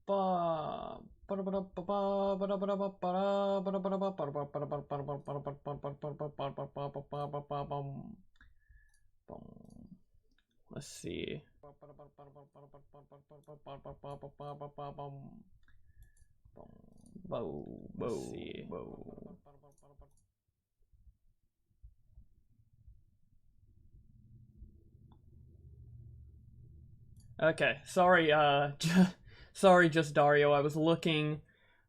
Let's see. Let's see. Okay, sorry, sorry, just Dario. I was looking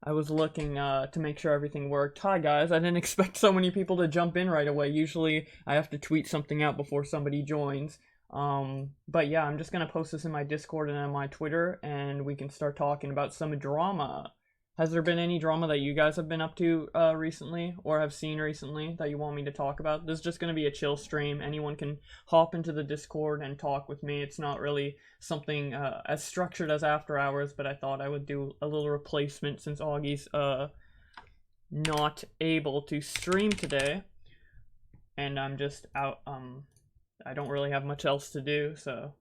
to make sure everything worked. Hi guys, I didn't expect so many people to jump in right away. Usually I have to tweet something out before somebody joins. But yeah, I'm just gonna post this in my Discord and on my Twitter, and we can start talking about some drama. Has there been any drama that you guys have been up to recently, or have seen recently, that you want me to talk about? This is just going to be a chill stream. Anyone can hop into the Discord and talk with me. It's not really something as structured as After Hours, but I thought I would do a little replacement since Augie's not able to stream today. And I'm just out, I don't really have much else to do, so...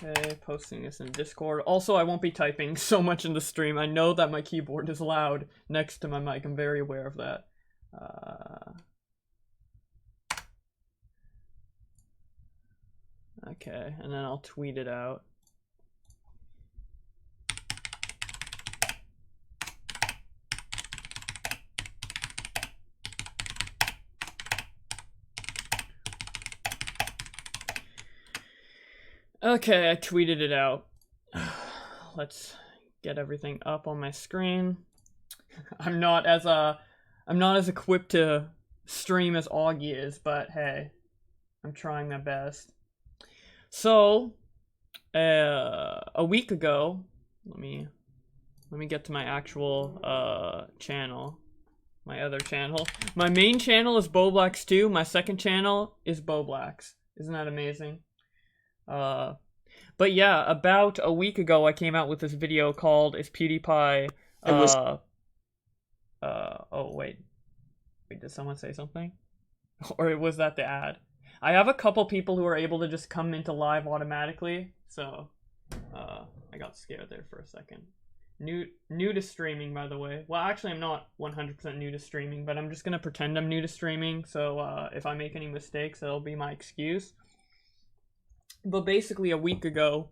Okay, posting this in Discord. Also, I won't be typing so much in the stream. I know that my keyboard is loud next to my mic. I'm very aware of that. Okay, and then I'll tweet it out. Okay, I tweeted it out. Let's get everything up on my screen. I'm not as equipped to stream as Augie is, but hey, I'm trying my best. So, a week ago, let me get to my actual channel, my other channel. My main channel is Boblax2. My second channel is Boblax. Isn't that amazing? But yeah, about a week ago I came out with this video called Is PewDiePie oh wait, did someone say something? Or was that the ad? I have a couple people who are able to just come into live automatically, so I got scared there for a second. New to streaming, by the way. Well, actually I'm not 100% new to streaming, but I'm just gonna pretend I'm new to streaming, so if I make any mistakes, that'll be my excuse. But basically a week ago,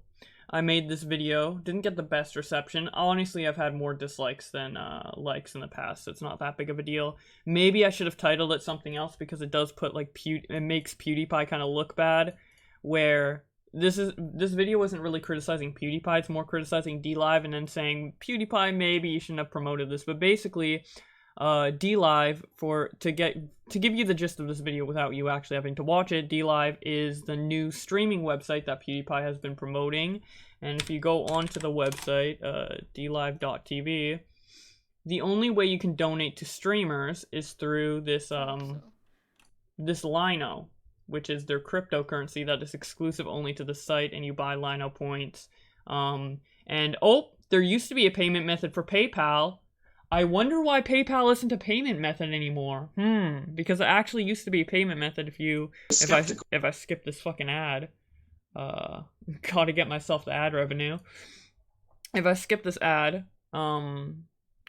I made this video. Didn't get the best reception. Honestly, I've had more dislikes than likes in the past, so it's not that big of a deal. Maybe I should have titled it something else, because it does put like it makes PewDiePie kind of look bad. Where this video wasn't really criticizing PewDiePie, it's more criticizing DLive and then saying PewDiePie, maybe you shouldn't have promoted this. But basically, DLive, to give you the gist of this video without you actually having to watch it, DLive is the new streaming website that PewDiePie has been promoting. And if you go onto the website, DLive.tv, the only way you can donate to streamers is through this this LINO, which is their cryptocurrency that is exclusive only to the site, and you buy LINO points. And oh, there used to be a payment method for PayPal. I wonder why PayPal isn't a payment method anymore. Because it actually used to be a payment method if I skip this fucking ad. Gotta get myself the ad revenue. If I skip this ad,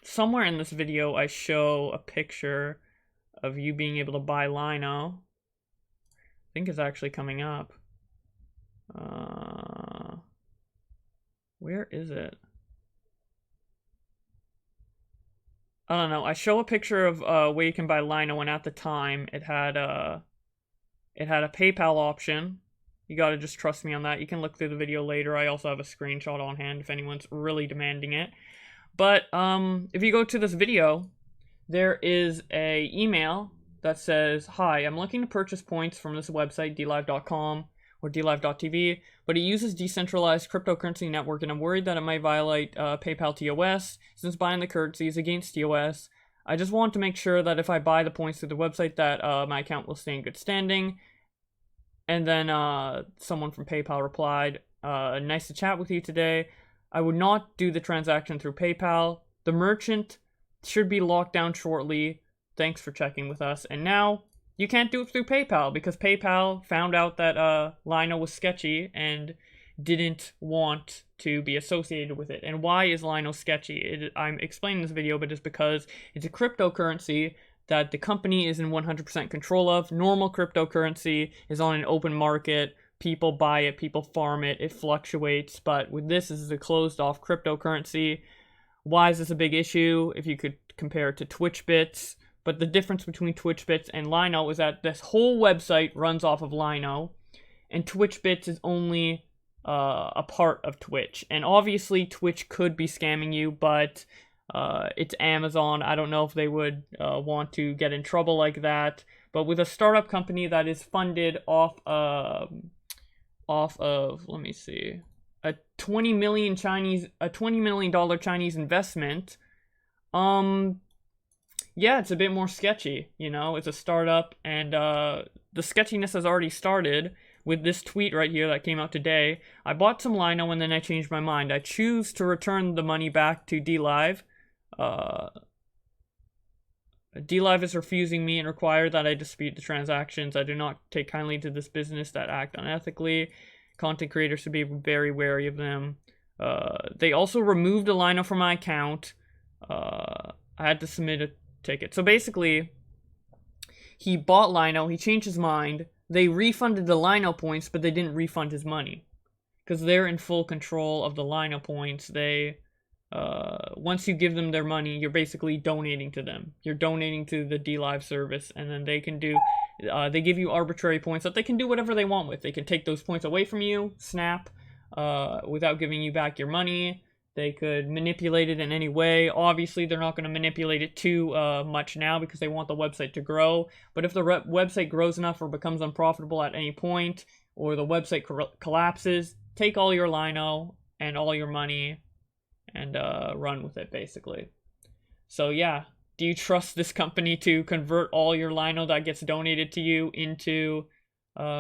somewhere in this video I show a picture of you being able to buy LINO. I think it's actually coming up. Where is it? I don't know. I show a picture of where you can buy LINO, and at the time it had a PayPal option. You gotta just trust me on that. You can look through the video later. I also have a screenshot on hand if anyone's really demanding it. But if you go to this video, there is a email that says, "Hi, I'm looking to purchase points from this website, DLive.com or DLive.tv, but it uses decentralized cryptocurrency network, and I'm worried that it might violate PayPal TOS, since buying the currency is against TOS. I just want to make sure that if I buy the points through the website that my account will stay in good standing." And then someone from PayPal replied, "Nice to chat with you today. I would not do the transaction through PayPal. The merchant should be locked down shortly. thanks for checking with us. And now you can't do it through PayPal because PayPal found out that LINO was sketchy and didn't want to be associated with it. And why is LINO sketchy? I'm explaining this video, but it's because it's a cryptocurrency that the company is in 100% control of. Normal cryptocurrency is on an open market. People buy it, people farm it, it fluctuates. But with this is a closed off cryptocurrency. Why is this a big issue? If you could compare it to TwitchBits. But the difference between TwitchBits and LINO is that this whole website runs off of LINO, and TwitchBits is only a part of Twitch. And obviously Twitch could be scamming you, but it's Amazon. I don't know if they would want to get in trouble like that. But with a startup company that is funded off of, let me see, a $20 million Chinese investment, yeah, it's a bit more sketchy, you know. It's a startup, and the sketchiness has already started with this tweet right here that came out today. I bought some LINO and then I changed my mind. I choose to return the money back to DLive. DLive is refusing me and require that I dispute the transactions. I do not take kindly to this business that act unethically. Content creators should be very wary of them. They also removed a LINO from my account. I had to submit a ticket. So basically, he bought LINO, he changed his mind. They refunded the LINO points, but they didn't refund his money. Because they're in full control of the LINO points. They, once you give them their money, you're basically donating to them. You're donating to the DLive service, and then they can do, they give you arbitrary points that they can do whatever they want with. They can take those points away from you, snap, without giving you back your money. They could manipulate it in any way. Obviously, they're not going to manipulate it too much now because they want the website to grow. But if the website grows enough or becomes unprofitable at any point, or the website collapses, take all your LINO and all your money and run with it, basically. So yeah, do you trust this company to convert all your LINO that gets donated to you into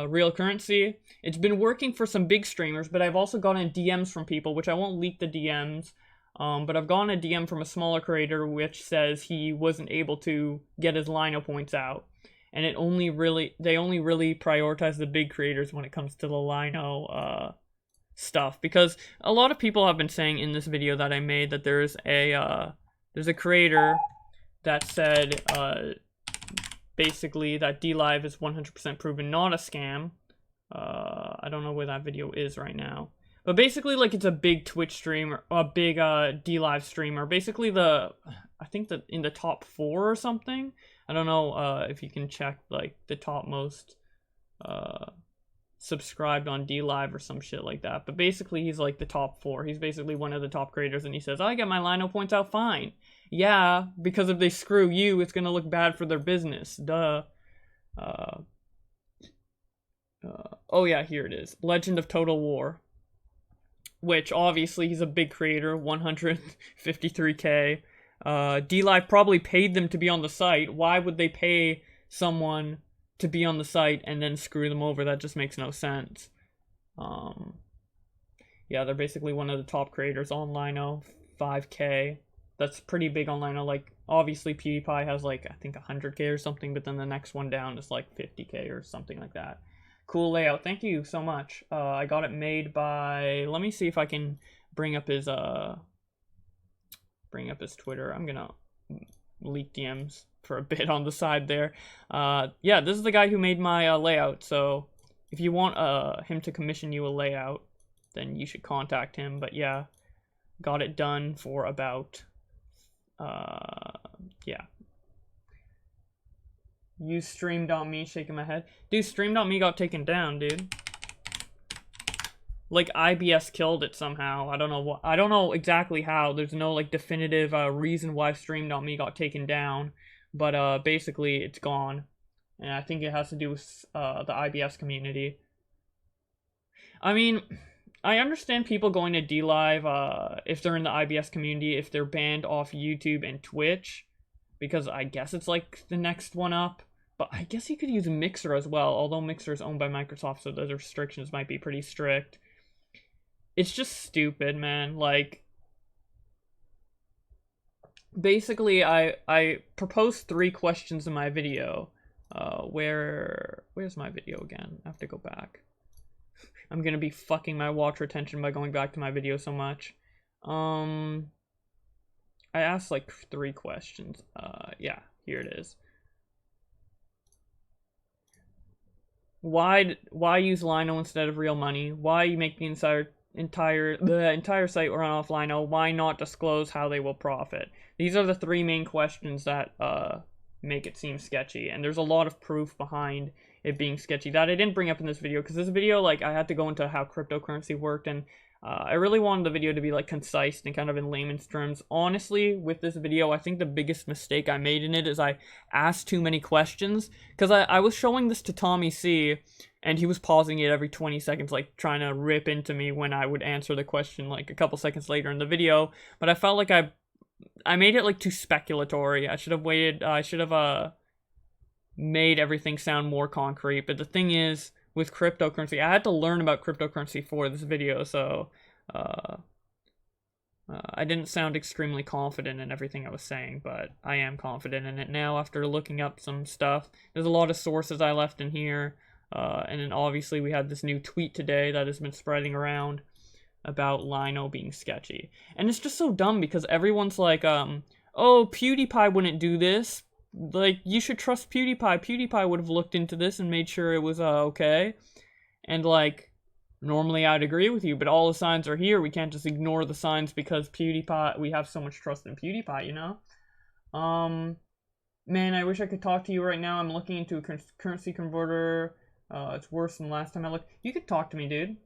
real currency? It's been working for some big streamers, but I've also gotten DMs from people, which I won't leak the DMs, but I've gotten a DM from a smaller creator which says he wasn't able to get his LINO points out, and they only really prioritize the big creators when it comes to the LINO stuff, because a lot of people have been saying in this video that I made that there's a creator that said basically that DLive is 100% proven not a scam. I don't know where that video is right now. But basically, like, it's a big Twitch streamer, a big DLive streamer. Basically, I think that in the top 4 or something. I don't know if you can check, like, the top most subscribed on DLive or some shit like that. But basically, he's, like, the top 4. He's basically one of the top creators, and he says, I get my LINO points out fine. Yeah, because if they screw you, it's gonna look bad for their business. Duh. Oh yeah, here it is. Legend of Total War. Which, obviously, he's a big creator. 153k. DLive probably paid them to be on the site. Why would they pay someone to be on the site and then screw them over? That just makes no sense. Yeah, they're basically one of the top creators on LINO. 5k. That's pretty big on LINO. Like, obviously PewDiePie has, like, I think 100k or something, but then the next one down is like 50k or something like that. Cool layout. Thank you so much. I got it made by, let me see if I can bring up his Twitter. I'm gonna leak DMs for a bit on the side there. Yeah, this is the guy who made my layout, so if you want him to commission you a layout, then you should contact him. But yeah, got it done for about yeah. Use Stream.me, shaking my head. Dude, Stream.me got taken down, dude. Like, IBS killed it somehow. I don't know what. I don't know exactly how. There's no, like, definitive reason why Stream.me got taken down. But basically, it's gone. And I think it has to do with the IBS community. I mean, I understand people going to DLive if they're in the IBS community, if they're banned off YouTube and Twitch. Because I guess it's like the next one up. But I guess you could use Mixer as well, although Mixer is owned by Microsoft, so those restrictions might be pretty strict. It's just stupid, man. Like, basically, I proposed 3 questions in my video. Where's my video again? I have to go back. I'm gonna be fucking my watch retention by going back to my video so much. I asked like 3 questions. Yeah, here it is. Why use LINO instead of real money? Why you make the entire site run off LINO? Why not disclose how they will profit? These are the 3 main questions that make it seem sketchy, and there's a lot of proof behind it being sketchy that I didn't bring up in this video, because this video, like, I had to go into how cryptocurrency worked, and I really wanted the video to be, like, concise and kind of in layman's terms. Honestly, with this video, I think the biggest mistake I made in it is I asked too many questions, because I was showing this to Tommy C, and he was pausing it every 20 seconds, like, trying to rip into me when I would answer the question, like, a couple seconds later in the video, but I felt like I made it, like, too speculatory. I should have waited, I should have, made everything sound more concrete, but the thing is, with cryptocurrency, I had to learn about cryptocurrency for this video, so, I didn't sound extremely confident in everything I was saying, but I am confident in it now after looking up some stuff. There's a lot of sources I left in here, and then obviously we had this new tweet today that has been spreading around about LINO being sketchy. And it's just so dumb because everyone's like, oh, PewDiePie wouldn't do this. Like, you should trust PewDiePie. PewDiePie would have looked into this and made sure it was, okay. And, like, normally I'd agree with you, but all the signs are here. We can't just ignore the signs because PewDiePie, we have so much trust in PewDiePie, you know? Man, I wish I could talk to you right now. I'm looking into a currency converter. It's worse than last time I looked. You could talk to me, dude.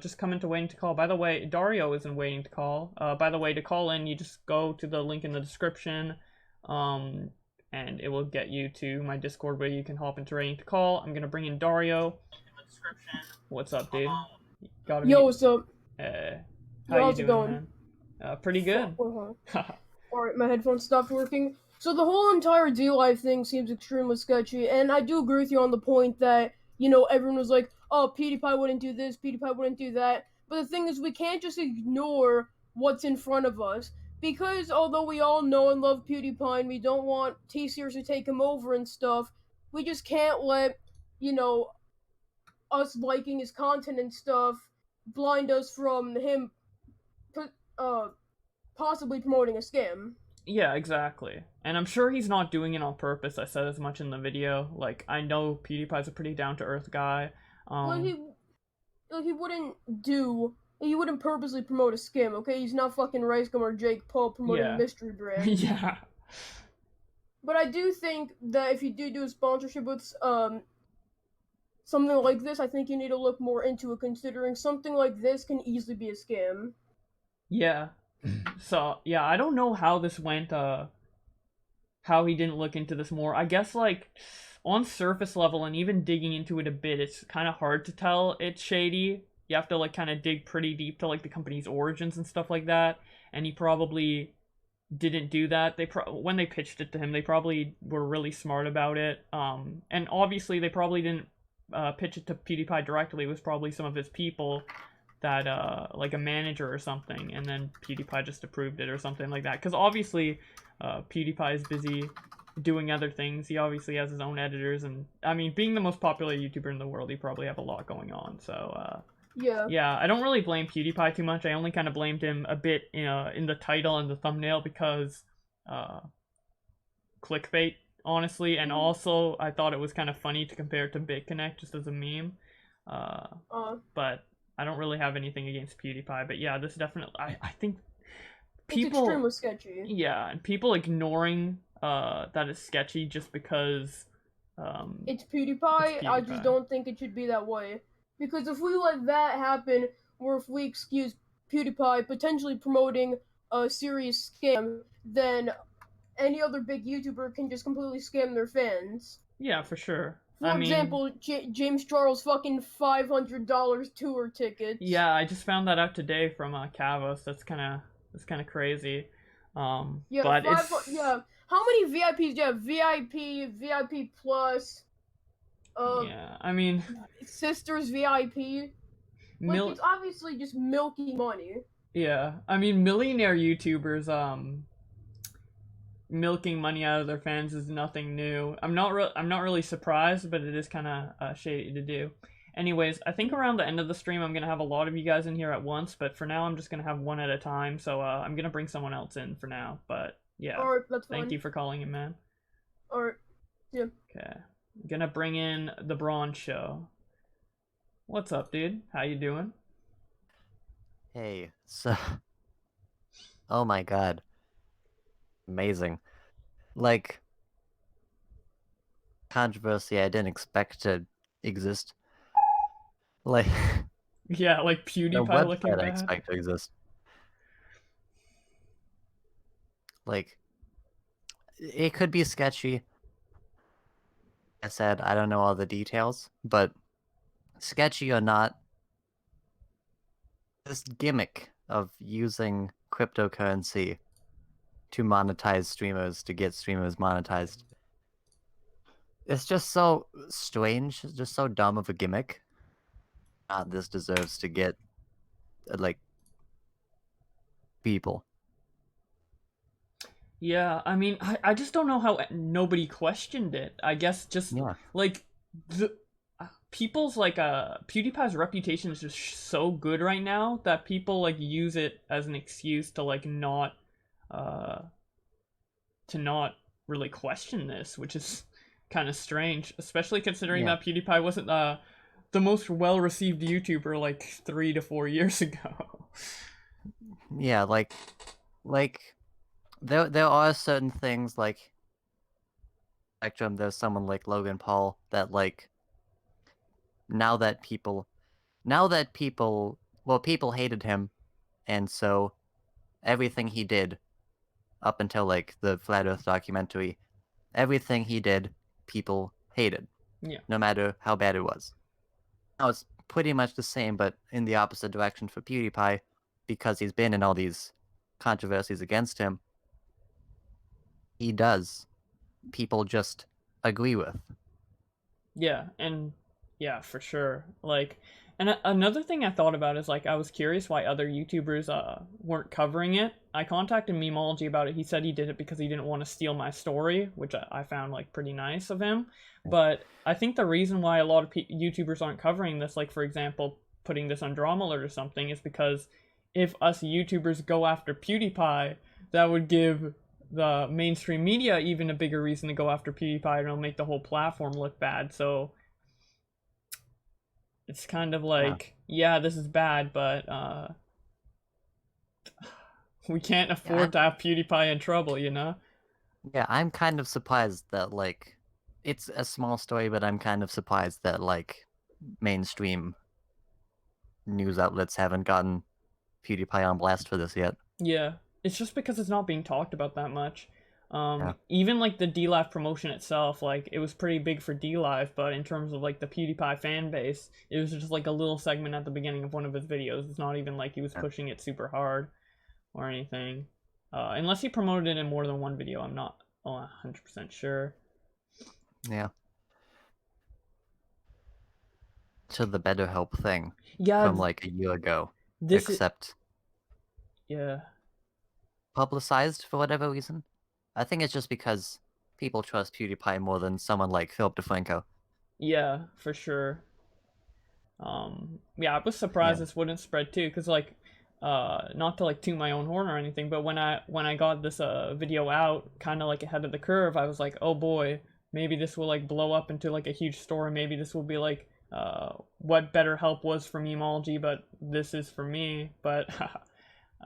Just come into waiting to call. By the way, Dario isn't waiting to call. By the way, to call in, you just go to the link in the description, and it will get you to my Discord where you can hop into waiting to call. I'm gonna bring in Dario. What's up, dude? Yo, what's up? How you doing, going? Man? Pretty good. Alright, my headphones stopped working. So the whole entire DLive thing seems extremely sketchy, and I do agree with you on the point that, you know, everyone was like, oh, PewDiePie wouldn't do this, PewDiePie wouldn't do that. But the thing is, we can't just ignore what's in front of us. Because although we all know and love PewDiePie and we don't want T-Series to take him over and stuff, we just can't let, you know, us liking his content and stuff blind us from him possibly promoting a scam. Yeah, exactly. And I'm sure he's not doing it on purpose. I said as much in the video. Like, I know PewDiePie's a pretty down-to-earth guy. Well, he wouldn't purposely promote a scam, okay? He's not fucking Ricegum or Jake Paul promoting a mystery brand. Yeah. But I do think that if you do a sponsorship with something like this, I think you need to look more into it, considering something like this can easily be a scam. Yeah. So, yeah, I don't know how this went, how he didn't look into this more. I guess, like, on surface level, and even digging into it a bit, it's kind of hard to tell it's shady. You have to, like, kind of dig pretty deep to, like, the company's origins and stuff like that, and he probably didn't do that. When they pitched it to him, they probably were really smart about it, and obviously they probably didn't pitch it to PewDiePie directly. It was probably some of his people that, like a manager or something, and then PewDiePie just approved it or something like that, because obviously PewDiePie is busy doing other things. He obviously has his own editors, and I mean, being the most popular YouTuber in the world, he probably have a lot going on, so yeah, I don't really blame PewDiePie too much. I only kind of blamed him a bit in the title and the thumbnail because clickbait, honestly, and also I thought it was kind of funny to compare it to BitConnect just as a meme, but I don't really have anything against PewDiePie. But yeah, this definitely, I think people, it's extremely sketchy. Yeah, and people ignoring that it's sketchy just because it's PewDiePie. I just don't think it should be that way. Because if we let that happen, or if we excuse PewDiePie potentially promoting a serious scam, then any other big YouTuber can just completely scam their fans. Yeah, for sure. For example, James Charles' fucking $500 tour tickets. Yeah, I just found that out today from Kavos. That's kind of crazy. Yeah, but yeah. How many VIPs do you have? VIP Plus. Yeah, I mean, Sisters VIP. Like, it's obviously just milky money. Yeah, I mean, millionaire YouTubers, milking money out of their fans is nothing new. I'm not really surprised, but it is kind of shady to do. Anyways, I think around the end of the stream I'm gonna have a lot of you guys in here at once, but for now I'm just gonna have one at a time. So I'm gonna bring someone else in for now. But yeah, Alright, that's fine. thank you for calling in, man. Alright, yeah. Okay, I'm gonna bring in the Bronze Show. What's up, dude? How you doing? Hey, so, oh my god, amazing. Like, controversy I didn't expect to exist. Like, Yeah, like the PewDiePie looking website I bad. expect to exist. Like, it could be sketchy. I said, I don't know all the details, but sketchy or not, this gimmick of using cryptocurrency to monetize streamers, to get streamers monetized, it's just so strange, just so dumb of a gimmick. This deserves to get, like, people. Yeah, I mean, I just don't know how nobody questioned it. I guess just Yeah. like the people's like PewDiePie's reputation is just so good right now that people like use it as an excuse to like not uh to not really question this, which is kind of strange, especially considering Yeah. that PewDiePie wasn't the most well-received YouTuber like 3 to 4 years ago. Yeah, like there are certain things like Spectrum, there's someone like Logan Paul that like now that people well, people hated him, and so everything he did up until like the Flat Earth documentary, everything he did people hated. Yeah. No matter how bad it was. Now it's pretty much the same, but in the opposite direction for PewDiePie, because he's been in all these controversies against him. He does. People just agree with. Yeah, and yeah, for sure. Like, and another thing I thought about is like I was curious why other YouTubers weren't covering it. I contacted Memology about it. He said he did it because he didn't want to steal my story, which I found like pretty nice of him. But I think the reason why a lot of YouTubers aren't covering this, like for example, putting this on Drama Alert or something, is because if us YouTubers go after PewDiePie, that would give the mainstream media even a bigger reason to go after PewDiePie, and it'll make the whole platform look bad. So it's kind of like, yeah, this is bad, but we can't afford to have PewDiePie in trouble, you know? Yeah, I'm kind of surprised that like it's a small story, but I'm kind of surprised that like mainstream news outlets haven't gotten PewDiePie on blast for this yet. Yeah, it's just because it's not being talked about that much. Yeah. Even like the DLive promotion itself, like it was pretty big for DLive, but in terms of like the PewDiePie fan base, it was just like a little segment at the beginning of one of his videos. It's not even like he was pushing it super hard or anything. Unless he promoted it in more than one video, I'm not 100% sure. Yeah. To the BetterHelp thing. Yeah. From like a year ago. Yeah. Publicized for whatever reason. I think it's just because people trust PewDiePie more than someone like Philip DeFranco. Yeah, for sure. Yeah, I was surprised this wouldn't spread too, because like, not to like toot my own horn or anything, but when I got this video out, kind of like ahead of the curve, I was like, oh boy, maybe this will like blow up into like a huge story. Maybe this will be like what BetterHelp was for Memology, but this is for me. But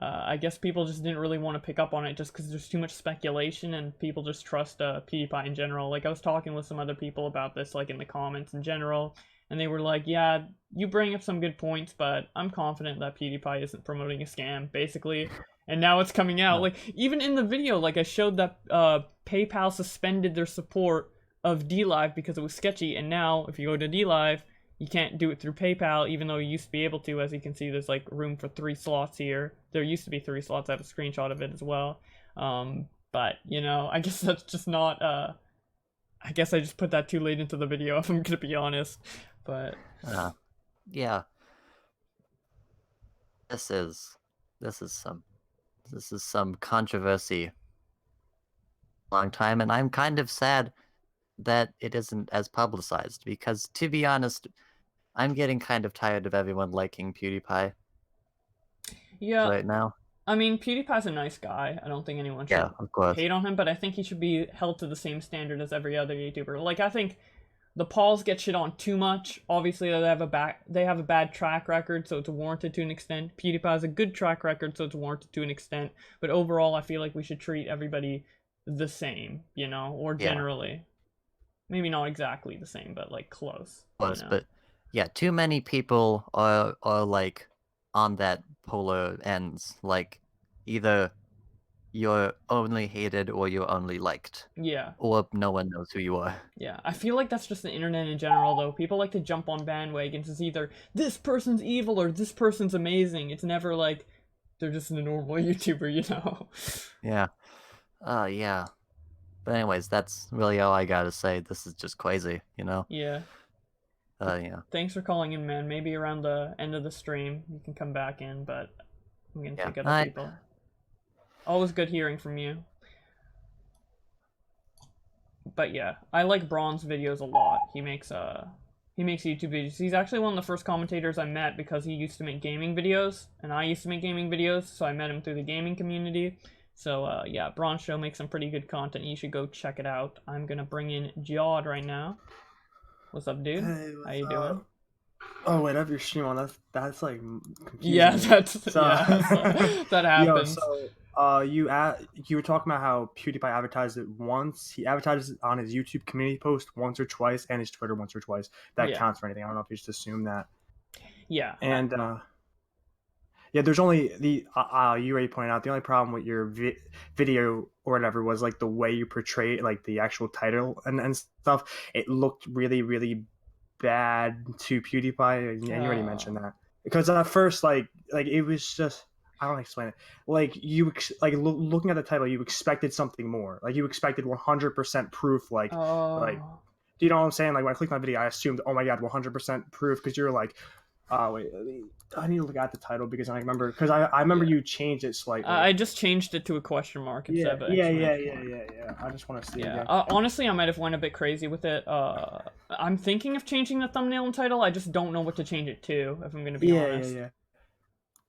I guess people just didn't really want to pick up on it just because there's too much speculation and people just trust PewDiePie in general. Like I was talking with some other people about this, like in the comments in general, and they were like, yeah, you bring up some good points, but I'm confident that PewDiePie isn't promoting a scam, basically. And now it's coming out. Like, even in the video, like, I showed that PayPal suspended their support of DLive because it was sketchy, and now, if you go to DLive, you can't do it through PayPal, even though you used to be able to. As you can see, there's, like, room for 3 slots here. There used to be 3 slots. I have a screenshot of it as well. But, you know, I guess that's just not, I guess I just put that too late into the video, if I'm gonna be honest. But yeah, this is some controversy long time, and I'm kind of sad that it isn't as publicized, because, to be honest, I'm getting kind of tired of everyone liking PewDiePie Yeah, right now. I mean, PewDiePie's a nice guy. I don't think anyone should Yeah, of course. hate on him, but I think he should be held to the same standard as every other YouTuber. Like, I think the Pauls get shit on too much. Obviously, they have a bad track record, so it's warranted to an extent. PewDiePie has a good track record, so it's warranted to an extent. But overall, I feel like we should treat everybody the same, you know, or Yeah. generally. Maybe not exactly the same, but like close. Close, you know? but yeah, too many people are like on that polar ends. Like, either you're only hated or you're only liked, Yeah. or no one knows who you are. Yeah, I feel like that's just the internet in general, though. People like to jump on bandwagons. It's either this person's evil or this person's amazing. It's never like they're just a normal YouTuber, you know? Yeah. Yeah. But anyways, that's really all I gotta say. This is just crazy, you know? Yeah. Yeah. Thanks for calling in, man. Maybe around the end of the stream you can come back in, but I'm gonna take other people. Always good hearing from you. But yeah, I like Braun's videos a lot. He makes YouTube videos. He's actually one of the first commentators I met because he used to make gaming videos, and I used to make gaming videos, so I met him through the gaming community. So yeah, Braun's show makes some pretty good content. You should go check it out. I'm gonna bring in Jawed right now. What's up, dude? Hey, How you doing? Oh wait, I have your stream on. That's like confusing. Yeah, me. that's So- that happens. You were talking about how PewDiePie advertised it once. He advertised it on his YouTube community post once or twice, and his Twitter once or twice. That Yeah. counts for anything. I don't know if you just assume that. Yeah. And yeah, there's only you already pointed out the only problem with your video or whatever was like the way you portray like the actual title and stuff. It looked really really bad to PewDiePie, and you already mentioned that because at first like it was just. I don't explain it. Like looking at the title, you expected something more. Like you expected 100% proof. Like, do you know what I'm saying? Like when I clicked on the video, I assumed, oh my god, 100% proof. Because you're like, wait, I need to look at the title because I remember you changed it slightly. I just changed it to a question mark instead of an exclamation mark. Yeah. I just want to see. Yeah. Honestly, I might have went a bit crazy with it. I'm thinking of changing the thumbnail and title. I just don't know what to change it to. If I'm gonna be honest. Yeah.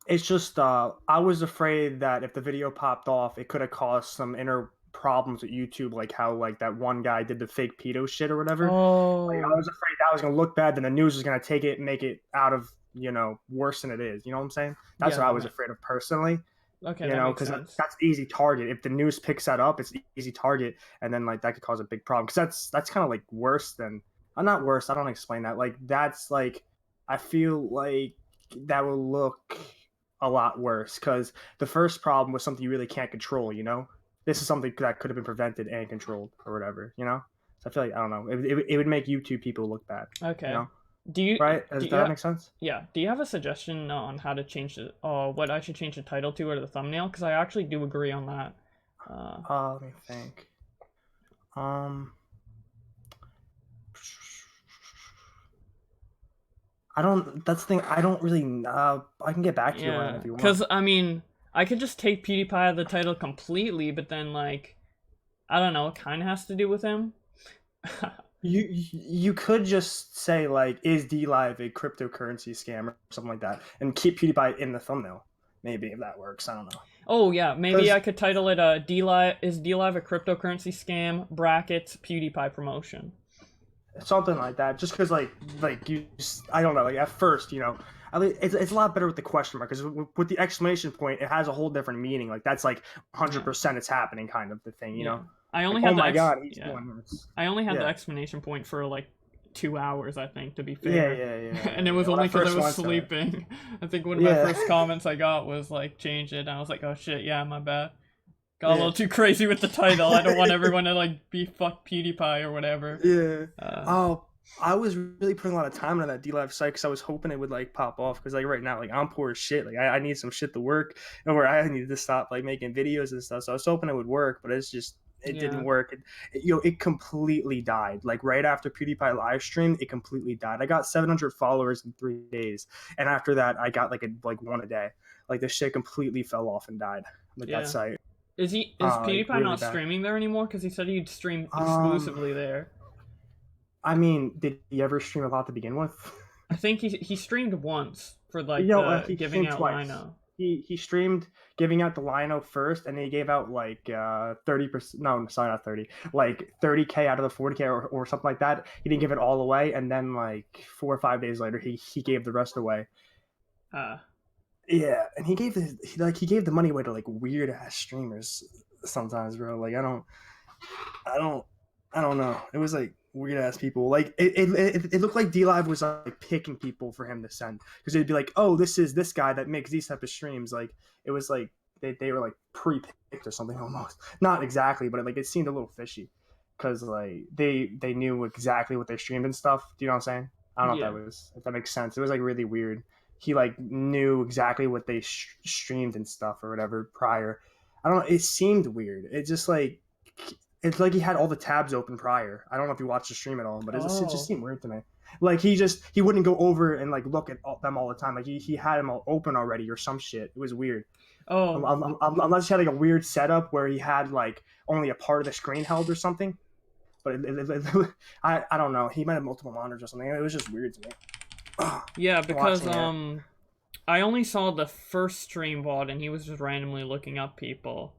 It's just I was afraid that if the video popped off, it could have caused some inner problems with YouTube, like how like that one guy did the fake pedo shit or whatever. Oh. Like, I was afraid that was gonna look bad, then the news was gonna take it and make it out of worse than it is. You know what I'm saying? That's what I was afraid of personally. Okay. You know, because that's easy target. If the news picks that up, it's easy target, and then like that could cause a big problem. Because that's kind of like worse than not worse. I don't explain that. Like that's like I feel like that will look a lot worse because the first problem was something you really can't control. You know, this is something that could have been prevented and controlled or whatever. You know, so I feel like I don't know. It would make YouTube people look bad. Okay. You know? Do you right? Does that make sense? Yeah. Do you have a suggestion on how to change it? What I should change the title to or the thumbnail? Because I actually do agree on that. Let me think. That's the thing. I don't really. I can get back to you on it if you want. Because I mean, I could just take PewDiePie out of the title completely, but then like, I don't know. It kind of has to do with him. You could just say like, is DLive a cryptocurrency scam or something like that, and keep PewDiePie in the thumbnail. Maybe if that works, I don't know. Oh yeah, maybe I could title it DLive is DLive a cryptocurrency scam brackets PewDiePie promotion. Something like that, just because like you just, I don't know, like at first, it's a lot better with the question mark, because with the exclamation point it has a whole different meaning. Like that's like 100% it's happening kind of the thing, you know. I only like, had oh my god, he's doing this. I only had the exclamation point for like 2 hours, I think, to be fair. Yeah. And it was only because I was sleeping. I think one of my first comments I got was like, change it, and I was like, oh shit, yeah, my bad. Got a little too crazy with the title. I don't want everyone to like be fuck PewDiePie or whatever. Yeah. I was really putting a lot of time into that DLive site because I was hoping it would like pop off, because like right now like I'm poor as shit. Like I need some shit to work, and where I needed to stop like making videos and stuff. So I was hoping it would work, but it didn't work. It completely died. Like right after PewDiePie live stream, it completely died. I got 700 followers in 3 days, and after that I got like one a day. Like the shit completely fell off and died. Like that site. Is PewDiePie really not bad. streaming there anymore? Because he said he'd stream exclusively there. I mean, did he ever stream a lot to begin with? I think he streamed once for like He giving streamed out twice. LINO. He streamed giving out the LINO first, and then he gave out like 30%. No, sorry, not 30. Like 30K out of the 40K or something like that. He didn't give it all away, and then like 4 or 5 days later, he gave the rest away. Yeah, and he gave the money away to like weird ass streamers sometimes, bro. Like I don't know. It was like weird ass people. Like it looked like DLive was like picking people for him to send, because they'd be like, oh, this is this guy that makes these type of streams. Like it was like they were like pre-picked or something almost. Not exactly, but it seemed a little fishy, because like they knew exactly what they streamed and stuff. Do you know what I'm saying? I don't know if that makes sense. It was like really weird. He like knew exactly what they streamed and stuff or whatever prior. I don't know. It seemed weird. It just like. It's like he had all the tabs open prior. I don't know if you watched the stream at all, but it just seemed weird to me. Like he wouldn't go over and like look at them all the time. Like he had them all open already or some shit. It was weird. Unless he had like a weird setup where he had like only a part of the screen held or something. But I don't know. He might have multiple monitors or something. It was just weird to me. Yeah, because I only saw the first stream VOD and he was just randomly looking up people.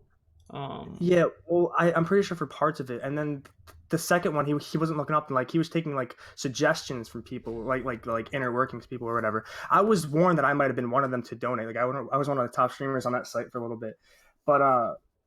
Yeah, well, I'm pretty sure for parts of it, and then the second one, he wasn't looking up, and like he was taking like suggestions from people, like inner workings people or whatever. I was warned that I might have been one of them to donate. Like I was one of the top streamers on that site for a little bit, but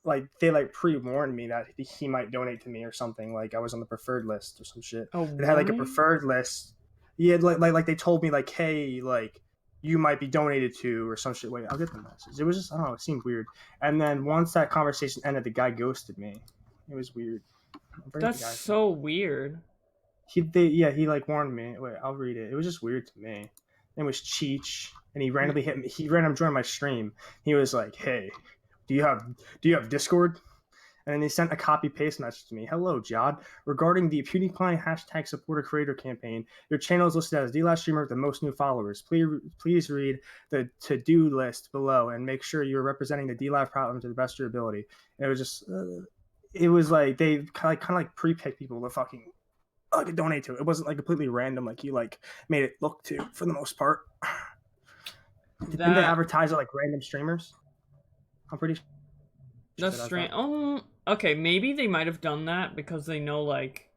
like they like pre-warned me that he might donate to me or something. Like I was on the preferred list or some shit. Oh, they had like a preferred list. Yeah, like they told me like, hey, like. You might be donated to or some shit. Wait, I'll get the message. It was just, I don't know, it seemed weird. And then once that conversation ended, the guy ghosted me. It was weird. That's so weird. He like warned me. Wait, I'll read it. It was just weird to me. It was Cheech, and he randomly hit me. He randomly joined my stream. He was like, "Hey, do you have Discord?" And then he sent a copy-paste message to me. Hello, Jod. Regarding the PewDiePie hashtag supporter creator campaign, your channel is listed as the last streamer with the most new followers. Please read the to-do list below and make sure you're representing the DLive problem to the best of your ability. And it was just, it was like they kind of like pre-picked people to fucking like donate to. It wasn't like completely random. Like he like made it look to for the most part. Didn't they advertise it like random streamers? I'm pretty sure. That's strange. Okay, maybe they might have done that because they know, like,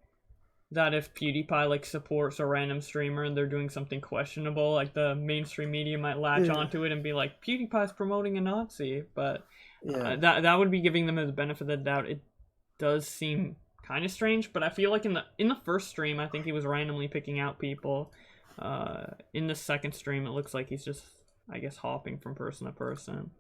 that if PewDiePie, like, supports a random streamer and they're doing something questionable, like, the mainstream media might latch onto it and be like, PewDiePie's promoting a Nazi, but that would be giving them the benefit of the doubt. It does seem kind of strange, but I feel like in the first stream, I think he was randomly picking out people. In the second stream, it looks like he's just, I guess, hopping from person to person.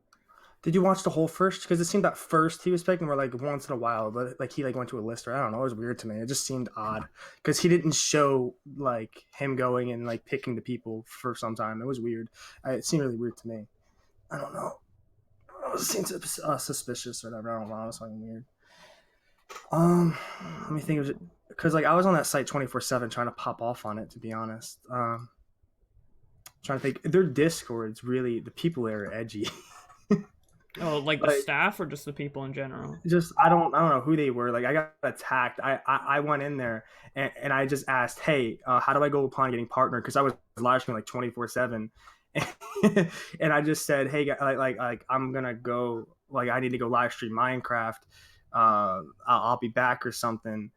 Did you watch the whole first? Because it seemed that first he was picking were like once in a while, but like he like went to a list or I don't know. It was weird to me. It just seemed odd because he didn't show like him going and like picking the people for some time. It was weird. It seemed really weird to me. I don't know. It seemed suspicious or whatever. I don't know. It was something weird. Let me think. It was because like I was on that site 24/7 trying to pop off on it. To be honest, trying to think. Their Discords really the people there are edgy. Oh, like the staff or just the people in general? Just I don't know who they were. Like I got attacked. I went in there and I just asked, hey, how do I go upon getting partnered? Because I was live streaming like 24/7, and I just said, hey, like I'm gonna go. Like I need to go live stream Minecraft. I'll be back or something.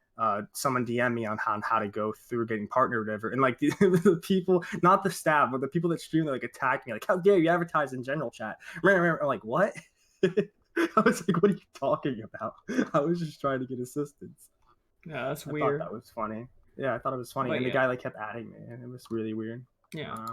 Someone DM me on how to go through getting partnered or whatever. And like the people, not the staff, but the people that stream, they like attack me. Like, how dare you advertise in general chat? I'm like, what? I was like, what are you talking about? I was just trying to get assistance. Yeah, that's weird. I thought that was funny. Yeah, I thought it was funny. But and the guy like kept adding me, and it was really weird. Yeah.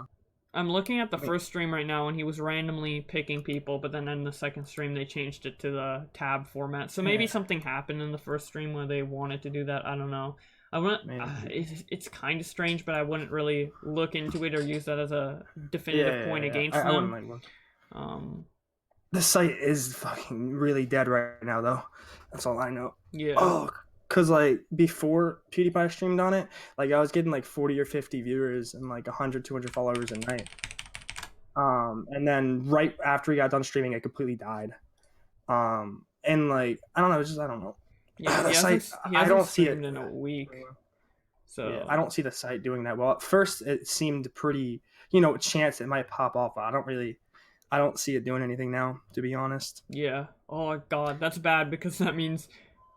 I'm looking at the first stream right now, and he was randomly picking people, but then in the second stream, they changed it to the tab format. So maybe something happened in the first stream where they wanted to do that. I don't know. It's kind of strange, but I wouldn't really look into it or use that as a definitive point against them. I wouldn't like look. The site is fucking really dead right now, though. That's all I know. Yeah. Oh, because, like, before PewDiePie streamed on it, like, I was getting, like, 40 or 50 viewers and, like, 100, 200 followers a night. And then right after he got done streaming, it completely died. and like I don't know, it's just I don't know. Yeah, The site, he I hasn't don't see it. streamed in a week, Yeah, so I don't see the site doing that well. At first, it seemed pretty, chance it might pop off. But I don't see it doing anything now, to be honest. yeah. Oh god, that's bad because that means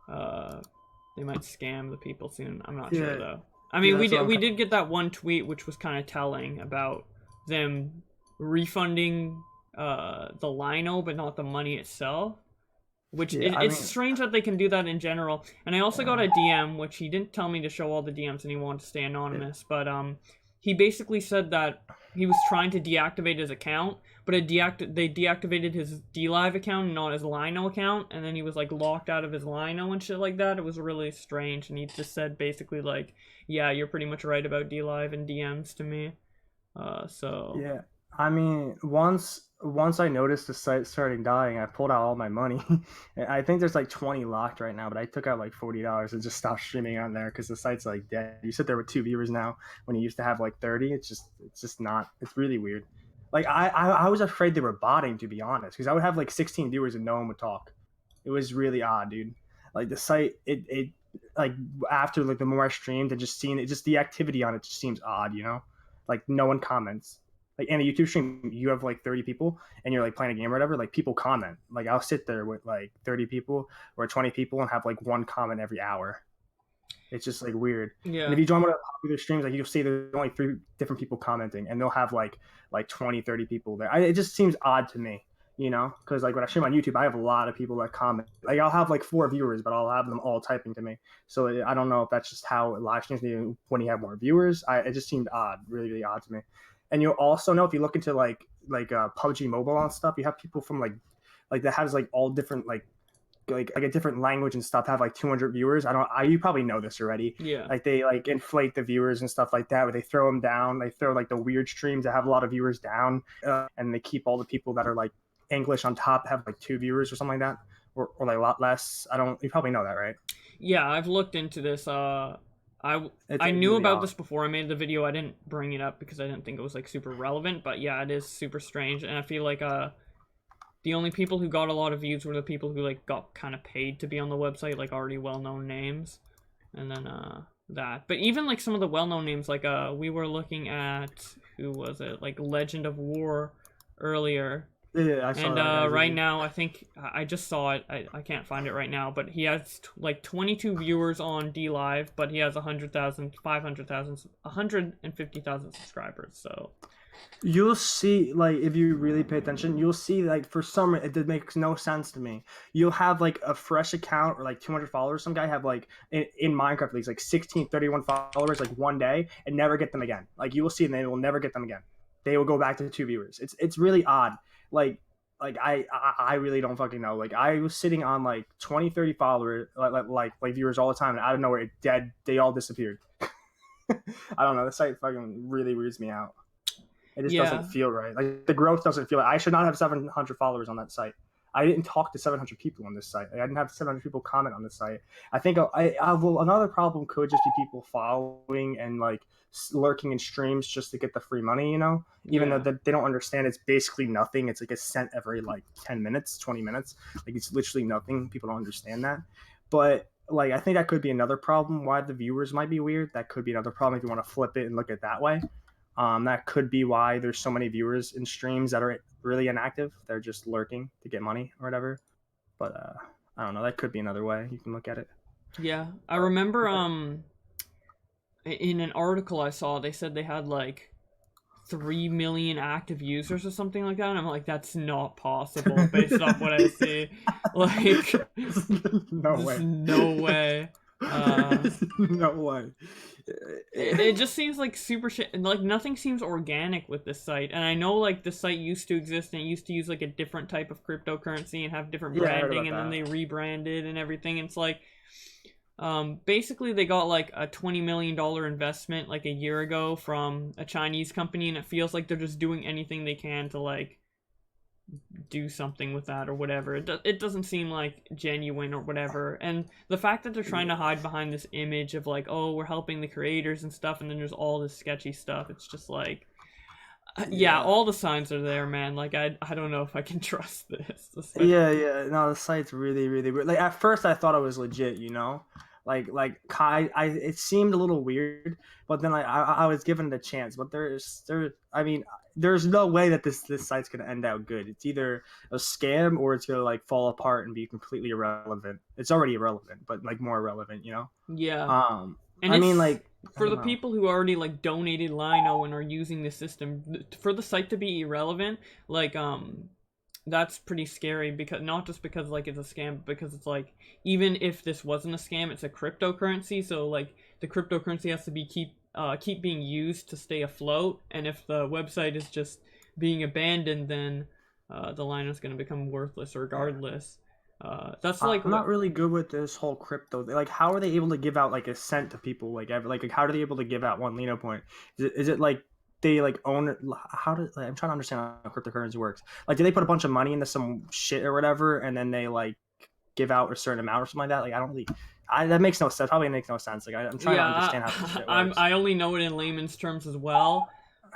they might scam the people soon. I'm not sure Yeah, though. I yeah, mean, that's what I'm we did get that one tweet which was kind of telling about them refunding the LINO but not the money itself. Which Yeah, I it's mean, strange that they can do that in general. And I also got a DM, which he didn't tell me to show all the DMs and he wanted to stay anonymous. But he basically said that he was trying to deactivate his account, but they deactivated his DLive account and not his LINO account, and then he was like locked out of his LINO and shit like that. It was really strange, and he just said basically like, yeah, you're pretty much right about DLive and DMs to me. So yeah, I mean, once I noticed the site started dying, I pulled out all my money. I think there's like 20 locked right now, but I took out like $40 and just stopped streaming on there because the site's like dead. You sit there with 2 viewers now when you used to have like 30. It's just not. It's really weird. Like I was afraid they were botting, to be honest, because I would have like 16 viewers and no one would talk. It was really odd, dude. Like the site, it like after like the more I streamed and just seeing it, just the activity on it just seems odd, Like no one comments. Like in a YouTube stream, you have like 30 people and you're like playing a game or whatever, like people comment. Like I'll sit there with like 30 people or 20 people and have like one comment every hour. It's just like weird. yeah. And if you join one of the popular streams, like you'll see there's only 3 different people commenting and they'll have like 20, 30 people there. It just seems odd to me, because like when I stream on YouTube, I have a lot of people that comment. Like I'll have like 4 viewers, but I'll have them all typing to me. So I don't know if that's just how live streams do when you have more viewers. It just seemed odd, really, really odd to me. And you'll also know if you look into like PUBG Mobile and stuff, you have people from like that has like all different like a different language and stuff have like 200 viewers. You probably know this already. Yeah. Like they like inflate the viewers and stuff like that, where they throw them down. They throw like the weird streams that have a lot of viewers down, and they keep all the people that are like English on top have like 2 viewers or something like that, or like a lot less. You probably know that, right? Yeah, I've looked into this. I knew really about odd. this before I made the video. I didn't bring it up because I didn't think it was like super relevant, but yeah, it is super strange, and I feel like the only people who got a lot of views were the people who like got kind of paid to be on the website, like already well-known names, and then that. But even like some of the well-known names, like we were looking at, who was it? Like Legend of War earlier. Yeah, I saw And that. right now, I think I just saw it. I can't find it right now, but he has like 22 viewers on DLive, but he has 100,000, 500,000, 150,000 subscribers. So you'll see, like, if you really pay attention, you'll see, like, for some it makes no sense to me. You'll have like a fresh account or like 200 followers. Some guy have like in Minecraft leagues like 16, 31 followers like one day and never get them again. Like you will see, and they will never get them again. They will go back to 2 viewers. It's really odd. Like I really don't fucking know. Like I was sitting on like 20, 30 followers, like viewers all the time, and out of nowhere, it dead. They all disappeared. I don't know. The site fucking really weirds me out. It just doesn't feel right. Like the growth doesn't feel. I should not have 700 followers on that site. I didn't talk to 700 people on this site. I didn't have 700 people comment on this site. I think another problem could just be people following and like lurking in streams just to get the free money, even though they don't understand it's basically nothing. It's like a cent every like 10 minutes, 20 minutes. Like it's literally nothing. People don't understand that. But like, I think that could be another problem why the viewers might be weird. That could be another problem if you want to flip it and look at it that way. That could be why there's so many viewers in streams that are really inactive. They're just lurking to get money or whatever. But I don't know. That could be another way you can look at it. Yeah, I remember in an article I saw, they said they had like 3 million active users or something like that, and I'm like, that's not possible based off what I see. Like, no way. No way. No way. It just seems like super shit. Like nothing seems organic with this site, and I know like the site used to exist and it used to use like a different type of cryptocurrency and have different branding, and then they rebranded and everything. It's like basically they got like a $20 million investment like a year ago from a Chinese company, and it feels like they're just doing anything they can to like do something with that or whatever. It doesn't seem like genuine or whatever, and the fact that they're trying to hide behind this image of like, oh, we're helping the creators and stuff, and then there's all this sketchy stuff, it's just like Yeah, all the signs are there, man. Like I don't know if I can trust this. Yeah. No, the site's really weird. Like at first, I thought it was legit, it seemed a little weird, but then I was given it a chance. But I mean, there's no way that this site's gonna end out good. It's either a scam or it's gonna like fall apart and be completely irrelevant. It's already irrelevant, but like more irrelevant, Yeah. And I mean, like for the people who already like donated LINO and are using the system, for the site to be irrelevant, like that's pretty scary, because not just because like it's a scam, but because it's like, even if this wasn't a scam, it's a cryptocurrency, so like the cryptocurrency has to be keep being used to stay afloat, and if the website is just being abandoned, then the LINO is going to become worthless regardless. That's like I'm not really good with this whole crypto. Like, how are they able to give out like a cent to people? Like how are they able to give out 1 LINO point? Is it like they like own it? How do I'm trying to understand how cryptocurrency works. Like, do they put a bunch of money into some shit or whatever, and then they like give out a certain amount or something like that? Like, I don't really. That makes no sense. Probably makes no sense. Like, I'm trying to understand how this shit works. I only know it in layman's terms as well.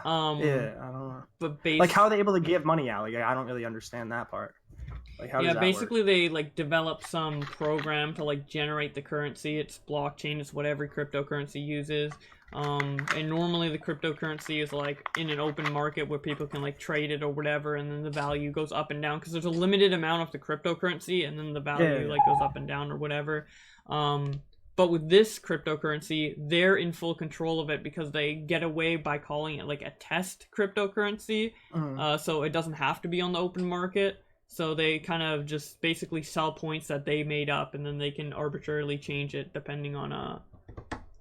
Yeah, I don't know. But like, how are they able to give money out? Like, I don't really understand that part. Like, how does that basically work? they like develop some program to like generate the currency. It's blockchain, it's what every cryptocurrency uses. And normally the cryptocurrency is like in an open market where people can like trade it or whatever, and then the value goes up and down because there's a limited amount of the cryptocurrency, and then the value like goes up and down or whatever. But with this cryptocurrency, they're in full control of it because they get away by calling it like a test cryptocurrency. So it doesn't have to be on the open market. So they kind of just basically sell points that they made up, and then they can arbitrarily change it depending on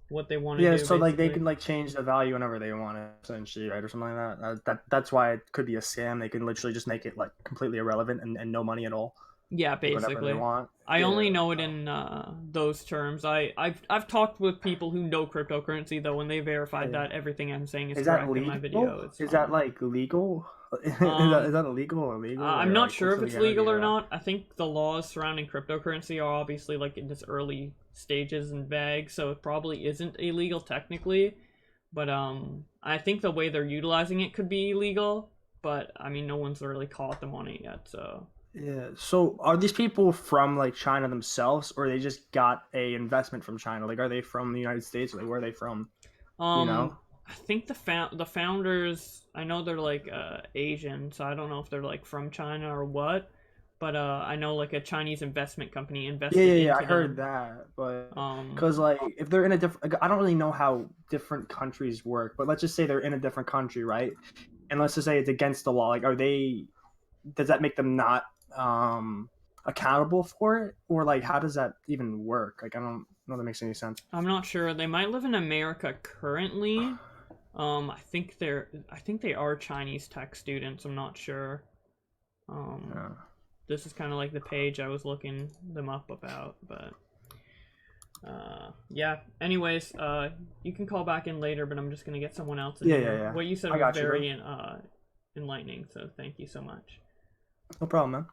what they want to do. Yeah, so basically. like they can like change the value whenever they want it, essentially, right, or something like that. That's why it could be a scam. They can literally just make it like completely irrelevant and no money at all. Yeah, basically. Whatever they want. I only know it in those terms. I've talked with people who know cryptocurrency though, and they verified that everything I'm saying is correct in my video. Is that like legal? Is that illegal or legal? I'm not sure if it's legal or not. not. I think the laws surrounding cryptocurrency are obviously like in its early stages and vague, so it probably isn't illegal technically. But I think the way they're utilizing it could be illegal. But I mean, no one's really caught them on it yet, so. Yeah. So are these people from like China themselves, or they just got a investment from China? Like, are they from the United States, or like, where are they from? I think the founders, I know they're like Asian, so I don't know if they're like from China or what, but I know like a Chinese investment company invested into I heard them. that, but because like if they're in a different, I don't really know how different countries work, but let's just say they're in a different country, right? And let's just say it's against the law. Like, does that make them not accountable for it, or like how does that even work? Like, I don't know if that makes any sense. I'm not sure. They might live in America currently. I think they are Chinese tech students. I'm not sure. This is kind of like the page I was looking them up about, but yeah. Anyways, you can call back in later, but I'm just gonna get someone else in here. Yeah. What you said was very enlightening, so thank you so much. No problem, man.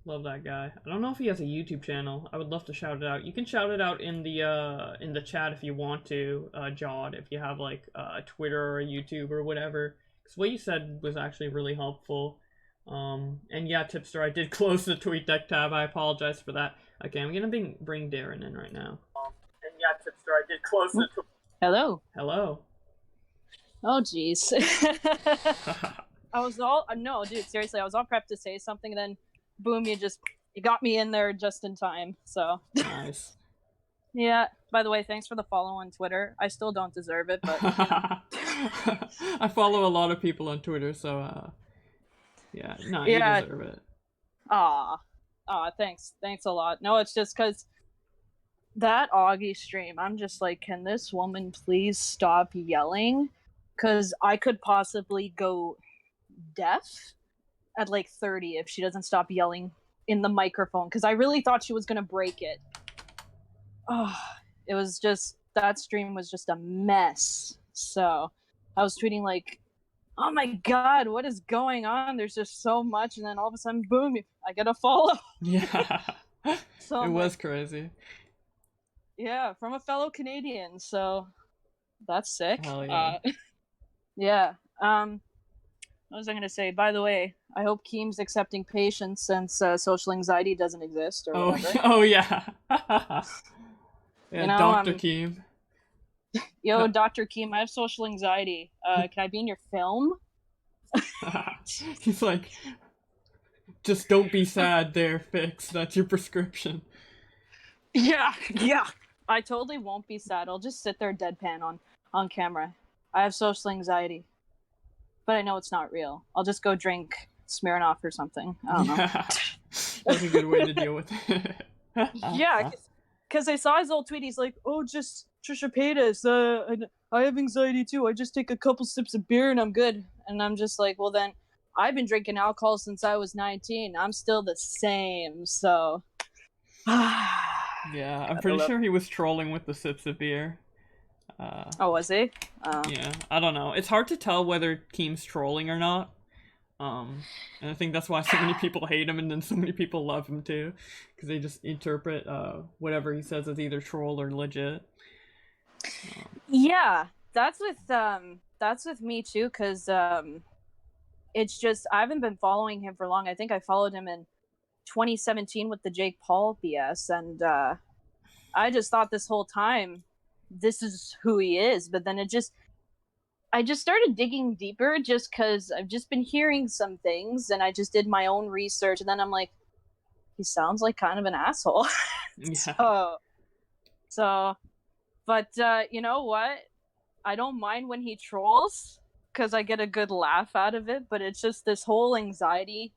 Love that guy. I don't know if he has a YouTube channel. I would love to shout it out. You can shout it out in the chat if you want to, Jod, if you have like a Twitter or a YouTube or whatever. Because what you said was actually really helpful. And yeah, Tipster, I did close the TweetDeck tab. I apologize for that. Okay, I'm gonna bring Darren in right now. And yeah, Tipster, I did close the. Hello. Hello. Oh jeez. I was all no, dude. Seriously, I was all prepped to say something, and then boom, you got me in there just in time. So nice. Yeah. By the way, thanks for the follow on Twitter. I still don't deserve it, but I follow a lot of people on Twitter, so yeah, no, you deserve it. Thanks a lot. No, it's just because that Augie stream, I'm just like, can this woman please stop yelling? Because I could possibly go deaf at like 30 if she doesn't stop yelling in the microphone, because I really thought she was gonna break it. Oh, it was just, that stream was just a mess. So I was tweeting like, oh my god, what is going on? There's just so much, and then all of a sudden, boom, I get a follow. Yeah. So it was crazy. Yeah, from a fellow Canadian, so that's sick. Hell yeah. Yeah, What was I gonna say? By the way, I hope Keem's accepting patients since social anxiety doesn't exist or whatever. Oh yeah. Yeah, You know, Dr. Keem. Yo, Dr. Keem, I have social anxiety. Can I be in your film? He's like, just don't be sad there, Fix. That's your prescription. Yeah. I totally won't be sad. I'll just sit there deadpan on camera. I have social anxiety. But I know it's not real. I'll just go drink Smirnoff or something. I don't know. That's a good way to deal with it. Yeah, because I saw his old tweet. He's like, oh, just Trisha Paytas. I have anxiety too. I just take a couple sips of beer and I'm good. And I'm just like, well then, I've been drinking alcohol since I was 19. I'm still the same, so... Yeah, I'm pretty sure he was trolling with the sips of beer. Oh, was he? Yeah, I don't know. It's hard to tell whether Keem's trolling or not. And I think that's why so many people hate him and then so many people love him too. Because they just interpret whatever he says as either troll or legit. Yeah, that's with me too, because it's just, I haven't been following him for long. I think I followed him in 2017 with the Jake Paul BS, and I just thought this whole time this is who he is, but then I just started digging deeper just because I've just been hearing some things, and I just did my own research, and then I'm like, he sounds like kind of an asshole. Yeah. So, but you know what? I don't mind when he trolls because I get a good laugh out of it, but it's just this whole anxiety,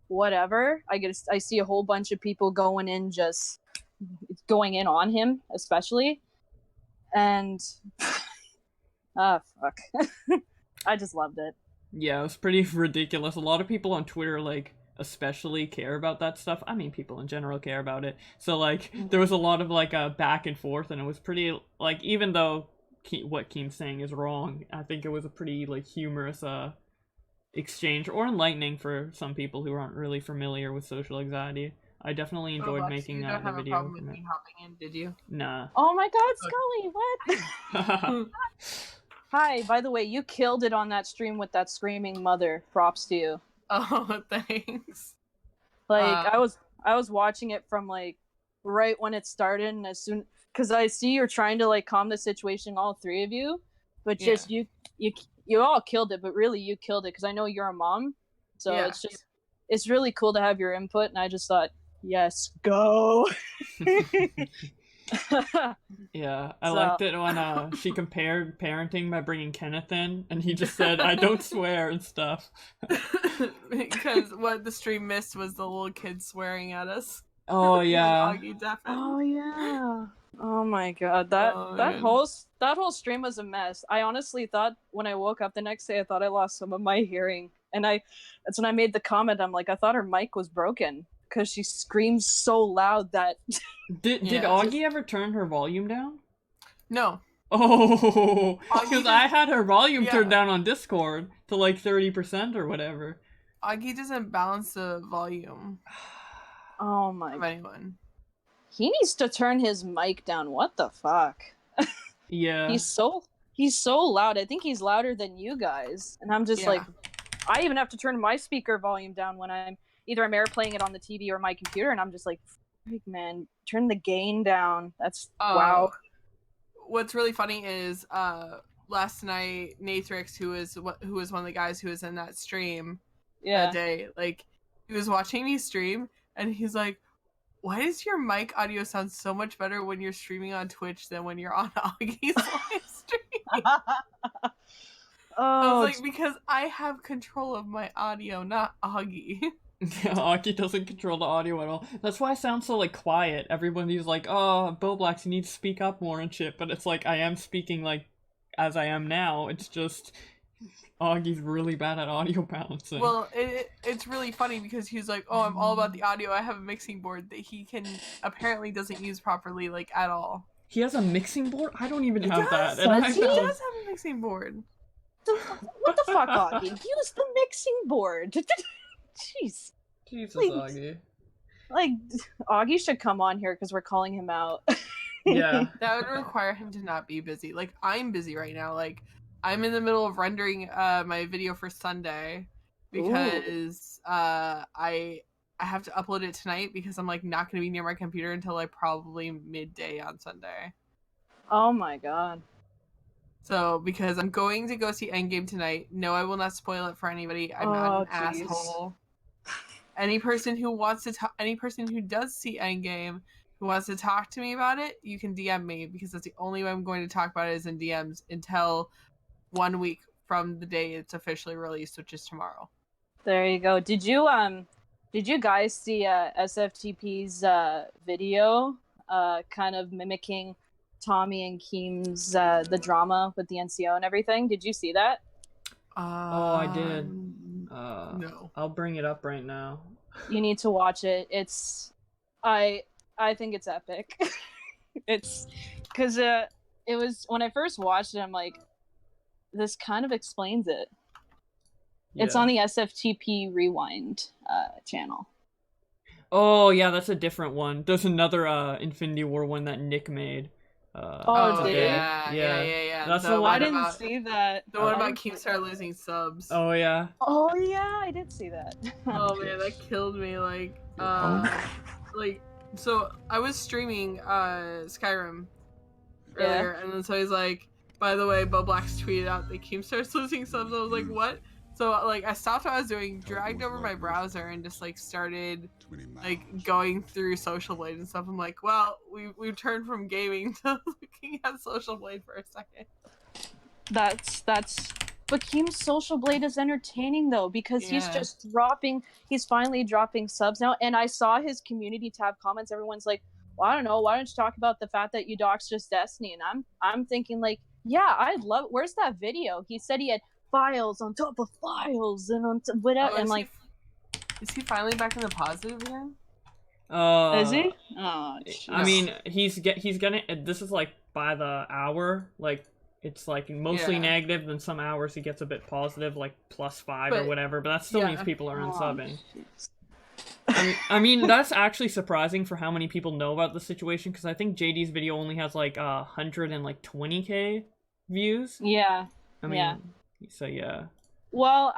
whatever. I see a whole bunch of people going in on him, especially, and fuck. I just loved it. Yeah, it was pretty ridiculous. A lot of people on Twitter, like, especially care about that stuff. I mean, people in general care about it. So, like, there was a lot of, like, back and forth, and it was pretty, like, even though what Keem's saying is wrong, I think it was a pretty, like, humorous, exchange, or enlightening for some people who aren't really familiar with social anxiety. I definitely enjoyed making you don't have the a video. problem with me hopping in, did you? Nah. Oh my god, Scully, what? Hi, by the way, you killed it on that stream with that screaming mother. Props to you. Oh, thanks. Like, I was watching it from, like, right when it started, and as soon... Because I see you're trying to, like, calm the situation, all three of you, but just you all killed it, but really you killed it, because I know you're a mom, so it's really cool to have your input, and I just thought, yes, go! Yeah, I liked it when she compared parenting by bringing Kenneth in, and he just said, I don't swear and stuff. Because what the stream missed was the little kid swearing at us. Oh, yeah. Oh, yeah. Oh my god, that whole stream was a mess. I honestly thought when I woke up the next day, I thought I lost some of my hearing, and that's when I made the comment. I'm like, I thought her mic was broken because she screams so loud that. Did Augie ever turn her volume down? No. Oh, because I had her volume turned down on Discord to like 30% or whatever. Augie doesn't balance the volume. Oh my. Of anyone. He needs to turn his mic down. What the fuck? Yeah. He's so loud. I think he's louder than you guys. And I'm just like, I even have to turn my speaker volume down when I'm airplaying it on the TV or my computer, and I'm just like, man, turn the gain down. That's wow. What's really funny is last night Nathrix, who was one of the guys who was in that stream that day, like, he was watching me stream and he's like, why does your mic audio sound so much better when you're streaming on Twitch than when you're on Augie's live stream? I was like, because I have control of my audio, not Augie. Augie doesn't control the audio at all. That's why I sound so, like, quiet. Everybody's like, oh, Boblax, you need to speak up more and shit. But it's like, I am speaking, like, as I am now. It's just... Augie's really bad at audio balancing. Well, it's really funny because he's like, oh, I'm all about the audio. I have a mixing board that he apparently doesn't use properly, like, at all. He has a mixing board? I don't even have that. He does have a mixing board. What the fuck, Augie? Use the mixing board. Jeez. Jesus, Augie. Like, Augie should come on here because we're calling him out. Yeah. That would require him to not be busy. Like, I'm busy right now. Like, I'm in the middle of rendering my video for Sunday because I have to upload it tonight because I'm like not gonna be near my computer until like probably midday on Sunday. Oh my god. So because I'm going to go see Endgame tonight. No, I will not spoil it for anybody. I'm not an asshole. Any person who wants to any person who does see Endgame who wants to talk to me about it, you can DM me because that's the only way I'm going to talk about it is in DMs until 1 week from the day it's officially released, which is tomorrow. There you go. Did you guys see SFTP's video kind of mimicking Tommy and Keem's the drama with the NCO and everything? Did you see that? Oh, I did. No. I'll bring it up right now. You need to watch it. It's I think it's epic. It's because it was when I first watched it, I'm like, this kind of explains it. Yeah. It's on the SFTP Rewind channel. Oh yeah, that's a different one. There's another Infinity War one that Nick made. Yeah. That's the the one. I didn't see that. The one about Keemstar losing subs. Oh yeah. Oh yeah, I did see that. Oh man, that killed me. Like, so I was streaming Skyrim earlier, and then so he's like, by the way, Bo Black's tweeted out that Keemstar's losing subs. I was like, what? So like I stopped what I was doing, dragged over my browser, and just like started like going through Social Blade and stuff. I'm like, well, we turned from gaming to looking at Social Blade for a second. But Keem's Social Blade is entertaining though because he's finally dropping subs now, and I saw his community tab comments. Everyone's like, well, I don't know, why don't you talk about the fact that you doxed just Destiny? And I'm thinking like, yeah, I'd love. Where's that video? He said he had files on top of files and on whatever, and like, is he finally back in the positive again? Is he? Oh, geez. I mean, he's gonna. This is like by the hour. Like it's like mostly negative. Then some hours he gets a bit positive, like +5 or whatever. But that still means people are unsubbing. I mean, that's actually surprising for how many people know about the situation because I think JD's video only has like 120K views. Yeah. I mean, so yeah. Well,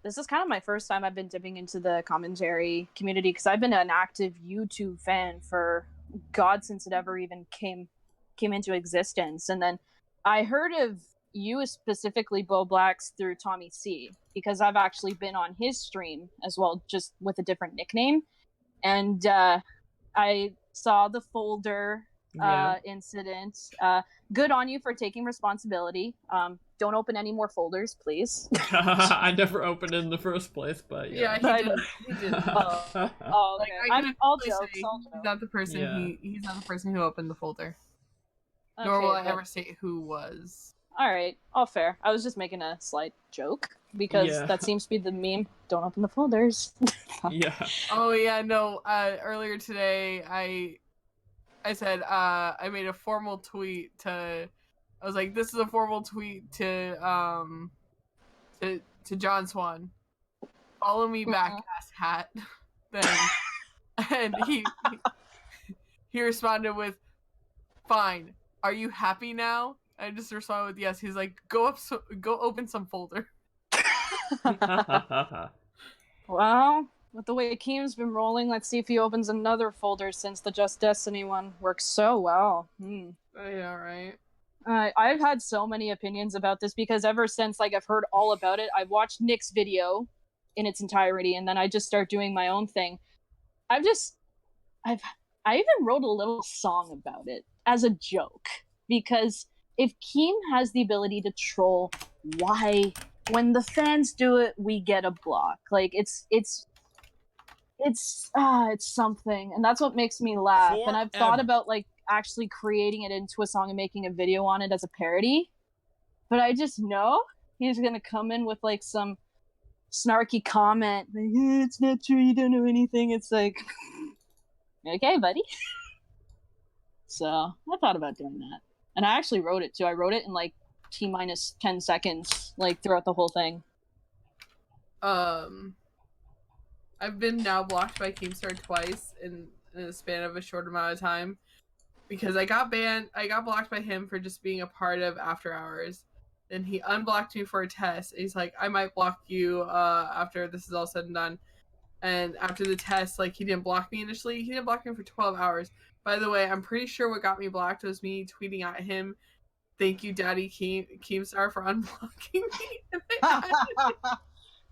this is kind of my first time I've been dipping into the commentary community because I've been an active YouTube fan for God since it ever even came into existence. And then I heard of you specifically, Bo Blacks, through Tommy C, because I've actually been on his stream as well, just with a different nickname. And I saw the folder incident. Good on you for taking responsibility. Don't open any more folders, please. I never opened it in the first place, but yeah, he didn't. Oh, okay. I'll joke. He's not the person. He's not the person who opened the folder. Okay, nor will I ever say who was. All right, all fair. I was just making a slight joke because that seems to be the meme. Don't open the folders. Yeah. Oh yeah, no. Earlier today, I said I made a formal tweet to. I was like, this is a formal tweet to John Swan. Follow me back, ass hat. Then, and he responded with, "Fine. Are you happy now?" I just responded with yes. He's like, go open some folder. Well, with the way Keem's been rolling, let's see if he opens another folder since the Just Destiny one works so well. Yeah, right. I've had so many opinions about this because ever since like I've heard all about it, I've watched Nick's video in its entirety, and then I just start doing my own thing. I even wrote a little song about it as a joke because if Keem has the ability to troll, why, when the fans do it, we get a block? Like it's something, and that's what makes me laugh. And I've thought about like actually creating it into a song and making a video on it as a parody, but I just know he's gonna come in with like some snarky comment like, it's not true, you don't know anything. It's like, okay, buddy. So I thought about doing that, and I actually wrote it too. I wrote it in like T-10 seconds, like throughout the whole thing. I've been now blocked by Keemstar twice in a span of a short amount of time because I got blocked by him for just being a part of After Hours, Then he unblocked me for a test. And he's like, I might block you after this is all said and done. And after the test, like, he didn't block me initially. He didn't block me for 12 hours. By the way, I'm pretty sure what got me blocked was me tweeting at him, "Thank you, Daddy Keemstar, for unblocking me."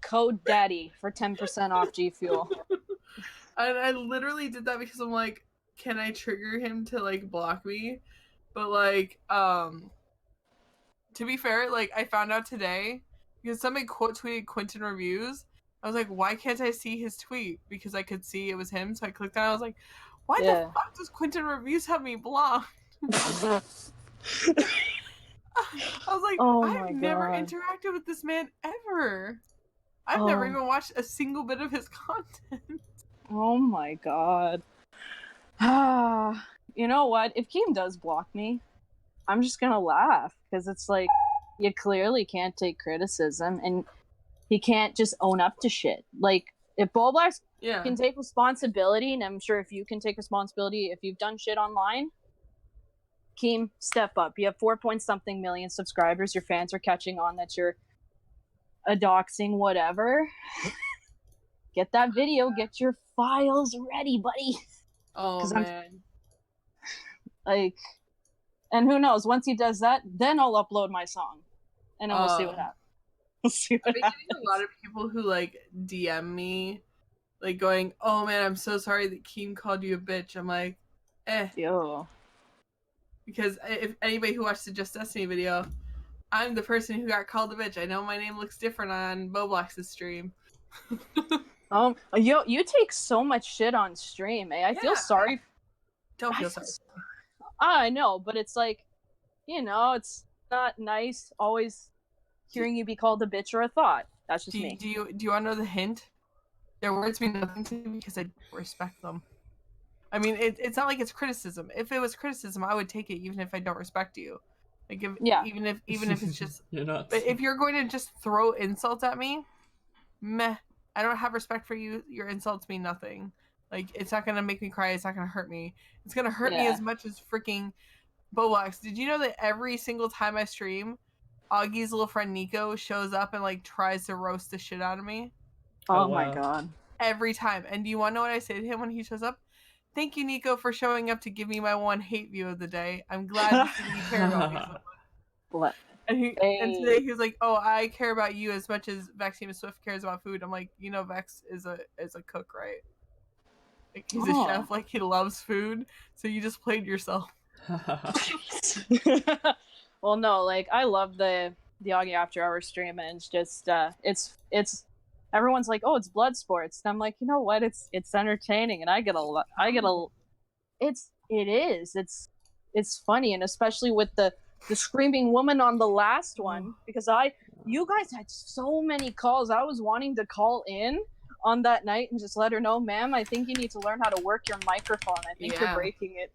Code Daddy for 10% off G Fuel. And I literally did that because I'm like, can I trigger him to, like, block me? But, like, to be fair, like, I found out today because somebody quote tweeted Quinton Reviews. I was like, why can't I see his tweet? Because I could see it was him, so I clicked on it. I was like, why the fuck does Quinton Reviews have me blocked? I was like, I've never interacted with this man ever. I've never even watched a single bit of his content. Oh my god. You know what? If Keem does block me, I'm just gonna laugh. Because it's like, you clearly can't take criticism, and he can't just own up to shit. Like, if Bulblax can take responsibility, and I'm sure if you can take responsibility if you've done shit online, Keem, step up. You have 4-point-something million subscribers. Your fans are catching on that you're a doxing whatever. Get that video. Get your files ready, buddy. Oh, man. Like, and who knows? Once he does that, then I'll upload my song. And then we'll see what happens. I've been getting a lot of people who, like, DM me, like, going, oh man, I'm so sorry that Keem called you a bitch. I'm like, Yo. Because if anybody who watched the Just Destiny video, I'm the person who got called a bitch. I know my name looks different on Boblox's stream. You take so much shit on stream, eh? I feel sorry. Don't feel sorry. I know, but it's like, you know, it's not nice always hearing you be called a bitch or a thought. That's just me. Do you want to know the hint? Their words mean nothing to me because I respect them. I mean, it's not like it's criticism. If it was criticism, I would take it even if I don't respect you. Like, even if it's just. You're not. But if you're going to just throw insults at me, meh. I don't have respect for you. Your insults mean nothing. Like, it's not gonna make me cry. It's not gonna hurt me. It's gonna hurt me as much as freaking Boblox. Did you know that every single time I stream, Augie's little friend Nico shows up and, like, tries to roast the shit out of me? Oh my god. Every time. And do you want to know what I say to him when he shows up? Thank you, Nico, for showing up to give me my one hate view of the day. I'm glad that you care about me so much. And today he was like, oh, I care about you as much as Vaxima Swift cares about food. I'm like, you know, Vex is a cook, right? Like, he's a chef, like, he loves food, so you just played yourself. Well, no, like, I love the Augie After Hours stream, and it's just it's everyone's like, oh, it's blood sports, and I'm like, you know what, it's entertaining, and it's funny, and especially with the screaming woman on the last one, because you guys had so many calls. I was wanting to call in on that night and just let her know, ma'am, I think you need to learn how to work your microphone. I think you're breaking it.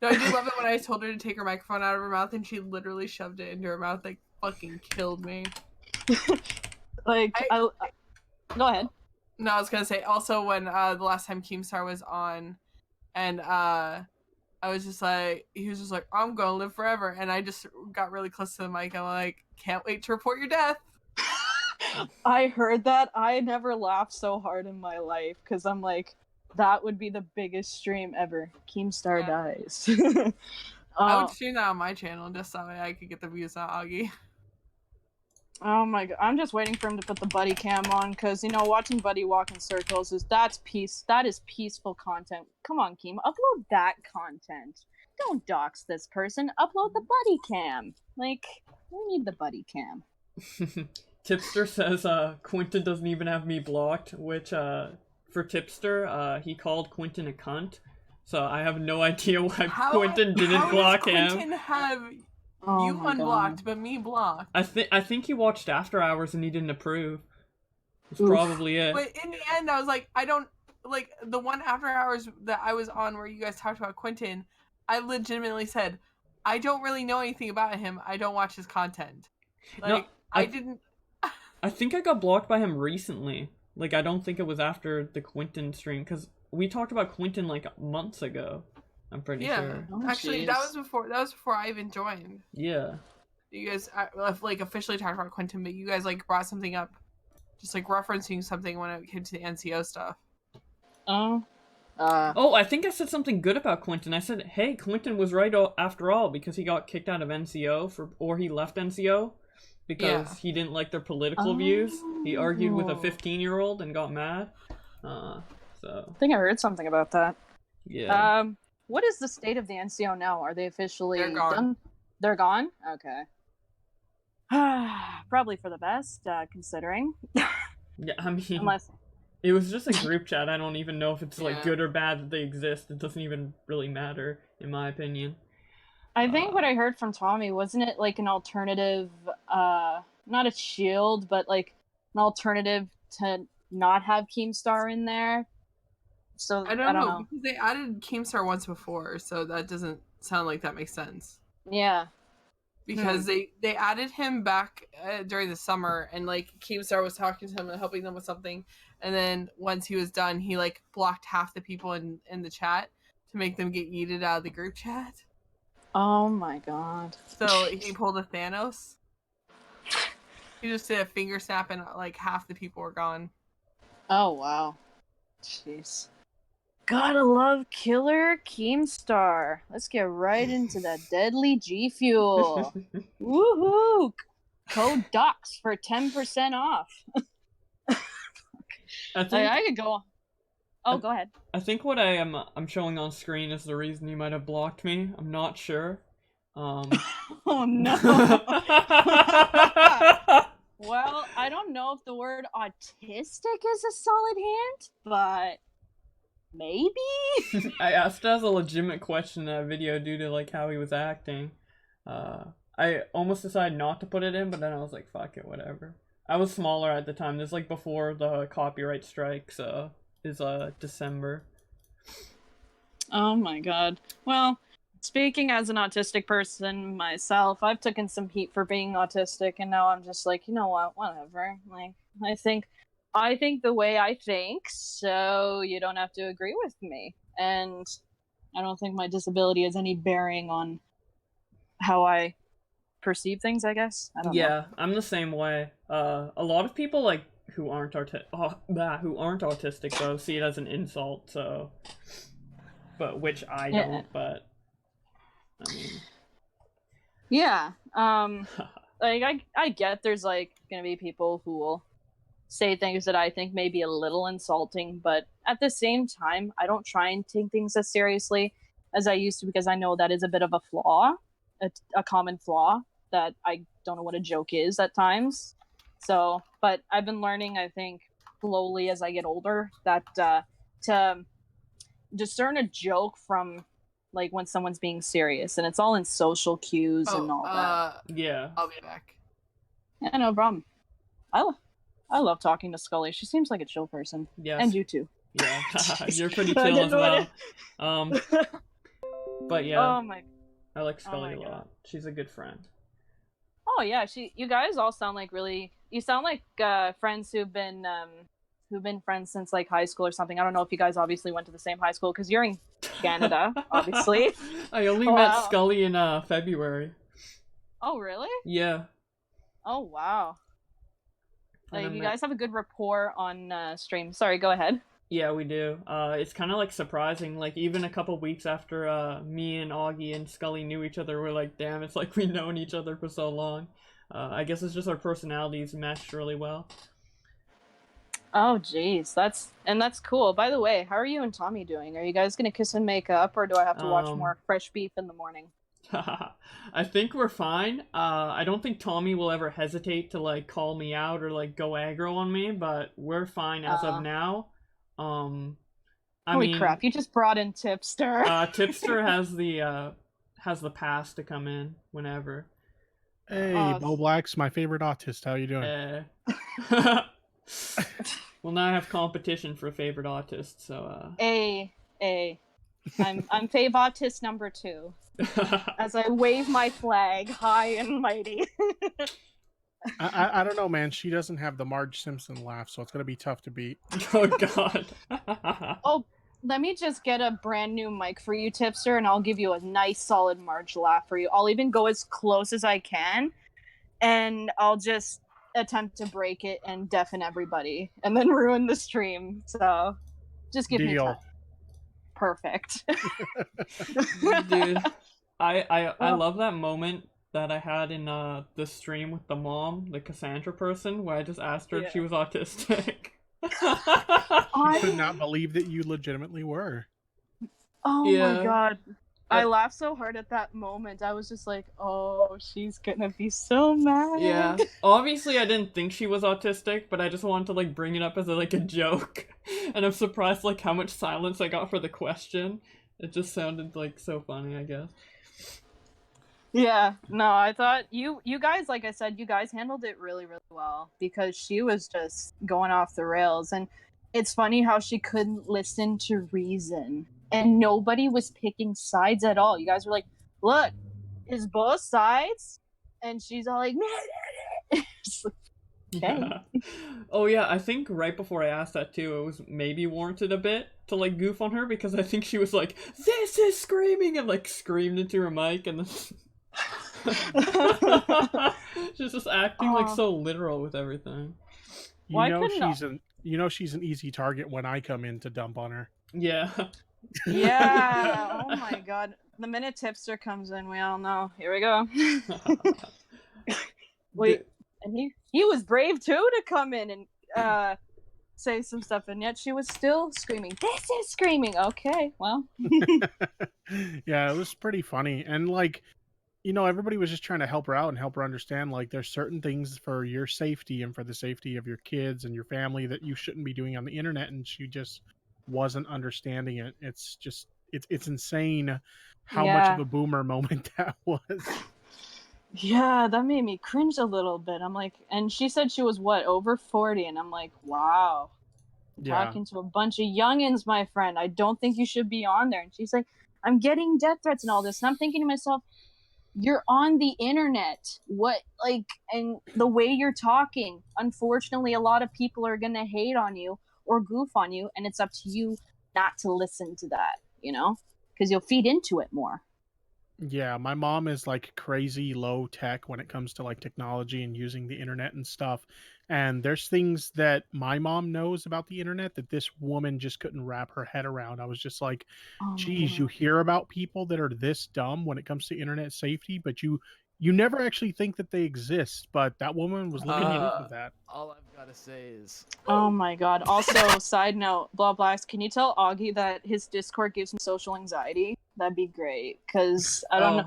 No, I do love it when I told her to take her microphone out of her mouth and she literally shoved it into her mouth. Like, fucking killed me. Like, go ahead. No, I was gonna say, also when the last time Keemstar was on, and I was just like, he was just like, I'm gonna live forever, and I just got really close to the mic. I'm like, can't wait to report your death. I heard that. I never laughed so hard in my life, because I'm like, that would be the biggest stream ever. Keemstar dies. I would stream that on my channel just so I could get the views on Augie. Oh my god, I'm just waiting for him to put the buddy cam on, because, you know, watching Buddy walk in circles that is peaceful content. Come on, Keem, upload that content. Don't dox this person, upload the buddy cam. Like, we need the buddy cam. Tipster says Quinton doesn't even have me blocked, which for Tipster, he called Quinton a cunt. So I have no idea why Quinton didn't block him. How does Quinton have you unblocked, but me blocked? I think he watched After Hours and he didn't approve. That's probably it. But in the end, I was like, I don't, like, the one After Hours that I was on where you guys talked about Quinton, I legitimately said, I don't really know anything about him. I don't watch his content. Like, no, I didn't... I think I got blocked by him recently. Like, I don't think it was after the Quinton stream, because we talked about Quinton, like, months ago. I'm pretty sure. Oh, actually, that was before I even joined. Yeah. You guys like officially talked about Quinton, but you guys like brought something up, just like referencing something when it came to the NCO stuff. Oh. Oh, I think I said something good about Quinton. I said, hey, Quinton was right after all because he got kicked out of NCO or he left NCO because he didn't like their political views. He argued with a 15-year-old and got mad. So I think I heard something about that. Yeah. What is the state of the NCO now? Are they officially done? They're gone? Okay. Probably for the best, considering. Yeah, I mean, Unless... it was just a group chat. I don't even know if it's like good or bad that they exist. It doesn't even really matter, in my opinion. I think what I heard from Tommy, wasn't it like an alternative, not a shield, but like an alternative to not have Keemstar in there? So I don't know because they added Keemstar once before, so that doesn't sound like that makes sense. Yeah. Because they added him back during the summer, and like Keemstar was talking to him and helping them with something, and then once he was done, he like blocked half the people in the chat to make them get yeeted out of the group chat. Oh my god. So he pulled a Thanos. He just did a finger snap and like half the people were gone. Oh wow. Jeez. Gotta love Killer Keemstar. Let's get right into that deadly G Fuel. Woohoo! Code DUCS for 10% off. I could go. Oh, go ahead. I think what I'm showing on screen is the reason you might have blocked me. I'm not sure. Oh no. Well, I don't know if the word autistic is a solid hint, but maybe? I asked as a legitimate question in that video due to like how he was acting. I almost decided not to put it in, but then I was like, fuck it, whatever. I was smaller at the time. This is like before the copyright strikes is December. Oh my god. Well, speaking as an autistic person myself, I've taken some heat for being autistic, and now I'm just like, you know what, whatever. Like, I think the way I think, so you don't have to agree with me. And I don't think my disability has any bearing on how I perceive things, I guess. I don't know. I'm the same way. A lot of people like who aren't autistic though see it as an insult, so but which I don't, but I mean like I get there's like gonna be people who will say things that I think may be a little insulting, but at the same time I don't try and take things as seriously as I used to, because I know that is a bit of a flaw, a common flaw that I don't know what a joke is at times. So, but I've been learning, I think, slowly as I get older, that to discern a joke from like when someone's being serious, and it's all in social cues and all that. Yeah. I'll be back. Yeah, no problem. I love talking to Scully. She seems like a chill person. Yes. And you too. Yeah, you're pretty chill as well. But yeah, I like Scully a lot. She's a good friend. Oh yeah, you guys all sound like you sound like friends who've been friends since like high school or something. I don't know if you guys obviously went to the same high school because you're in Canada, obviously. I only met Scully in February. Oh really? Yeah. Oh wow. Like, you guys have a good rapport on stream. Sorry, go ahead. Yeah, we do. It's kind of like surprising. Like even a couple weeks after me and Augie and Scully knew each other, we're like, damn, it's like we've known each other for so long. I guess it's just our personalities meshed really well. Oh jeez, that's cool. By the way, how are you and Tommy doing? Are you guys gonna kiss and make up, or do I have to watch more Fresh Beef in the morning? I think we're fine. I don't think Tommy will ever hesitate to like call me out or like go aggro on me, but we're fine as of now. I mean, crap! You just brought in Tipster. Tipster has the pass to come in whenever. Hey, Bo Black's my favorite autist. How you doing? Well, now I have competition for favorite autist. So. I'm Fave Autist number 2. As I wave my flag high and mighty. I don't know, man. She doesn't have the Marge Simpson laugh, so it's gonna be tough to beat. Oh God. Oh, let me just get a brand new mic for you, Tipster, and I'll give you a nice solid Marge laugh for you. I'll even go as close as I can and I'll just attempt to break it and deafen everybody and then ruin the stream. So just give me time. Perfect. Dude, I love that moment that I had in the stream with the mom, the Cassandra person, where I just asked her if she was autistic. I could not believe that you legitimately were. Oh my god. I laughed so hard at that moment. I was just like, oh, she's gonna be so mad. Yeah. Obviously, I didn't think she was autistic, but I just wanted to, like, bring it up as, a joke. And I'm surprised, like, how much silence I got for the question. It just sounded, like, so funny, I guess. Yeah. No, I thought you guys, like I said, you guys handled it really, really well. Because she was just going off the rails. And it's funny how she couldn't listen to reason. And nobody was picking sides at all. You guys were like, look, it's both sides. And she's all like, okay. Yeah. Oh yeah, I think right before I asked that too, it was maybe warranted a bit to, like, goof on her, because I think she was like, this is screaming, and, like, screamed into her mic, and then she's just acting like so literal with everything. You know she's an easy target when I come in to dump on her. Yeah. Yeah. Oh my god. The minute Tipster comes in, we all know. Here we go. Wait, and he was brave too to come in and say some stuff, and yet she was still screaming, this is screaming. Okay, well. Yeah, it was pretty funny. And, like, you know, everybody was just trying to help her out and help her understand, like, there's certain things for your safety and for the safety of your kids and your family that you shouldn't be doing on the internet, and she just wasn't understanding it. It's just it's insane how much of a boomer moment that was. Yeah, that made me cringe a little bit. I'm like, and she said she was what, over 40, and I'm like, wow. Talking to a bunch of youngins, my friend. I don't think you should be on there. And she's like, I'm getting death threats and all this. And I'm thinking to myself, you're on the internet. What, like, and the way you're talking, unfortunately, a lot of people are gonna hate on you or goof on you, and it's up to you not to listen to that, you know, because you'll feed into it more. Yeah, my mom is, like, crazy low tech when it comes to, like, technology and using the internet and stuff. And there's things that my mom knows about the internet that this woman just couldn't wrap her head around. I was just like, geez, you hear about people that are this dumb when it comes to internet safety, but you never actually think that they exist. But that woman was living proof of that. All I've got to say is... Oh my god. Also, side note, Blah Blacks, can you tell Augie that his Discord gives him social anxiety? That'd be great, because I don't know.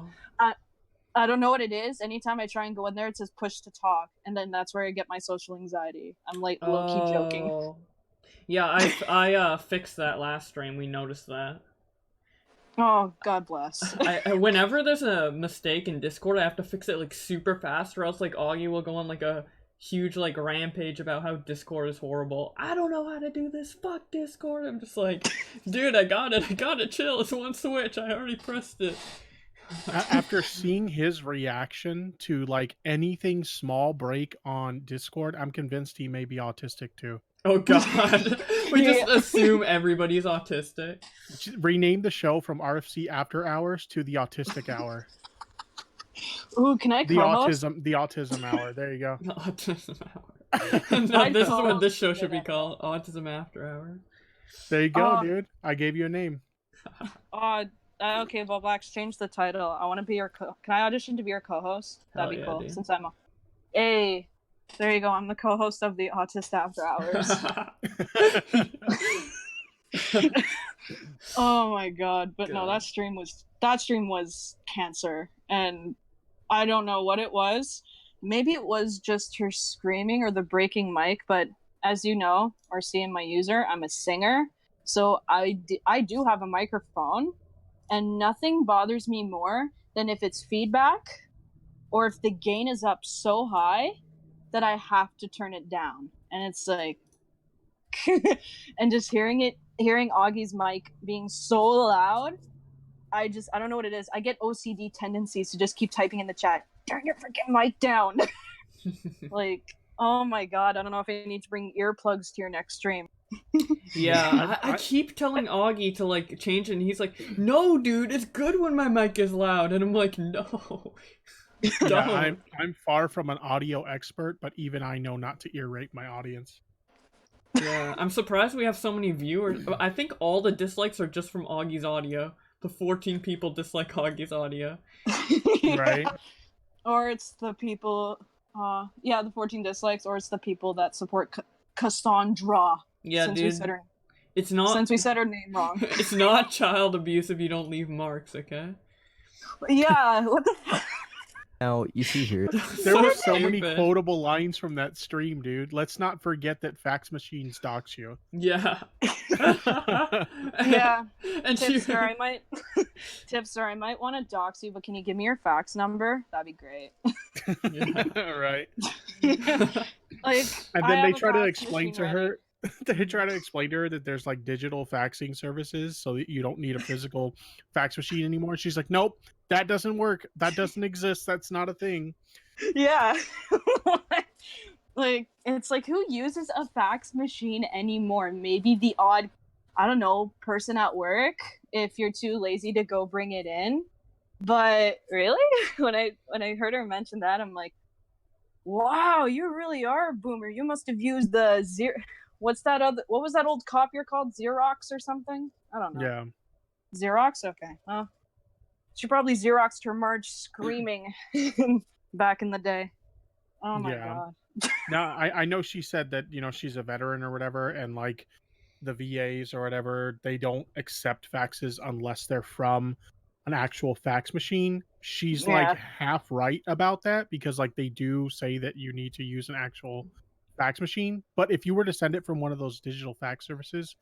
I don't know what it is. Anytime I try and go in there, it says push to talk, and then that's where I get my social anxiety. I'm, like, low-key joking. Yeah, I fixed that last stream. We noticed that. Oh, God bless. Whenever there's a mistake in Discord, I have to fix it, like, super fast, or else, like, Augie will go on, like, a huge, like, rampage about how Discord is horrible. I don't know how to do this. Fuck Discord. I'm just like, dude, I got it. Chill. It's one switch. I already pressed it. After seeing his reaction to, like, anything small break on Discord, I'm convinced he may be autistic too. Oh god. We just assume everybody's autistic. Rename the show from RFC After Hours to the Autistic Hour. Ooh, can I co-host? The autism hour. There you go. The autism hour. No, this is what this show should be called. Autism After Hours. There you go, dude. I gave you a name. Okay, well, Blacks, change the title. I want to be your can I audition to be your co-host? That'd be cool, dude. Since I'm Hey, there you go. I'm the co-host of the Autist After Hours. Oh my god. But no, that stream was cancer. And I don't know what it was. Maybe it was just her screaming or the breaking mic, but as you know, or see in my user, I'm a singer. So I do have a microphone. And nothing bothers me more than if it's feedback or if the gain is up so high that I have to turn it down. And it's like, and just hearing Augie's mic being so loud, I don't know what it is. I get OCD tendencies to just keep typing in the chat, turn your freaking mic down. Like, oh my god, I don't know if I need to bring earplugs to your next stream. Yeah, I keep telling Augie to, like, change it, and he's like, no, dude, it's good when my mic is loud. And I'm like, no. Yeah, Don't. I'm far from an audio expert, but even I know not to ear rape my audience. Yeah, I'm surprised we have so many viewers. I think all the dislikes are just from Augie's audio. The 14 people dislike Augie's audio. Right. Or it's the people, the 14 dislikes, or it's the people that support Cassandra. Yeah, since dude. We said her, It's not. since we said her name wrong. It's not child abuse if you don't leave marks, okay? Yeah, what the fuck? Now, you see here. There were so many stupid. quotable lines from that stream, dude. Let's not forget that fax machines dox you. Yeah. Yeah. And Tipster, I might want to dox you, but can you give me your fax number? That'd be great. Right. Like, And I then they have a try to fax explain machine to her. They try to explain to her that there's like digital faxing services, so that you don't need a physical fax machine anymore. She's like, "Nope, that doesn't work. That doesn't exist. That's not a thing." Yeah. Like, it's like, who uses a fax machine anymore? Maybe the odd, I don't know, person at work, if you're too lazy to go bring it in. But really, when I heard her mention that, I'm like, wow, you really are a boomer. You must have used the what was that old copier called? Xerox or something? I don't know. Yeah. Xerox? Okay. Well, she probably Xeroxed her Marge screaming back in the day. Oh my god. Now, I know she said that, she's a veteran or whatever, and like the VAs or whatever, they don't accept faxes unless they're from an actual fax machine. She's like half right about that, because like they do say that you need to use an actual fax machine. But if you were to send it from one of those digital fax services,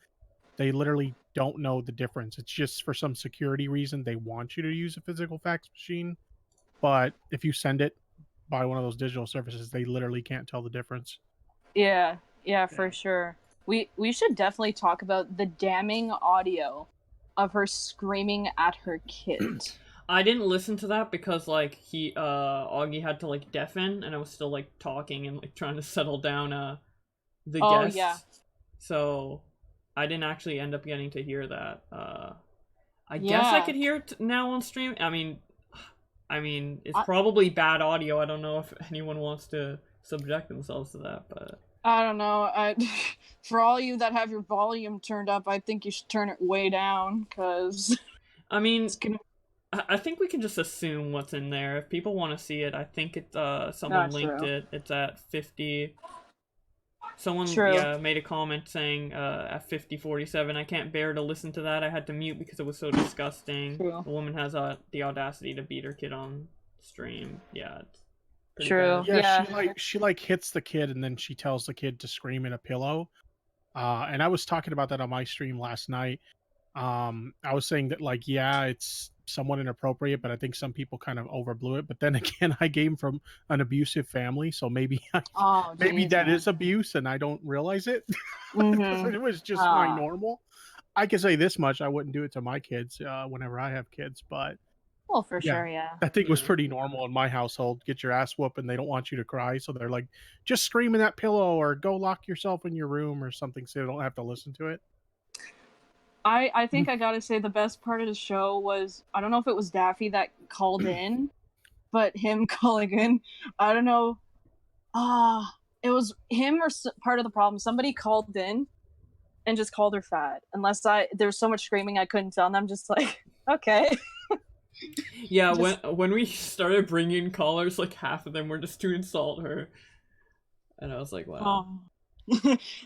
they literally don't know the difference. It's just for some security reason they want you to use a physical fax machine. But if you send it by one of those digital services, they literally can't tell the difference. Yeah, for sure. We should definitely talk about the damning audio of her screaming at her kid. I didn't listen to that because like Augie had to like deafen, and I was still like talking and like trying to settle down the guests. Yeah. So I didn't actually end up getting to hear that. I guess I could hear it now on stream. I mean, it's probably bad audio. I don't know if anyone wants to subject themselves to that, but I don't know. For all you that have your volume turned up, I think you should turn it way down, because I mean, I think we can just assume what's in there. If people want to see it, I think it someone linked it. It's at 50. Someone made a comment saying at 50:47, I can't bear to listen to that. I had to mute because it was so disgusting. True. The woman has the audacity to beat her kid on stream. Yeah, it's pretty true. bad. Yeah, she hits the kid, and then she tells the kid to scream in a pillow. And I was talking about that on my stream last night. I was saying that like, yeah, it's somewhat inappropriate, but I think some people kind of overblew it. But then again, I came from an abusive family, so maybe that is abuse and I don't realize it. It was just my normal. I can say this much: I wouldn't do it to my kids whenever I have kids, but well, for sure, yeah. I think it was pretty normal in my household. Get your ass whooped, and they don't want you to cry, so they're like, just scream in that pillow or go lock yourself in your room or something, so they don't have to listen to it. I think I gotta say the best part of the show was, I don't know if it was Daffy that called in, but him calling in, I don't know, it was him or part of the problem. Somebody called in and just called her fat. There was so much screaming I couldn't tell, and I'm just like, okay. Yeah, when we started bringing in callers, like half of them were just to insult her, and I was like, wow.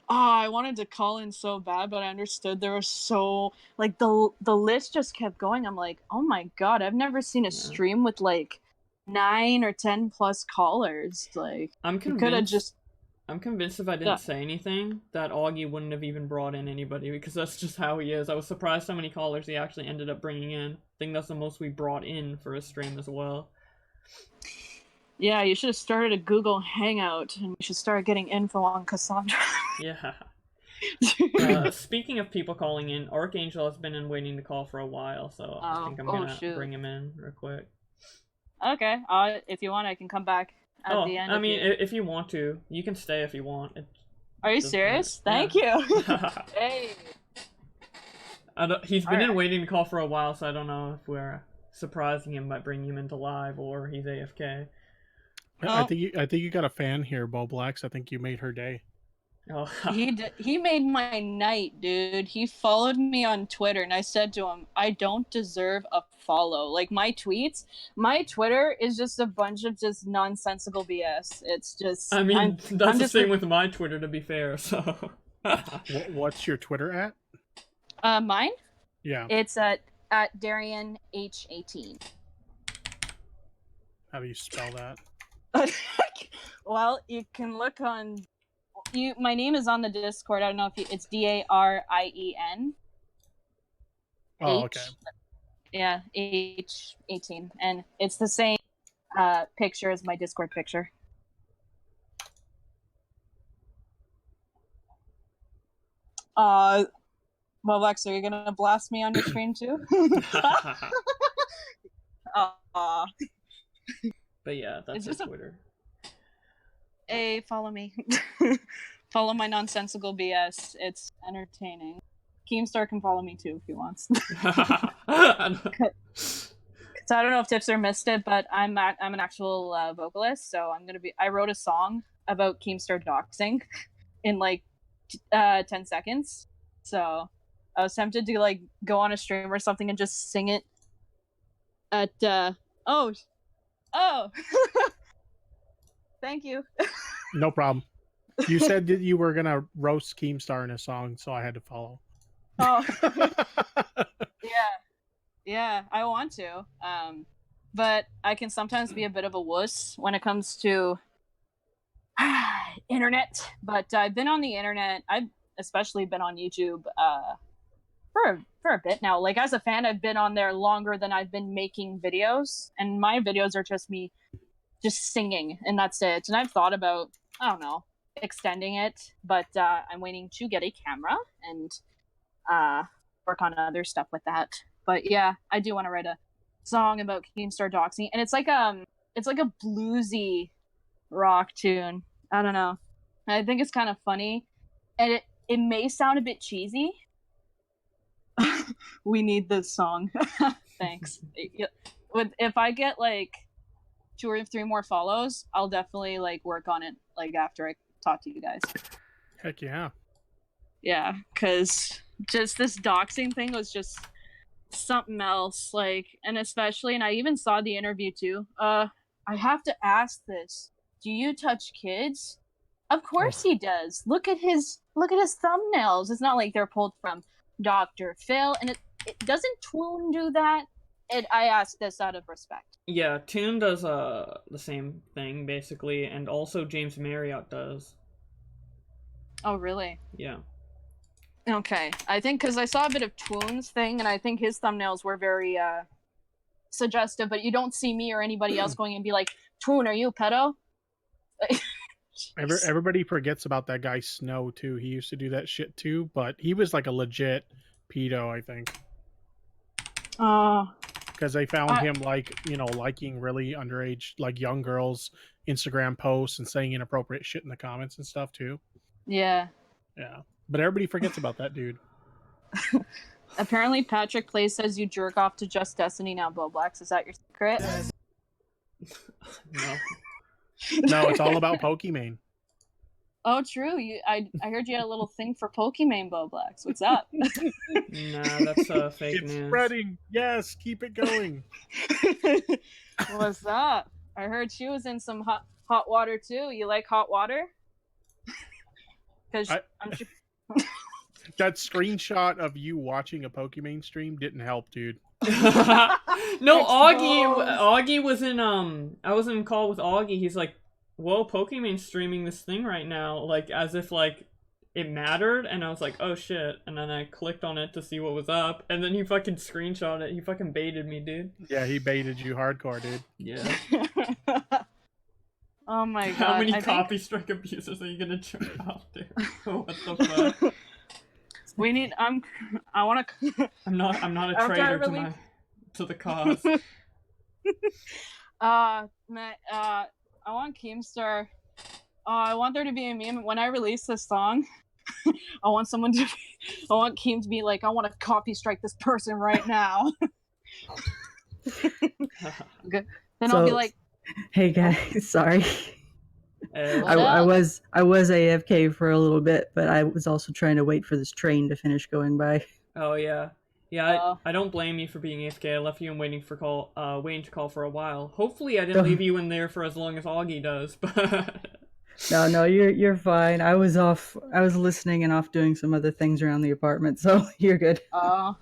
I wanted to call in so bad, but I understood there was so like the list just kept going. I'm like, oh my god, I've never seen a stream with like 9 or 10 plus callers. Like, I'm convinced if I didn't say anything that Augie wouldn't have even brought in anybody, because that's just how he is. I was surprised how many callers he actually ended up bringing in. I think that's the most we brought in for a stream as well. Yeah, you should have started a Google Hangout, and we should start getting info on Cassandra. Yeah. Speaking of people calling in, Archangel has been waiting to call for a while, so I think I'm gonna bring him in real quick. Okay. If you want, I can come back at the end. I mean, if you want to, you can stay if you want. Are you serious? Thank you. Hey. He's been waiting to call for a while, so I don't know if we're surprising him by bringing him into live, or he's AFK. I think you got a fan here, Boblax. I think you made her day. Oh. He made my night, dude. He followed me on Twitter, and I said to him, I don't deserve a follow. Like, my Twitter is just a bunch of just nonsensical BS. It's just... I mean, that's the same with my Twitter, to be fair, so... What's your Twitter at? Mine? Yeah. It's at Darian H18. How do you spell that? Well, you can look on... my name is on the Discord. I don't know if it's Darien. Oh, okay. Yeah, H18, and it's the same picture as my Discord picture. Well, Lex, are you gonna blast me on your stream too? But yeah, that's his Twitter. Hey, follow me. Follow my nonsensical BS. It's entertaining. Keemstar can follow me too if he wants. So I don't know if Tipster missed it, but I'm an actual vocalist, so I wrote a song about Keemstar doxing in like 10 seconds. So I was tempted to like go on a stream or something and just sing it at oh thank you. No problem. You said that you were gonna roast Keemstar in a song, so I had to follow. Oh. Yeah, I want to. But I can sometimes be a bit of a wuss when it comes to internet. But I've been on the internet. I've especially been on YouTube for a bit now. Like, as a fan, I've been on there longer than I've been making videos, and my videos are just me just singing, and that's it. And I've thought about, I don't know, extending it, but I'm waiting to get a camera and work on other stuff with that. But yeah, I do want to write a song about Keemstar doxing, and it's like a bluesy rock tune. I don't know. I think it's kind of funny, and it may sound a bit cheesy. We need this song. Thanks. If I get like 2 or 3 more follows, I'll definitely like work on it like after I talk to you guys. Heck yeah. Yeah, because just this doxing thing was just something else. Like, and especially, and I even saw the interview too. I have to ask this: do you touch kids? Of course he does. Look at his thumbnails. It's not like they're pulled from Dr. Phil, and it doesn't Toon do that. I ask this out of respect. Yeah, Toon does the same thing basically, and also James Marriott does. Oh, really? Yeah. Okay, I think because I saw a bit of Toon's thing, and I think his thumbnails were very suggestive, but you don't see me or anybody else going and be like, Toon, are you a pedo? Everybody forgets about that guy Snow too. He used to do that shit too, but he was like a legit pedo, I think. Because they found him liking really underage, like young girls' Instagram posts and saying inappropriate shit in the comments and stuff too. Yeah. Yeah. But everybody forgets about that dude. Apparently, Patrick Play says you jerk off to Just Destiny now, Boblax. Is that your secret? No. No, it's all about Pokimane. Oh, true. I heard you had a little thing for Pokimane, Boblax. What's up? Nah, that's fake news. It's spreading. Yes, keep it going. What's up? I heard she was in some hot water too. You like hot water? Because I'm sure. That screenshot of you watching a Pokimane stream didn't help, dude. No, Augie was in I was in a call with Augie. He's like, whoa, Pokemon's streaming this thing right now, like as if like it mattered, and I was like, oh shit, and then I clicked on it to see what was up, and then he fucking screenshot it. He fucking baited me, dude. Yeah, he baited you hardcore, dude. Yeah. Oh my god. How many copy strike abusers are you gonna jerk off to? What the fuck? We need. I want to. I'm not a traitor to the cause. Man, I want Keemstar. I want there to be a meme when I release this song. I want Keem to be like, I want to copy strike this person right now. Good. Then I'll be like, "Hey guys, sorry." What I up? was AFK for a little bit, but I was also trying to wait for this train to finish going by. Oh yeah, yeah. I don't blame you for being AFK. I left you in waiting to call for a while. Hopefully, I didn't leave you in there for as long as Augie does. But No, you're fine. I was off. I was listening and off doing some other things around the apartment, so you're good. I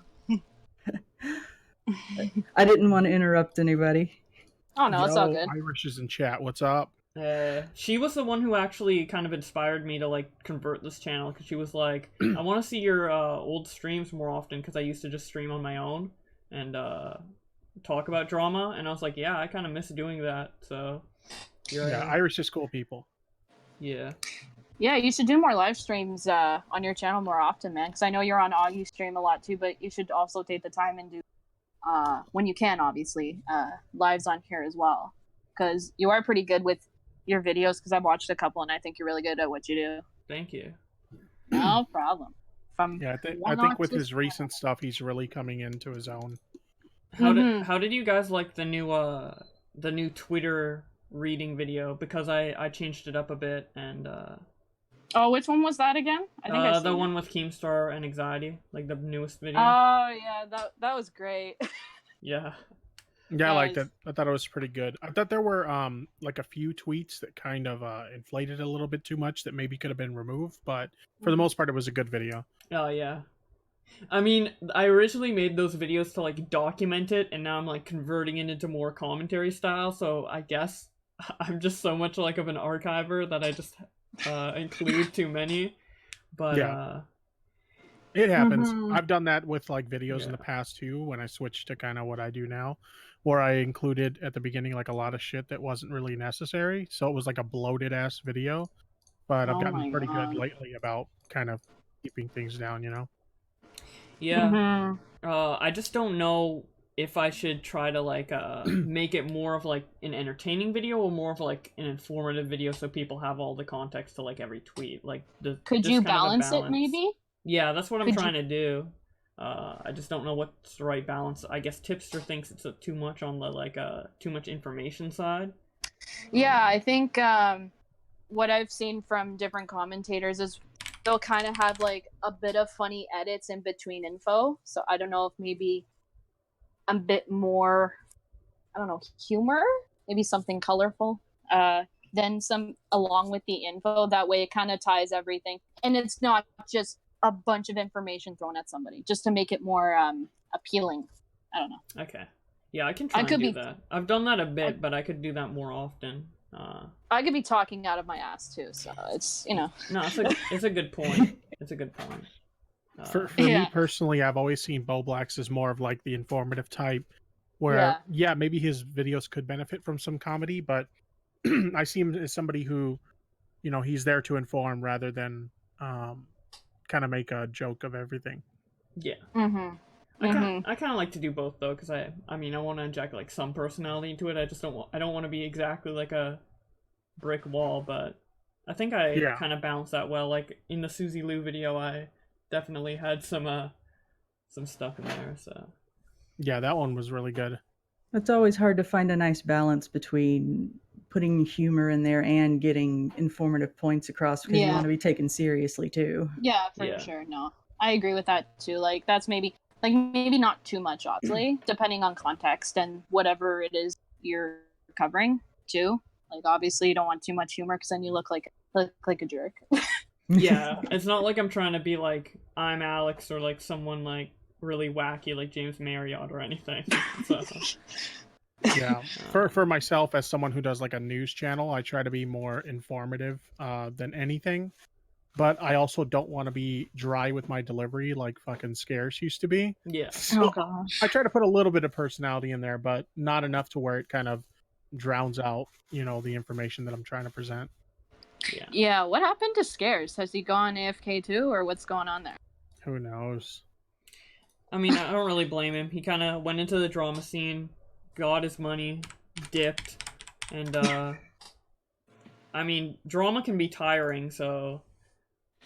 didn't want to interrupt anybody. Oh no, it's all good. Irish is in chat. What's up? She was the one who actually kind of inspired me to like convert this channel, because she was like, I want to see your old streams more often, because I used to just stream on my own and talk about drama, and I was like, yeah, I kind of miss doing that. So yeah, Irish is cool people. Yeah. Yeah, you should do more live streams on your channel more often, man, because I know you're on Augie's stream a lot too, but you should also take the time and do when you can, obviously, lives on here as well, because you are pretty good with your videos, because I've watched a couple and I think you're really good at what you do. Thank you. No problem. I think with his recent stuff, he's really coming into his own. How did you guys like the new Twitter reading video? Because I changed it up a bit, and oh, which one was that again? I think I the one with Keemstar and Anxiety, like the newest video. Oh yeah, that was great. Yeah. Yeah, I liked it. I thought it was pretty good. I thought there were like a few tweets that kind of inflated a little bit too much that maybe could have been removed, but for the most part, it was a good video. Oh yeah. I mean, I originally made those videos to like document it, and now I'm like converting it into more commentary style. So I guess I'm just so much like of an archiver that I just include too many. But yeah. It happens. I've done that with like videos in the past too, when I switched to kind of what I do now, where I included at the beginning like a lot of shit that wasn't really necessary. So it was like a bloated ass video. But I've gotten pretty good lately about kind of keeping things down, you know? Yeah. I just don't know if I should try to like make it more of like an entertaining video or more of like an informative video, so people have all the context to like every tweet. Like could you balance it maybe? Yeah, that's what I'm trying to do. I just don't know what's the right balance. I guess Tipster thinks it's too much on the like too much information side. Yeah, I think what I've seen from different commentators is they'll kind of have like a bit of funny edits in between info. So I don't know if maybe a bit more, I don't know, humor, maybe something colorful, then some along with the info. That way it kind of ties everything, and it's not just a bunch of information thrown at somebody, just to make it more appealing. I don't know. Okay. Yeah, I can try and do that. I've done that a bit, but I could do that more often. I could be talking out of my ass too, so it's, you know. No, it's a good point. It's a good point. For me personally, I've always seen Bo Blacks as more of like the informative type, where maybe his videos could benefit from some comedy, but I see him as somebody who, you know, he's there to inform rather than kind of make a joke of everything. Yeah. I kind of like to do both though, because I mean I want to inject like some personality into it. I don't want to be exactly like a brick wall, but I think I kind of balanced that well. Like in the Susie Lou video, I definitely had some stuff in there. So yeah, that one was really good. It's always hard to find a nice balance between putting humor in there and getting informative points across, because you want to be taken seriously too. Yeah, for sure. No, I agree with that too. Like that's maybe not too much, obviously, depending on context and whatever it is you're covering too. Like obviously you don't want too much humor, because then you look like a jerk. Yeah, it's not like I'm trying to be like I'm Alex or like someone like really wacky like James Marriott or anything. So. Yeah, for myself as someone who does like a news channel, I try to be more informative than anything, but I also don't want to be dry with my delivery like fucking Scarce used to be. Yeah. So I try to put a little bit of personality in there, but not enough to where it kind of drowns out, you know, the information that I'm trying to present. Yeah, what happened to Scarce? Has he gone AFK too, or what's going on there? Who knows? I mean, I don't really blame him. He kind of went into the drama scene, got his money, dipped, and I mean, drama can be tiring, so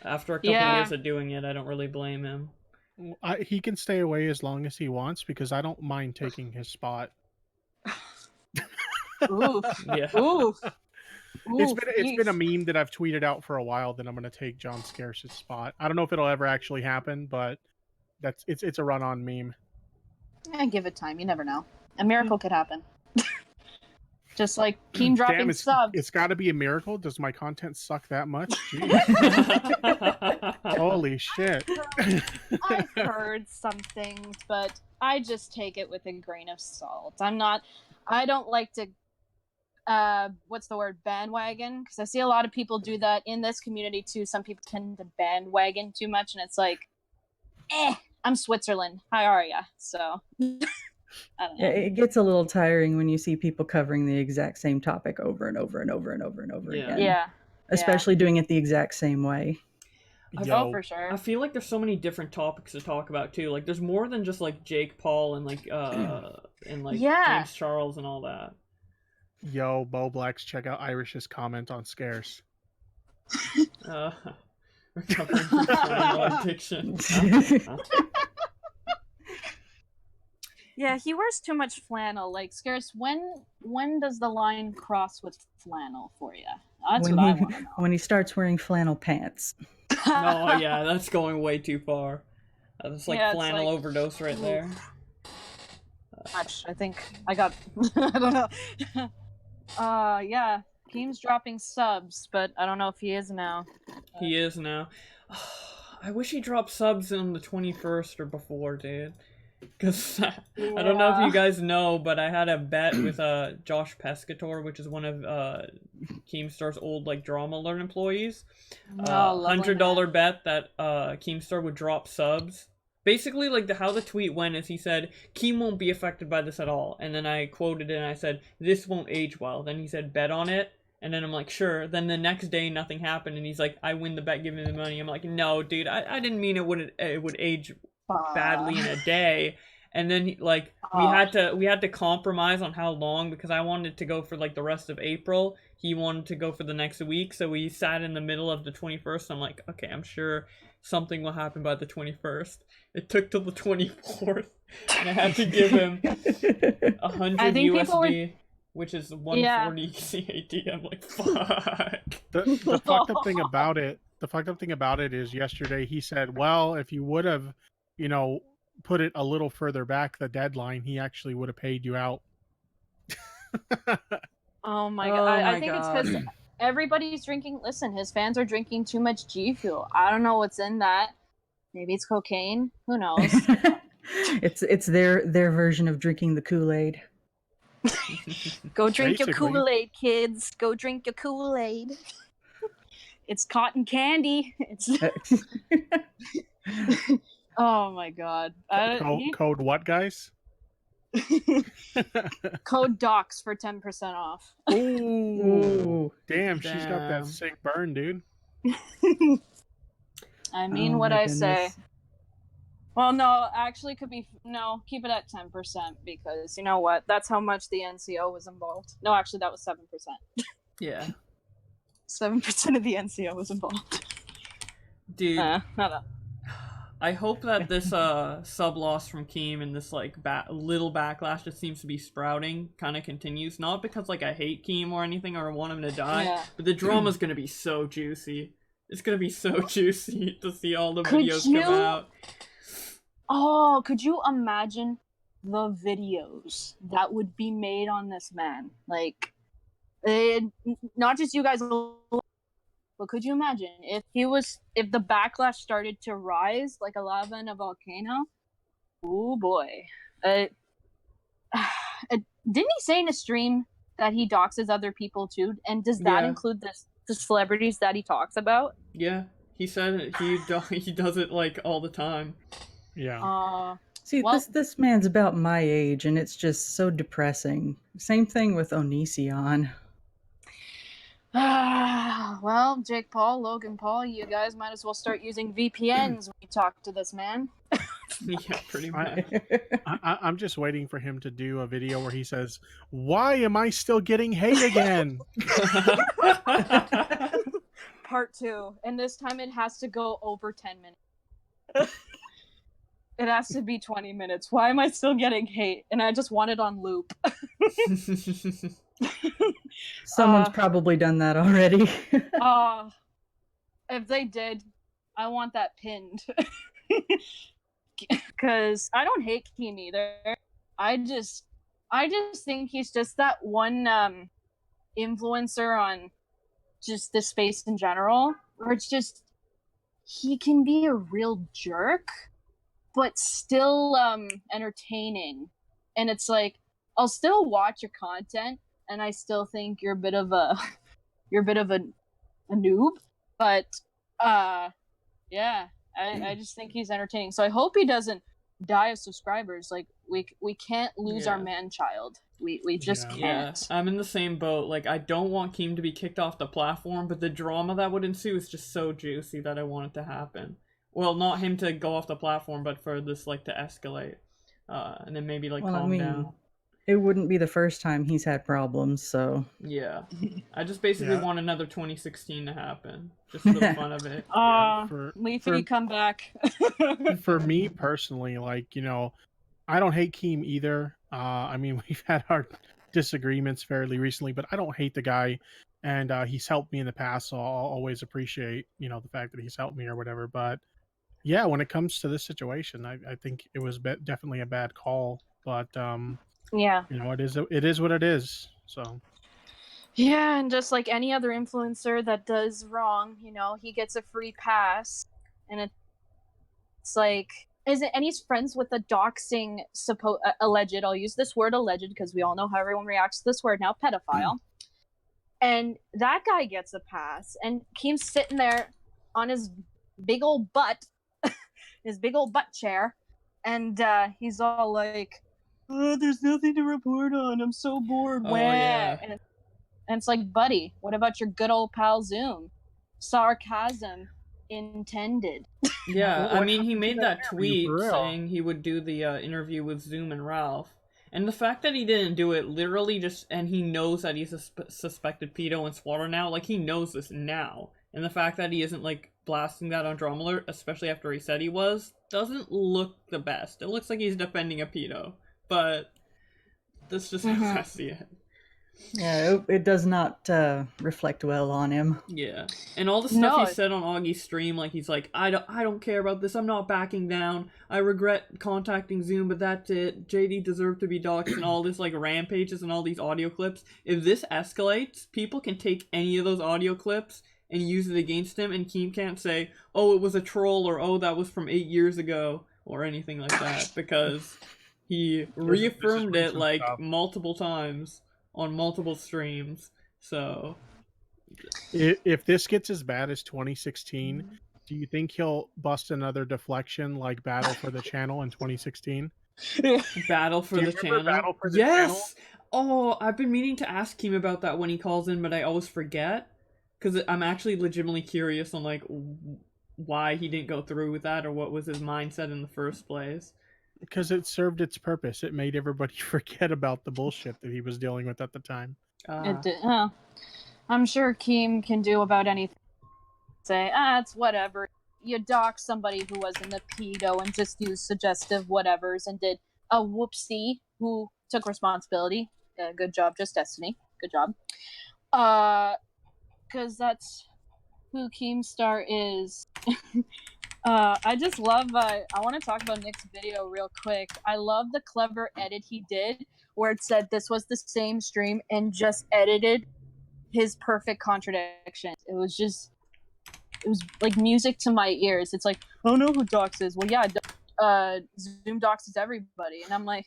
after a couple years of doing it, I don't really blame him. He can stay away as long as he wants, because I don't mind taking his spot. Oof. Yeah. Oof. It's been a meme that I've tweeted out for a while that I'm going to take John Scarce's spot. I don't know if it'll ever actually happen, but it's a run-on meme. Give it time. You never know. A miracle could happen. Just like Keen dropping Damn, subs. it's got to be a miracle. Does my content suck that much? Holy shit! I've heard some things, but I just take it with a grain of salt. I don't like to what's the word, bandwagon, because I see a lot of people do that in this community too. Some people tend to bandwagon too much, and it's like, I'm Switzerland, how are ya? So I don't know. It gets a little tiring when you see people covering the exact same topic over and over and over and over and over again. Yeah. Especially doing it the exact same way. Oh, for sure. I feel like there's so many different topics to talk about too. Like there's more than just like Jake Paul and like James Charles and all that. Yo, Bo Blacks, check out Irish's comment on Scarce. Recovering from flannel addiction. Yeah, he wears too much flannel. Like, Scarce, when does the line cross with flannel for you? That's what I want to know. When he starts wearing flannel pants. Oh yeah, that's going way too far. That's like flannel overdose right there. Much. I think I got. I don't know. Yeah. Keem's dropping subs, but I don't know if he is now. He is now. I wish he dropped subs on the 21st or before, dude. Because I don't know if you guys know, but I had a bet with Josh Pescator, which is one of Keemstar's old like Drama Alert employees. $100 bet that Keemstar would drop subs. Basically, like how the tweet went is he said, Keem won't be affected by this at all. And then I quoted it and I said, this won't age well. Then he said, bet on it. And then I'm like, sure. Then the next day, nothing happened. And he's like, I win the bet, give me the money. I'm like, no, dude, I didn't mean it would age badly in a day. And then like we had to compromise on how long, because I wanted to go for like the rest of April. He wanted to go for the next week. So we sat in the middle of the 21st. I'm like, okay, I'm sure something will happen by the 21st. It took till the 24th. And I had to give him 100 USD. Which is 140 CAD. I'm like, fuck. The fucked up thing about it. The fucked up thing about it is yesterday he said, well, if you would have, put it a little further back, the deadline, he actually would have paid you out. Oh my god! I think it's because everybody's drinking. Listen, his fans are drinking too much G Fuel. I don't know what's in that. Maybe it's cocaine. Who knows? It's their version of drinking the Kool-Aid. Go drink your Kool-Aid, kids. Go drink your Kool-Aid. It's cotton candy. It's oh my god. Code what, guys? Code DOCS for 10% off. Ooh. Damn, she's got that sick burn, dude. I mean what I say. Well, no, actually could be, no, keep it at 10% because you know what? That's how much the NCO was involved. No, actually that was 7%. Yeah. 7% of the NCO was involved. Dude. No. I hope that this sub loss from Keem and this like little backlash that seems to be sprouting kind of continues. Not because like I hate Keem or anything or want him to die, but the drama's gonna be so juicy. It's gonna be so juicy to see all the videos come out. Oh, could you imagine the videos that would be made on this man? Like, not just you guys, but could you imagine if the backlash started to rise like a lava in a volcano? Oh boy. Didn't he say in a stream that he doxes other people too? And does that include the celebrities that he talks about? Yeah, he said he does it like all the time. Yeah. See, this man's about my age, and it's just so depressing. Same thing with Onision. Well, Jake Paul, Logan Paul, you guys might as well start using VPNs when you talk to this man. Yeah, pretty much. I'm just waiting for him to do a video where he says, "Why am I still getting hate again?" Part 2, and this time it has to go over 10 minutes. It has to be 20 minutes. Why am I still getting hate? And I just want it on loop. Someone's probably done that already. If they did, I want that pinned. Because I don't hate Keem either. I just think he's just that one influencer on just the space in general, where it's just he can be a real jerk, but still entertaining. And it's like, I'll still watch your content, and I still think you're a bit of a noob, but yeah, I just think he's entertaining. So I hope he doesn't die of subscribers. Like, we can't lose our man-child. We just can't. Yeah, I'm in the same boat. Like, I don't want Keem to be kicked off the platform, but the drama that would ensue is just so juicy that I want it to happen. Well, not him to go off the platform, but for this, like, to escalate. And then maybe, like, calm down. It wouldn't be the first time he's had problems, so... Yeah. I just basically want another 2016 to happen. Just for the fun of it. Leafy, come back. For me, personally, like, you know, I don't hate Keem either. I mean, we've had our disagreements fairly recently, but I don't hate the guy. And he's helped me in the past, so I'll always appreciate, you know, the fact that he's helped me or whatever. But yeah, when it comes to this situation, I think it was definitely a bad call. But yeah, you know, it is what it is. So yeah, and just like any other influencer that does wrong, you know, he gets a free pass, and it's like, and he's friends with the doxing alleged. I'll use this word alleged because we all know how everyone reacts to this word now, pedophile. And that guy gets a pass, and Keem's sitting there on his big old butt, his big old butt chair, and he's all like, "Oh, there's nothing to report on. I'm so bored." Oh, yeah. And it's like, buddy, what about your good old pal Zoom? Sarcasm intended. Yeah, I mean, he made that tweet saying he would do the interview with Zoom and Ralph. And the fact that he didn't do it literally just, and he knows that he's a suspected pedo and swatter now, like, he knows this now. And the fact that he isn't, like, blasting that on Drama Alert, especially after he said he was, doesn't look the best. It looks like he's defending a pedo. But that's just how I see it. Yeah, it does not reflect well on him. Yeah, and all the stuff he said on Augie's stream, like, he's like, I don't care about this, I'm not backing down, I regret contacting Zoom, but that's it, JD deserved to be doxxed, and all this, like, rampages and all these audio clips. If this escalates, people can take any of those audio clips and use it against him, and Keem can't say, oh, it was a troll, or oh, that was from 8 years ago, or anything like that, because he reaffirmed it, like, multiple times on multiple streams. So if this gets as bad as 2016, do you think he'll bust another deflection like Battle for the Channel in 2016? Battle for the Channel? Battle for the Channel? Oh, I've been meaning to ask him about that when he calls in, but I always forget, because I'm actually legitimately curious on, like, why he didn't go through with that, or what was his mindset in the first place. Because it served its purpose. It made everybody forget about the bullshit that he was dealing with at the time. It did. I'm sure Keem can do about anything. Say, it's whatever. You dox somebody who was in the pedo and just used suggestive whatevers and did a whoopsie who took responsibility. Good job, Just Destiny. Good job. Because that's who Keemstar is. I just love, I want to talk about Nick's video real quick. I love the clever edit he did where it said this was the same stream and just edited his perfect contradiction. It was like music to my ears. It's like, I don't know who Dox is. Well, yeah, Zoom doxes everybody. And I'm like...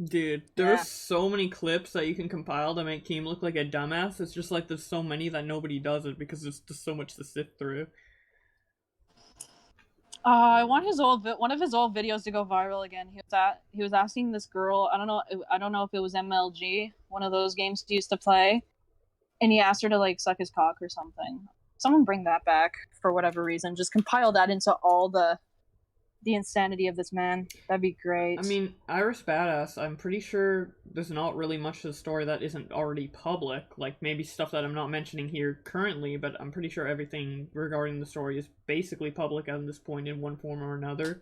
Dude, there's so many clips that you can compile to make Keem look like a dumbass. It's just like there's so many that nobody does it because there's just so much to sift through. I want one of his old videos to go viral again. He was asking this girl, I don't know if it was MLG, one of those games he used to play, and he asked her to, like, suck his cock or something. Someone bring that back for whatever reason. Just compile that into all the insanity of this man. That'd be great. I mean, Iris Badass, I'm pretty sure there's not really much to the story that isn't already public. Like, maybe stuff that I'm not mentioning here currently, but I'm pretty sure everything regarding the story is basically public at this point in one form or another.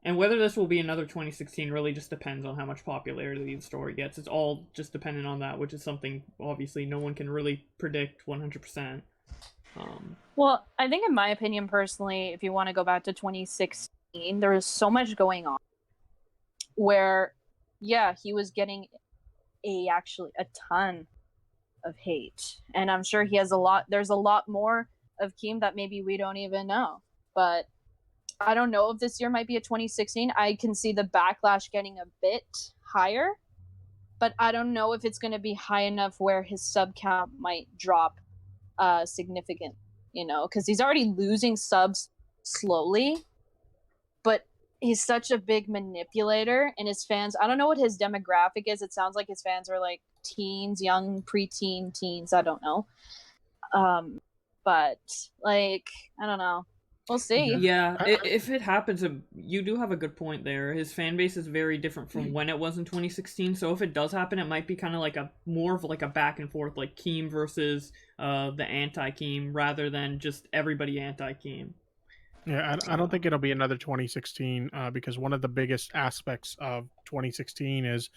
And whether this will be another 2016 really just depends on how much popularity the story gets. It's all just dependent on that, which is something obviously no one can really predict 100%. Well, I think in my opinion, personally, if you want to go back to 2016, there was so much going on where, yeah, he was getting actually a ton of hate. And I'm sure he has there's a lot more of Keem that maybe we don't even know. But I don't know if this year might be a 2016. I can see the backlash getting a bit higher, but I don't know if it's going to be high enough where his sub count might drop significant, because he's already losing subs slowly, but he's such a big manipulator, and his fans, I don't know what his demographic is. It sounds like his fans are like teens, young preteen teens. I don't know. But like, I don't know. We'll see. Yeah, if it happens, you do have a good point there. His fan base is very different from when it was in 2016. So if it does happen, it might be kind of like more of like a back and forth, like Keem versus the anti-Keem, rather than just everybody anti-Keem. Yeah, I don't think it'll be another 2016 because one of the biggest aspects of 2016 is,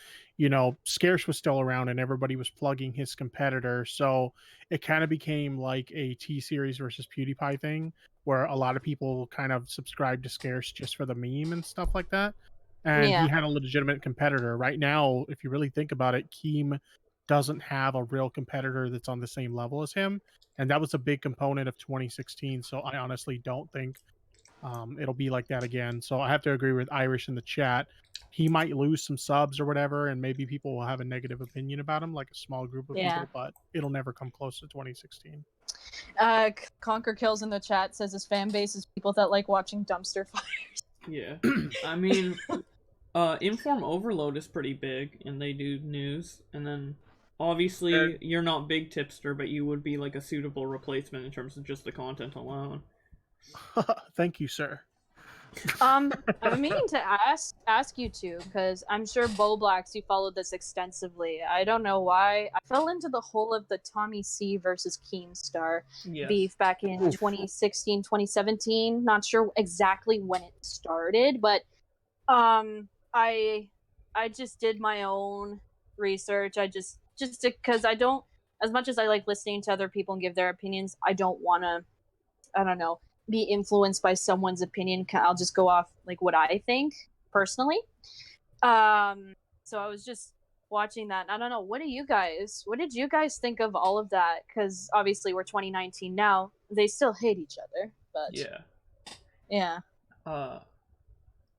Scarce was still around and everybody was plugging his competitor. So it kind of became like a T-Series versus PewDiePie thing where a lot of people kind of subscribed to Scarce just for the meme and stuff like that. And he had a legitimate competitor. Right now, if you really think about it, Keem doesn't have a real competitor that's on the same level as him. And that was a big component of 2016. So I honestly don't think it'll be like that again. So I have to agree with Irish in the chat. He might lose some subs or whatever, and maybe people will have a negative opinion about him, like a small group of people, but it'll never come close to 2016. Conquer Kills in the chat says his fan base is people that like watching dumpster fires. Yeah. I mean, Inform Overload is pretty big, and they do news, and then obviously you're not Big Tipster, but you would be like a suitable replacement in terms of just the content alone. Thank you, sir. I'm meaning to ask you two, because I'm sure Bo Blacks, you followed this extensively. I don't know why. I fell into the whole of the Tommy C versus Keemstar beef back in 2016, 2017. Not sure exactly when it started, but I just did my own research. I just because I don't, as much as I like listening to other people and give their opinions, I don't want to, I don't know, be influenced by someone's opinion. I'll just go off like what I think personally. So I was just watching that. I don't know. What did you guys think of all of that? Because obviously we're 2019 now. They still hate each other, but yeah.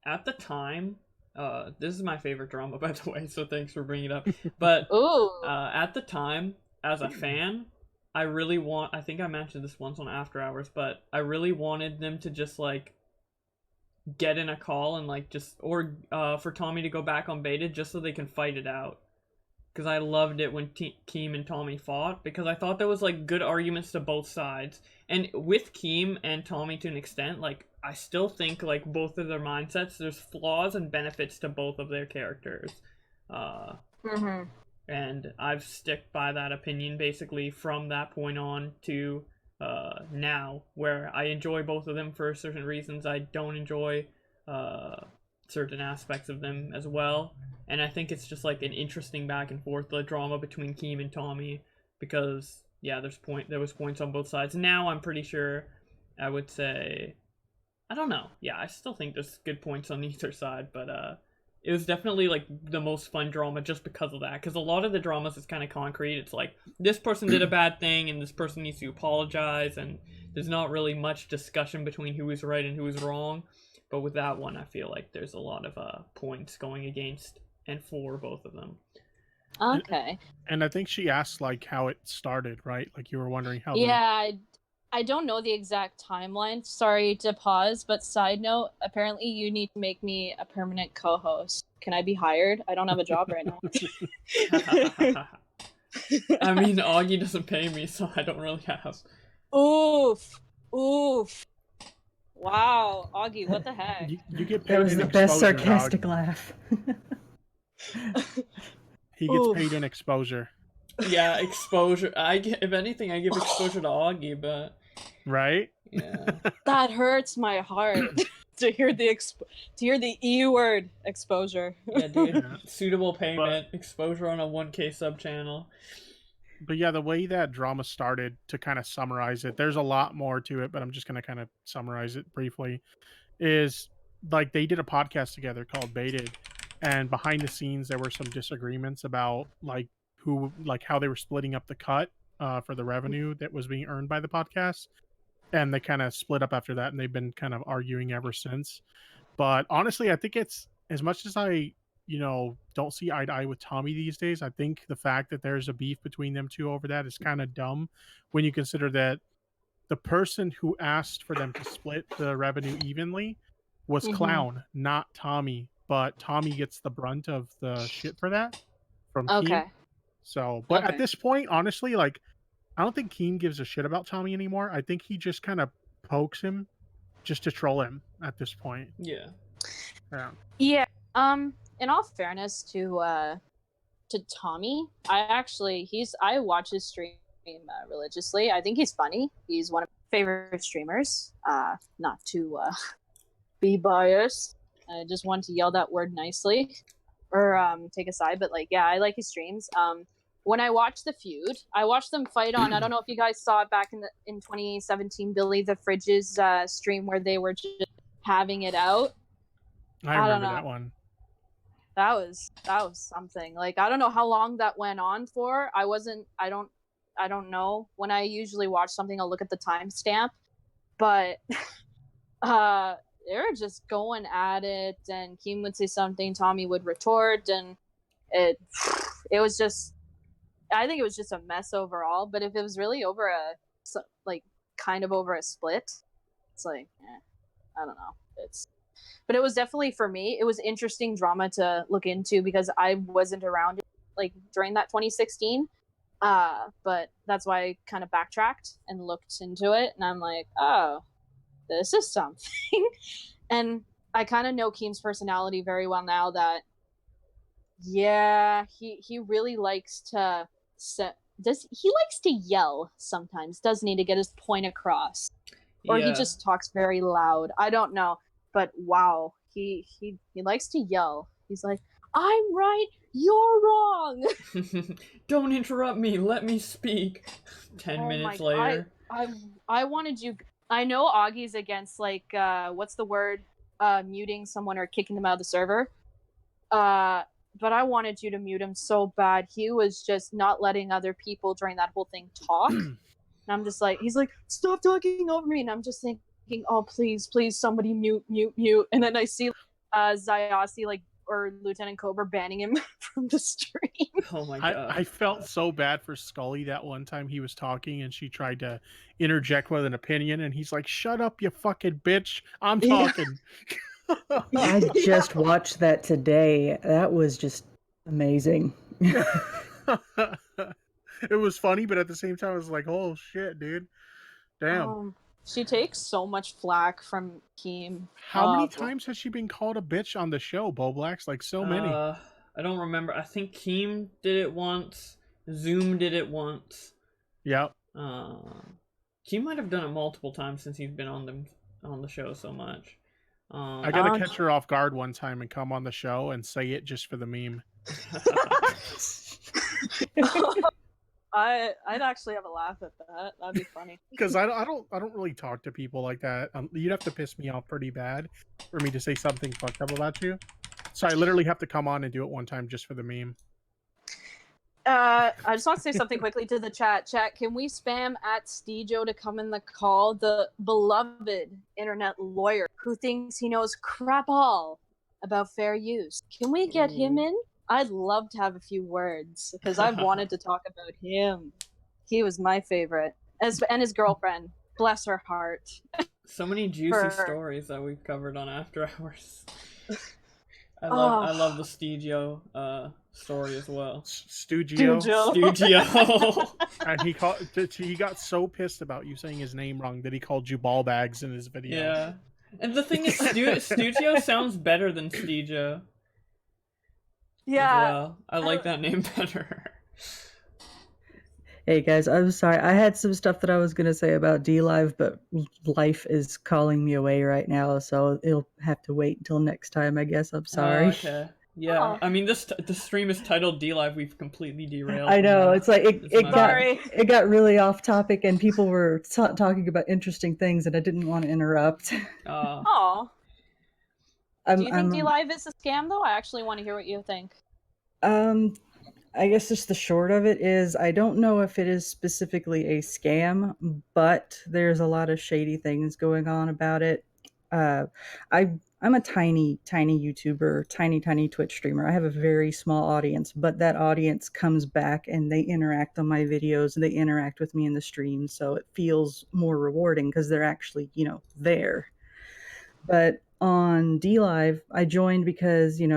At the time, this is my favorite drama, by the way. So thanks for bringing it up. But at the time, as a fan, I think I mentioned this once on After Hours, but I really wanted them to just like get in a call and like for Tommy to go back on beta just so they can fight it out. Because I loved it when Keem and Tommy fought, because I thought there was like good arguments to both sides. And with Keem and Tommy to an extent, like I still think like both of their mindsets, there's flaws and benefits to both of their characters. And I've stick by that opinion basically from that point on to now, where I enjoy both of them for certain reasons. I don't enjoy certain aspects of them as well. And I think it's just like an interesting back and forth, the drama between Keem and Tommy, because there was points on both sides. Now I'm pretty sure I would say, I don't know. Yeah, I still think there's good points on either side, but it was definitely like the most fun drama just because of that. Because a lot of the dramas is kind of concrete. It's like this person did a bad thing and this person needs to apologize, and there's not really much discussion between who is right and who is wrong. But with that one, I feel like there's a lot of points going against and for both of them. Okay. And I think she asked like how it started, right? Like you were wondering how. Yeah, I don't know the exact timeline. Sorry to pause, but side note, apparently you need to make me a permanent co-host. Can I be hired? I don't have a job right now. I mean, Augie doesn't pay me, so I don't really have. Oof. Wow, Augie, what the heck? You get paid. That was the best sarcastic laugh. He gets paid in exposure. Yeah, exposure. If anything, I give exposure to Augie, but right? Yeah. That hurts my heart. to hear the E word exposure. Yeah, dude. Suitable payment, exposure on a 1K sub channel. But yeah, the way that drama started, to kind of summarize it, there's a lot more to it, but I'm just going to kind of summarize it briefly, is like they did a podcast together called Baited, and behind the scenes there were some disagreements about like how they were splitting up the cut for the revenue that was being earned by the podcast, and they kind of split up after that, and they've been kind of arguing ever since. But honestly, I think it's, as much as I don't see eye to eye with Tommy these days, I think the fact that there's a beef between them two over that is kind of dumb when you consider that the person who asked for them to split the revenue evenly was Clown, not Tommy. But Tommy gets the brunt of the shit for that from Keem. So, but at this point, honestly, like, I don't think Keem gives a shit about Tommy anymore. I think he just kind of pokes him just to troll him at this point. Yeah. Yeah. In all fairness to Tommy, I watch his stream religiously. I think he's funny. He's one of my favorite streamers. Not to be biased. I just wanted to yell that word nicely, or take a side. But like, yeah, I like his streams. When I watched the feud, I watched them fight on. I don't know if you guys saw it back in 2017, Billy the Fridge's stream where they were just having it out. I remember that one. That was something. Like, I don't know how long that went on for. I don't know. When I usually watch something, I'll look at the timestamp. But they were just going at it, and Keem would say something, Tommy would retort, and it was just, I think it was just a mess overall. But if it was really over kind of over a split, it's like, I don't know. But it was definitely, for me, it was interesting drama to look into because I wasn't around like during that 2016. But that's why I kind of backtracked and looked into it, and I'm like, oh, this is something. And I kind of know Keem's personality very well now. That he really likes to he likes to yell sometimes, doesn't he, to get his point across, or he just talks very loud. I don't know. But wow, he likes to yell. He's like, I'm right, you're wrong. Don't interrupt me, let me speak. 10 minutes later. I wanted you. I know Augie's against, like, what's the word? Muting someone or kicking them out of the server. But I wanted you to mute him so bad. He was just not letting other people during that whole thing talk. And I'm just like, he's like, stop talking over me. And I'm just thinking, oh, please, somebody mute. And then I see Zayasi, like, or Lieutenant Cobra banning him from the stream. Oh my god. I felt so bad for Scully that one time he was talking and she tried to interject with an opinion, and he's like, shut up, you fucking bitch, I'm talking. I just watched that today. That was just amazing. It was funny, but at the same time I was like, oh shit, dude, damn. She takes so much flack from Keem. How many times has she been called a bitch on the show, Boblax? Like, so many. I don't remember. I think Keem did it once. Zoom did it once. Yep. Keem might have done it multiple times since he's been on the show so much. I gotta catch her off guard one time and come on the show and say it just for the meme. I'd actually have a laugh at that. That'd be funny. Because I don't really talk to people like that. You'd have to piss me off pretty bad for me to say something fucked up about you. So I literally have to come on and do it one time just for the meme. I just want to say something quickly to the chat. Chat, can we spam at Steejo to come in the call? The beloved internet lawyer who thinks he knows crap all about fair use. Can we get him in? I'd love to have a few words because I've wanted to talk about him. He was my favorite, and his girlfriend. Bless her heart. So many juicy stories that we've covered on After Hours. I love the Steegio story as well. Stugio. And he got so pissed about you saying his name wrong that he called you ball bags in his video. Yeah, and the thing is, Stugio sounds better than Steegio. Yeah, well. I like that name better. Hey guys, I'm sorry. I had some stuff that I was gonna say about DLive, but life is calling me away right now, so it'll have to wait until next time, I guess. I'm sorry. Okay. Yeah. Oh. I mean, the stream is titled DLive. We've completely derailed. I from know. that. It's like It's my bad. it got really off topic, and people were talking about interesting things, and I didn't want to interrupt. Oh. I'm, Do you think I'm, DLive is a scam, though? I actually want to hear what you think. I guess just the short of it is I don't know if it is specifically a scam, but there's a lot of shady things going on about it. I'm a tiny YouTuber, tiny Twitch streamer. I have a very small audience, but that audience comes back and they interact on my videos and they interact with me in the stream, so it feels more rewarding because they're actually, there. But on DLive, I joined because, it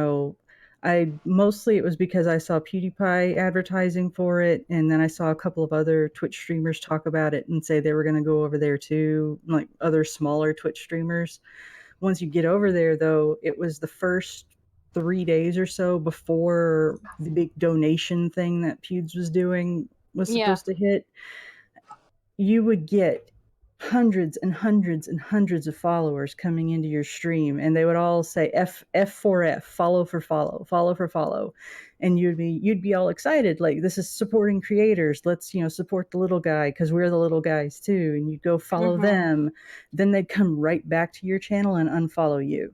was because I saw PewDiePie advertising for it, and then I saw a couple of other Twitch streamers talk about it and say they were going to go over there too, like other smaller Twitch streamers. Once you get over there, though, it was the first 3 days or so before the big donation thing that Pewds was doing was supposed to hit. You would get hundreds and hundreds and hundreds of followers coming into your stream, and they would all say F for F, follow for follow, follow for follow, and you'd be all excited, like, this is supporting creators, let's support the little guy because we're the little guys too, and you'd go follow them. Then they'd come right back to your channel and unfollow you.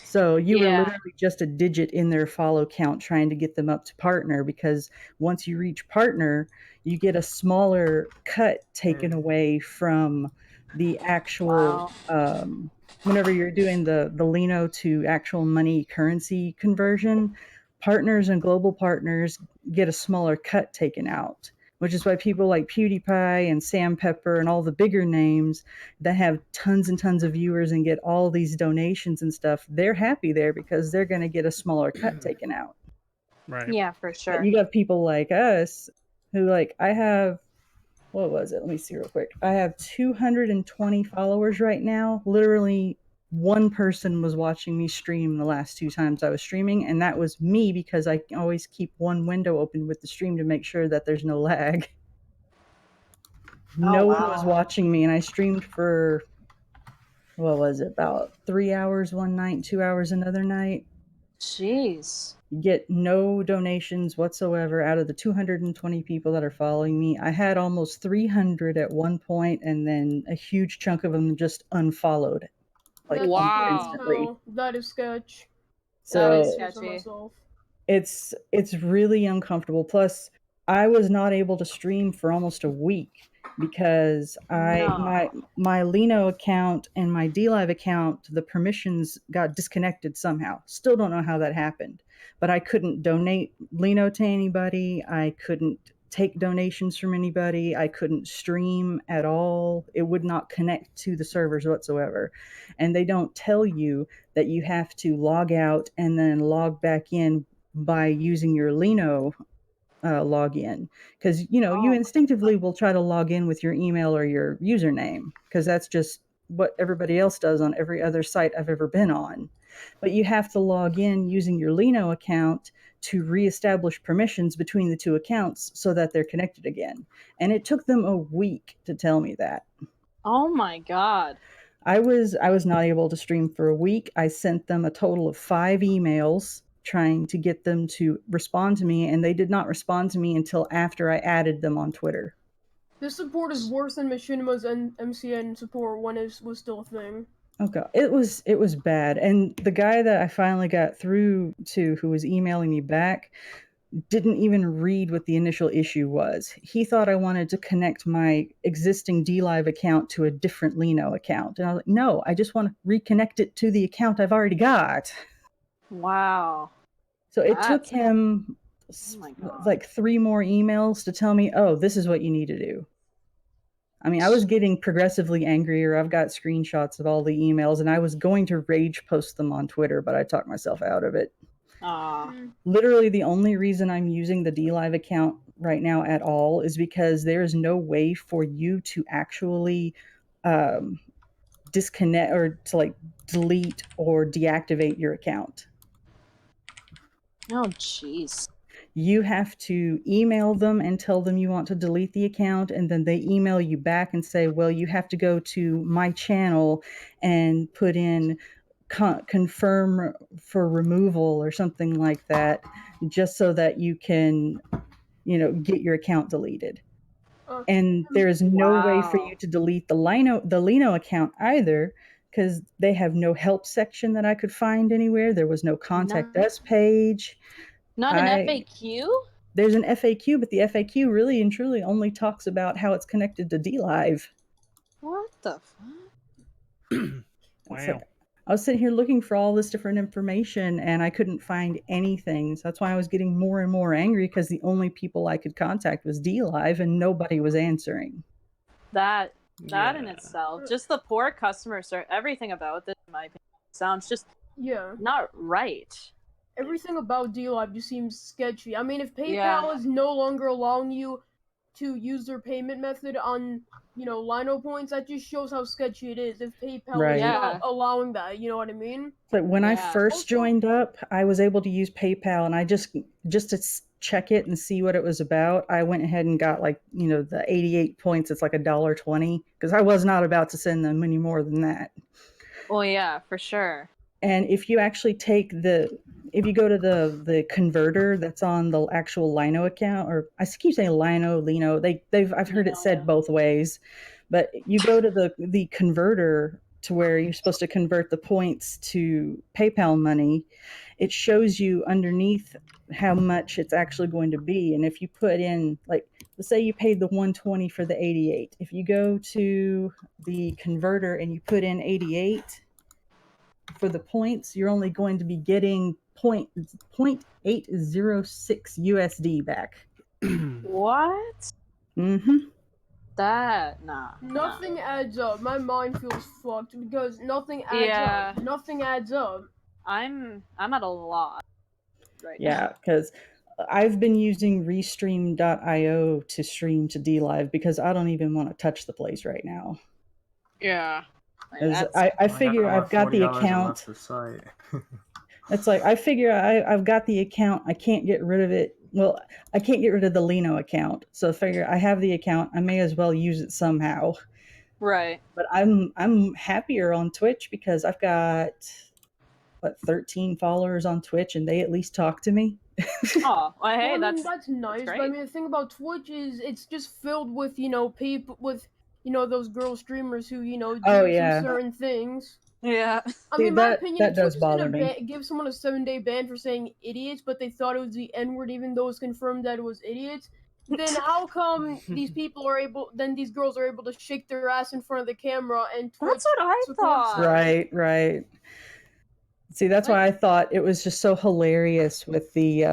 So you were literally just a digit in their follow count trying to get them up to partner, because once you reach partner, you get a smaller cut taken away from the actual, whenever you're doing the LINO to actual money currency conversion, partners and global partners get a smaller cut taken out, which is why people like PewDiePie and Sam Pepper and all the bigger names that have tons and tons of viewers and get all these donations and stuff, they're happy there because they're going to get a smaller cut taken out. Right. Yeah, for sure. But you got people like us who, like, I have, what was it? Let me see real quick. I have 220 followers right now. Literally one person was watching me stream the last 2 times I was streaming, and that was me because I always keep one window open with the stream to make sure that there's no lag. No one was watching me, and I streamed for, what was it, about 3 hours one night, 2 hours another night. Jeez. You get no donations whatsoever out of the 220 people that are following me. I had almost 300 at one point, and then a huge chunk of them just unfollowed. Like, instantly. That is sketch. So that is sketchy. it's really uncomfortable. Plus, I was not able to stream for almost a week because my LINO account and my DLive account, the permissions got disconnected somehow. Still don't know how that happened, but I couldn't donate LINO to anybody. I couldn't take donations from anybody. I couldn't stream at all. It would not connect to the servers whatsoever. And they don't tell you that you have to log out and then log back in by using your LINO login, because you instinctively will try to log in with your email or your username, because that's just what everybody else does on every other site I've ever been on. But you have to log in using your LINO account to reestablish permissions between the 2 accounts so that they're connected again. And it took them a week to tell me that. Oh my god. I was not able to stream for a week. I sent them a total of 5 emails trying to get them to respond to me, and they did not respond to me until after I added them on Twitter. This support is worse than Machinima's MCN support when it was still a thing. Okay, it was bad. And the guy that I finally got through to, who was emailing me back, didn't even read what the initial issue was. He thought I wanted to connect my existing DLive account to a different LINO account. And I was like, no, I just want to reconnect it to the account I've already got. Wow. So it took him like 3 more emails to tell me, oh, this is what you need to do. I mean, I was getting progressively angrier. I've got screenshots of all the emails, and I was going to rage post them on Twitter, but I talked myself out of it. Literally, the only reason I'm using the DLive account right now at all is because there is no way for you to actually disconnect or to, like, delete or deactivate your account. Oh, jeez. You have to email them and tell them you want to delete the account, and then they email you back and say, well, you have to go to my channel and put in confirm for removal or something like that, just so that you can, get your account deleted. And there is no way for you to delete the LINO account either, because they have no help section that I could find anywhere. There was no contact us page. Not an FAQ? There's an FAQ, but the FAQ really and truly only talks about how it's connected to DLive. What the fuck? Wow. I was sitting here looking for all this different information, and I couldn't find anything. So that's why I was getting more and more angry, because the only people I could contact was DLive, and nobody was answering. That in itself, just the poor customer service, everything about this, in my opinion, sounds just not right. Everything about DLive just seems sketchy. I mean, if PayPal is no longer allowing you to use their payment method on, LINO points, that just shows how sketchy it is. If PayPal is not allowing that, you know what I mean? But when I first joined up, I was able to use PayPal, and I just to check it and see what it was about, I went ahead and got the 88 points. It's like $1.20, because I was not about to send them any more than that. Well, yeah, for sure. And if you actually if you go to the converter that's on the actual LINO account, or I keep saying LINO, I've heard it said both ways, but you go to the converter to where you're supposed to convert the points to PayPal money. It shows you underneath how much it's actually going to be. And if you put in, let's say you paid the 120 for the 88. If you go to the converter and you put in 88 for the points, you're only going to be getting 0.806 USD back. What? Mm-hmm. Nothing adds up. My mind feels fucked because nothing adds up. Nothing adds up. I'm at a loss right now. Yeah, because I've been using Restream.io to stream to DLive, because I don't even want to touch the place right now. Yeah. I figure I've got the account. It's like, I figure I've got the account. I can't get rid of it. Well, I can't get rid of the LINO account. So I figure I have the account. I may as well use it somehow. Right. But I'm happier on Twitch, because I've got 13 followers on Twitch, and they at least talk to me. Oh, well, hey, that's nice. But I mean, the thing about Twitch is it's just filled with people with those girl streamers who do some certain things. Yeah. I mean, in my opinion, that does bother me. Give someone a 7-day ban for saying idiots, but they thought it was the N-word, even though it's confirmed that it was idiots. Then how come these girls are able to shake their ass in front of the camera and Twitch? That's what I thought. Right. See, that's why I thought it was just so hilarious with the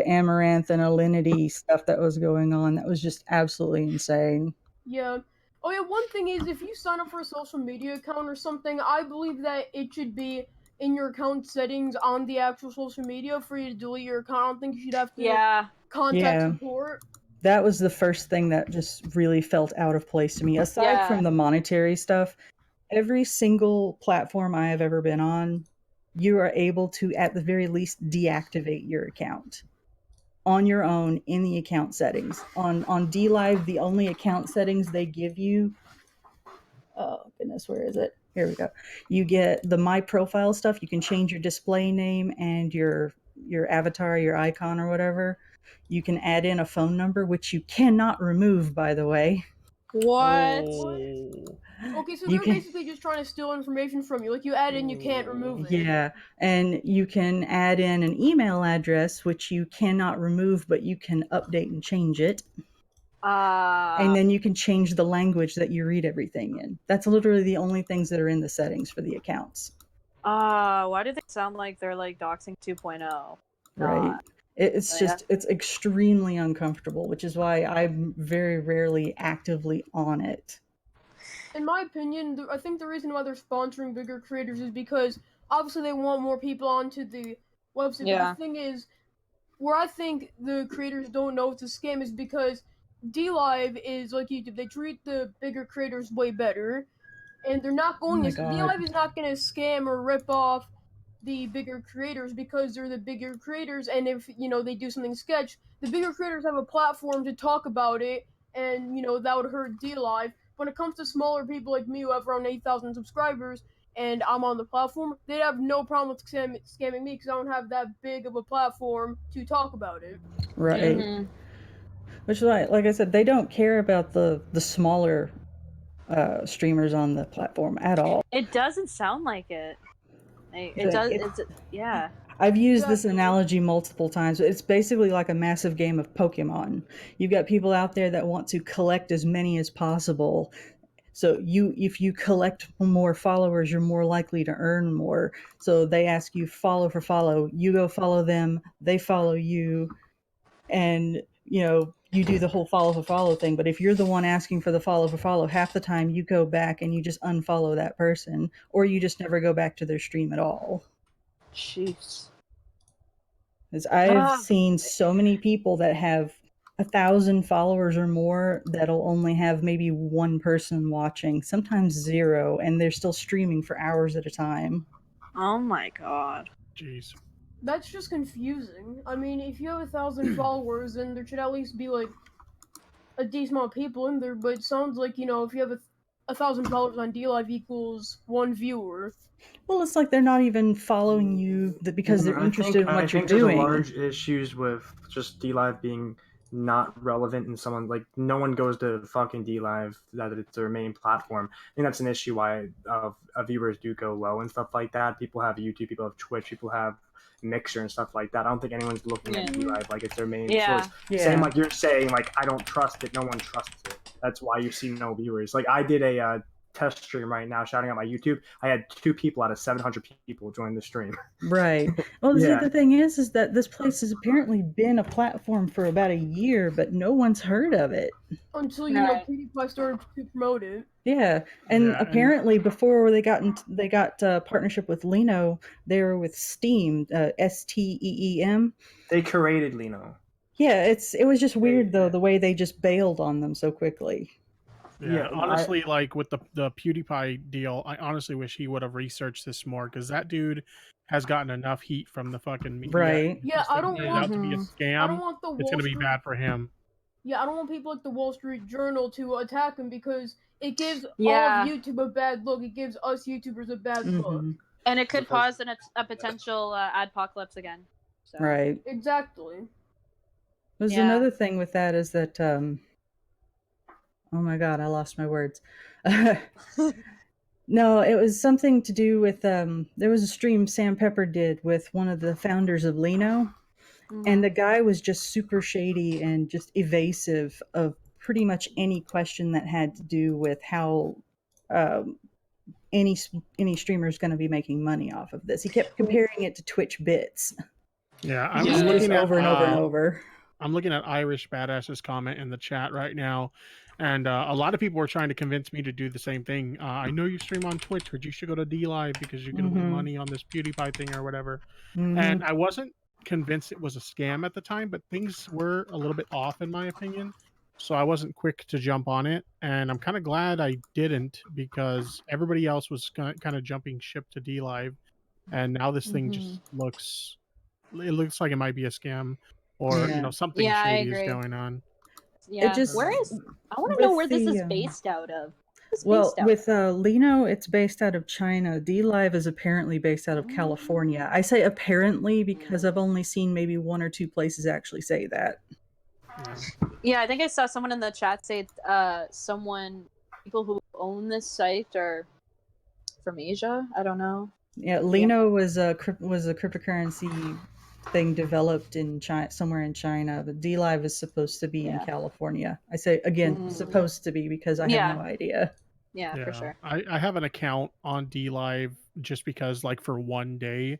Amaranth and Alinity stuff that was going on. That was just absolutely insane. Yeah. Oh yeah, one thing is, if you sign up for a social media account or something, I believe that it should be in your account settings on the actual social media for you to delete your account. I don't think you should have to contact support. That was the first thing that just really felt out of place to me. Aside from the monetary stuff, every single platform I have ever been on, you are able to, at the very least, deactivate your account on your own in the account settings. On DLive, the only account settings they give you, oh goodness, where is it? Here we go. You get the My Profile stuff. You can change your display name and your avatar, your icon or whatever. You can add in a phone number, which you cannot remove, by the way. What? Okay, so they're basically just trying to steal information from you. Like, you add in, you can't remove it. Yeah, and you can add in an email address, which you cannot remove, but you can update and change it. And then you can change the language that you read everything in. That's literally the only things that are in the settings for the accounts. Why do they sound like they're like doxing 2.0? Right. It's just, it's extremely uncomfortable, which is why I'm very rarely actively on it. In my opinion, I think the reason why they're sponsoring bigger creators is because obviously they want more people onto the website. Yeah. But the thing is, where I think the creators don't know it's a scam is because DLive is like YouTube. They treat the bigger creators way better, and they're not going to. DLive is not going to scam or rip off the bigger creators because they're the bigger creators, and if they do something sketch, the bigger creators have a platform to talk about it, and that would hurt DLive. When it comes to smaller people like me who have around 8,000 subscribers and I'm on the platform, they'd have no problem with scamming me because I don't have that big of a platform to talk about it. Right. Mhm. Which is like I said, they don't care about the smaller streamers on the platform at all. It doesn't sound like it. It Like, does. Yeah. I've used this Exactly. analogy multiple times. It's basically like a massive game of Pokemon. You've got people out there that want to collect as many as possible. So if you collect more followers, you're more likely to earn more. So they ask you follow for follow. You go follow them, they follow you, and you do the whole follow for follow thing. But if you're the one asking for the follow for follow, half the time you go back and you just unfollow that person, or you just never go back to their stream at all. Jeez. Because I've seen so many people that have 1,000 followers or more that'll only have maybe one person watching, sometimes 0, and they're still streaming for hours at a time. Oh my god. Jeez. That's just confusing. I mean, if you have 1,000 followers, then there should at least be like a decent amount of people in there. But it sounds like if you have 1,000 followers on DLive equals 1 viewer. Well, it's like they're not even following you because they're interested in what you're I think doing. there's a large issues with just DLive being not relevant, and someone like no one goes to fucking DLive that it's their main platform. I think that's an issue why viewers do go low and stuff like that. People have YouTube, people have Twitch, people have Mixer and stuff like that. I don't think anyone's looking at DLive like it's their main source. Same like you're saying, like I don't trust it. No one trusts it. That's why you see no viewers. Like I did a test stream right now, shouting out my YouTube. I had 2 people out of 700 people join the stream. Right. Well, the thing is that this place has apparently been a platform for about a year, but no one's heard of it. Until PewDiePie started to promote it. Yeah, and apparently before they got partnership with LINO, they were with Steam, STEEM. They created LINO. Yeah, it was just weird though the way they just bailed on them so quickly. Yeah, honestly, like with the PewDiePie deal, I honestly wish he would have researched this more because that dude has gotten enough heat from the fucking media. Right. Yeah, I don't want it to be a scam. I don't want the it's gonna be bad for him. Yeah, I don't want people like the Wall Street Journal to attack him because it gives all Yeah. of YouTube a bad look. It gives us YouTubers a bad look. And it could cause a potential adpocalypse again. So. Right. Exactly. There's another thing with that is that oh my god, I lost my words. No, it was something to do with there was a stream Sam Pepper did with one of the founders of LINO, and the guy was just super shady and just evasive of pretty much any question that had to do with how any streamer is going to be making money off of this. He kept comparing it to Twitch bits. Yeah, I'm just looking at over and over and over. I'm looking at Irish Badass's comment in the chat right now, and a lot of people were trying to convince me to do the same thing. I know you stream on Twitch, but you should go to DLive because you're going to win money on this PewDiePie thing or whatever. And I wasn't convinced it was a scam at the time, but things were a little bit off in my opinion. So I wasn't quick to jump on it, and I'm kind of glad I didn't because everybody else was kind of jumping ship to DLive, and now this thing just looks like it might be a scam. Or something shady is going on. Yeah. It just, I want to know where this is based out of. With LINO, it's based out of China. DLive is apparently based out of California. I say apparently because I've only seen maybe 1 or 2 places actually say that. Yeah, I think I saw someone in the chat say people who own this site are from Asia. I don't know. Yeah, LINO was a cryptocurrency thing developed in China, somewhere in China, but DLive is supposed to be in California. I say again, supposed to be because I have no idea. Yeah, for sure. I have an account on DLive just because, like, for one day,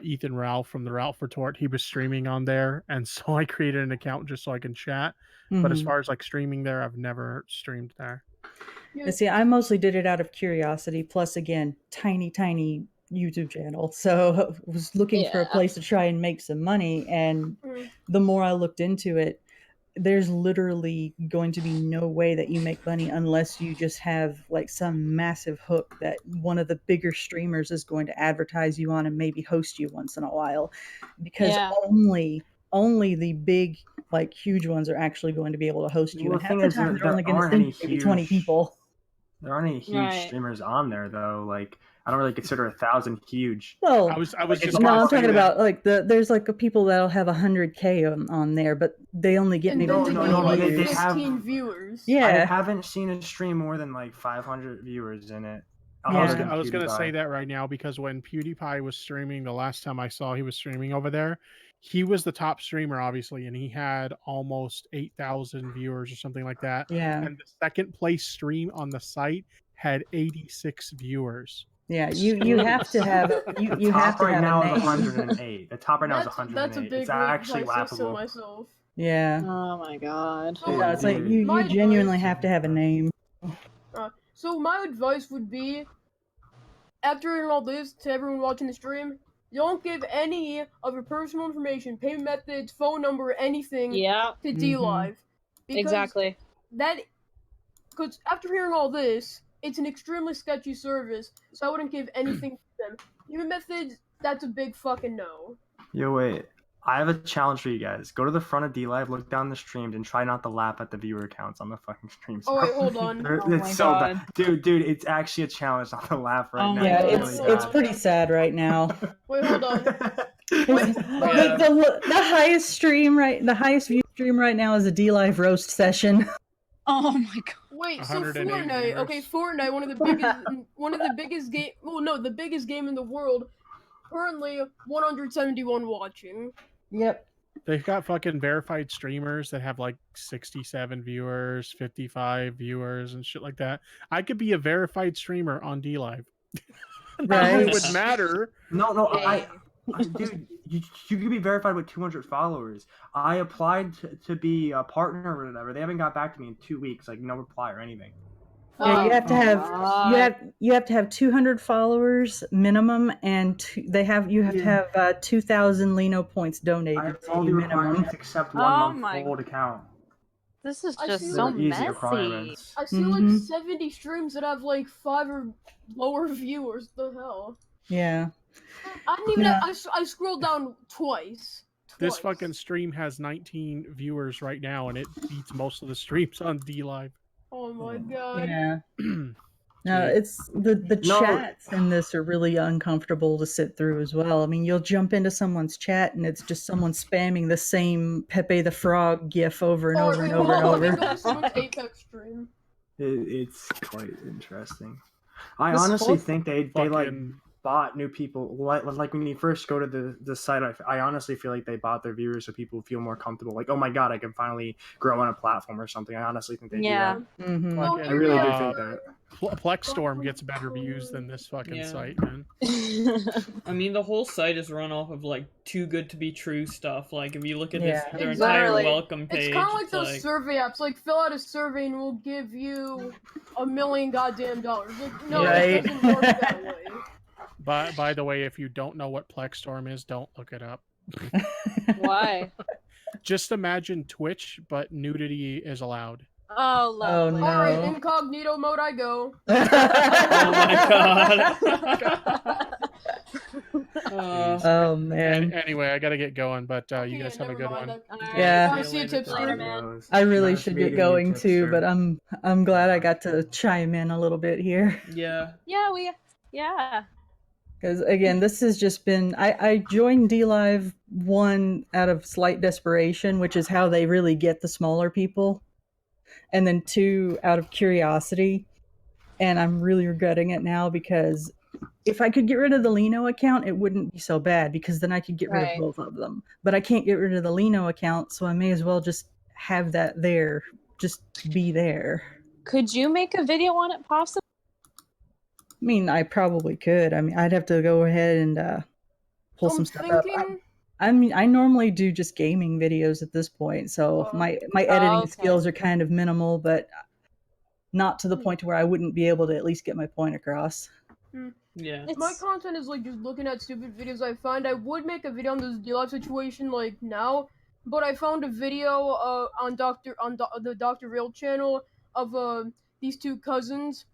Ethan Ralph from the Ralph Retort, he was streaming on there, and so I created an account just so I can chat. But as far as like streaming there, I've never streamed there. Yeah, see, I mostly did it out of curiosity. Plus, again, tiny YouTube channel, so I was looking for a place to try and make some money, and the more I looked into it, there's literally going to be no way that you make money unless you just have like some massive hook that one of the bigger streamers is going to advertise you on and maybe host you once in a while, because only the big, like, huge ones are actually going to be able to host you. Well, And the half thing the is, time they're only there going to aren't send any you maybe 20 people. There aren't any huge Right. streamers on there though. Like, I don't really consider 1,000 huge. Well, I was It's just no, not I'm talking streaming. about like there's like people that'll have 100K on there, but they only get And maybe then No, they no, get no, like they 15 have- viewers. I Yeah. haven't seen a stream more than like 500 viewers in it. Yeah. other than I was going to say PewDiePie. that right now because when PewDiePie was streaming, the last time I saw he was streaming over there, he was the top streamer, obviously, and he had almost 8,000 viewers or something like that. Yeah. And the second place stream on the site had 86 viewers. Yeah, you have to have you The have top to right have now a is name. 108. The top right now is That's 108. a big It's actually if I say so laughable. myself. Yeah. Oh my god. So, No, it's like Dude. you My genuinely advice- have to have a name. So my advice would be, after hearing all this, to everyone watching the stream, don't give any of your personal information, payment methods, phone number, anything Yeah, to Mhm. DLive. Because exactly. Because after hearing all this, it's an extremely sketchy service, so I wouldn't give anything to them. Payment methods, that's a big fucking no. Yo, wait. I have a challenge for you guys. Go to the front of DLive, look down the stream, and try not to laugh at the viewer counts on the fucking streams. Oh wait, hold on. Oh It's my so God. bad. Dude, it's actually a challenge not to laugh right Oh now. my Yeah, God. it's really bad. pretty sad right now. Wait, hold on. The highest view stream right now is a DLive roast session. Oh my god. Wait, so 108 Fortnite, okay, viewers. Fortnite, the biggest game in the world, currently 171 watching. Yep. They've got fucking verified streamers that have like 67 viewers, 55 viewers, and shit like that. I could be a verified streamer on DLive. Right. It would matter. No, Hey. dude, you could be verified with 200 followers. I applied to be a partner or whatever. They haven't got back to me in 2 weeks. Like, no reply or anything. Yeah, you have to have God. you have to have 200 followers minimum, and you have to have 2,000 LINO points I donated have to all you the minimum. requirements except Oh 1 month my- old account. This is I just see so the easy messy. requirements. I see like 70 streams that have like 5 or lower viewers. The hell? Yeah. I didn't even. Yeah. I scrolled down twice. This fucking stream has 19 viewers right now, and it beats most of the streams on DLive. Oh my god. Yeah. No, Gee. it's the No. chats in this are really uncomfortable to sit through as well. I mean, you'll jump into someone's chat and it's just someone spamming the same Pepe the Frog gif over and Oh, over wait, and hold over and on, let me over. go to someone's Apex stream. It's quite interesting. I This honestly whole think they like Fucking bought new people. Like when you first go to the site, I honestly feel like they bought their viewers so people feel more comfortable. Like, oh my god, I can finally grow on a platform or something. I honestly think they Yeah. do Mhm. No, that. I fucking, really do uh, think that. Plexstorm gets better views than this fucking Yeah. site, man. I mean, the whole site is run off of like too good to be true stuff. Like, if you look at this, Yeah. their Exactly. entire welcome page, It's kind of like those like, survey apps. Like, fill out a survey and we'll give you $1 million goddamn dollars. Like, no, Right. it doesn't work that way. By the way, if you don't know what Plexstorm is, don't look it up. Why? Just imagine Twitch, but nudity is allowed. Oh, lovely. no. Alright, incognito mode I go. oh my god. Oh man. Anyway, I gotta get going, but you Okay, guys have a never good mind. one. Alright. Yeah. I see you, Later, tipster. man. I really Nice should meeting get you, going too, tipster. but I'm glad I got to chime in a little bit here. Yeah. Yeah. Because again, this has just been I joined DLive 1 out of slight desperation, which is how they really get the smaller people, and then 2 out of curiosity, and I'm really regretting it now because if I could get rid of the LINO account, it wouldn't be so bad because then I could get rid Right. of both of them. But I can't get rid of the LINO account, so I may as well just have that there, just be there. Could you make a video on it possibly? I mean, I probably could. I mean, I'd have to go ahead and pull some I'm stuff up. thinking. I normally do just gaming videos at this point, so Oh. my editing okay. skills are kind of minimal, but not to the point to where I wouldn't be able to at least get my point across. Yeah. My content is like just looking at stupid videos I find. I would make a video on this DLive situation like now, but I found a video on the Dr. Real channel of these two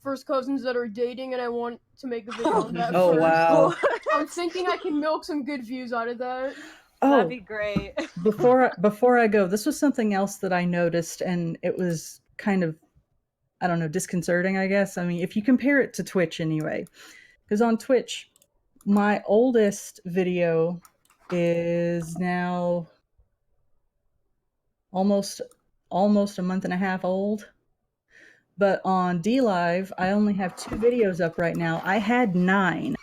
first cousins that are dating, and I want to make a video on that Oh, first. wow. I'm thinking I can milk some good views out of that. That'd Oh, be great. before I go, this was something else that I noticed, and it was kind of, I don't know, disconcerting, I guess. I mean, if you compare it to Twitch anyway, because on Twitch, my oldest video is now almost a month and a half old. But on DLive, I only have 2 videos up right now. I had 9.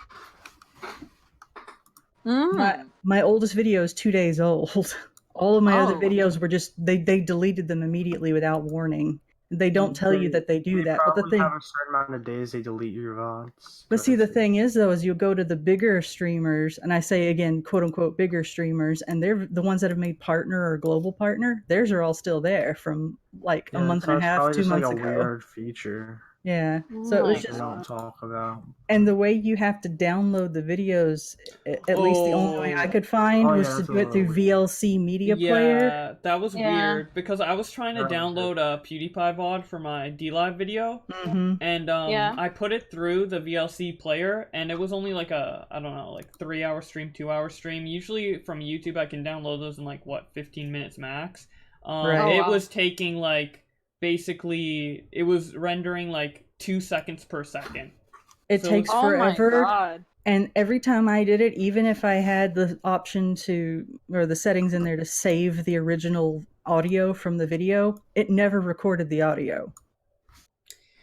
My oldest video is 2 days old. All of my other videos were just they deleted them immediately without warning. They don't tell you that they do that. But the thing, have a certain amount of days they delete your VODs. but see, the thing is though, is you go to the bigger streamers, and I say again, quote unquote, bigger streamers, and they're the ones that have made partner or global partner. Theirs are all still there from like a month and a half, 2 months like a ago. weird feature. Yeah, so it was They just, don't talk about. and the way you have to download the videos, at least the only way I could find was to do it through VLC Media Player. Yeah, that was weird because I was trying to download a PewDiePie VOD for my DLive video, and I put it through the VLC player, and it was only like a, I don't know, like 3-hour stream, 2-hour stream. Usually from YouTube I can download those in like, what, 15 minutes max. It was taking like, basically, it was rendering like 2 seconds per second. It takes forever. And every time I did it, even if I had the option to, or the settings in there to save the original audio from the video, it never recorded the audio.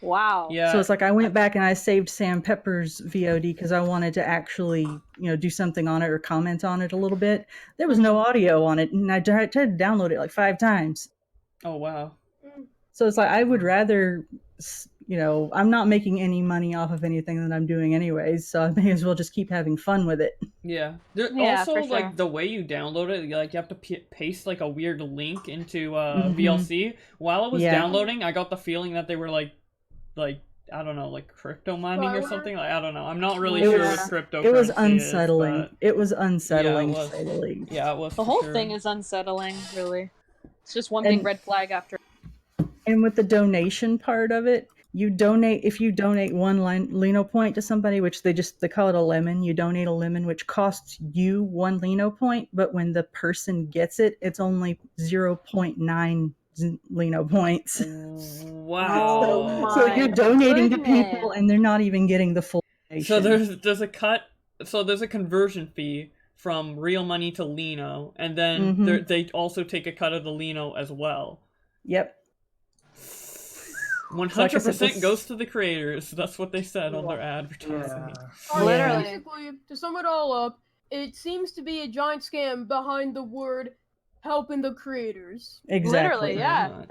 Wow. Yeah. So it's like I went back and I saved Sam Pepper's VOD because I wanted to actually, do something on it or comment on it a little bit. There was no audio on it, and I tried to download it like 5 times. Oh, wow. So it's like I would rather, I'm not making any money off of anything that I'm doing anyways, so I may as well just keep having fun with it. Yeah. Yeah, also, for like, sure. the way you download it, like, you have to paste, like, a weird link into VLC. While it was downloading, I got the feeling that they were, like, I don't know, like, crypto mining or something. Like, I don't know. I'm not really sure what cryptocurrency It was is, unsettling. but... It was unsettling, Yeah, it was. to say the least. Yeah, it was. The whole thing is unsettling, really. It's just one big red flag after. And with the donation part of it, if you donate 1 LINO point to somebody, which they call it a lemon, you donate a lemon, which costs you 1 LINO point, but when the person gets it, it's only 0.9 LINO points. Wow. So you're donating to people, and they're not even getting the full donation. So there's a conversion fee from real money to LINO, and then they also take a cut of the LINO as well. Yep. 100% goes to the creators. That's what they said on their advertising. Literally. Basically, to sum it all up, it seems to be a giant scam behind the word helping the creators. Exactly. Literally, yeah.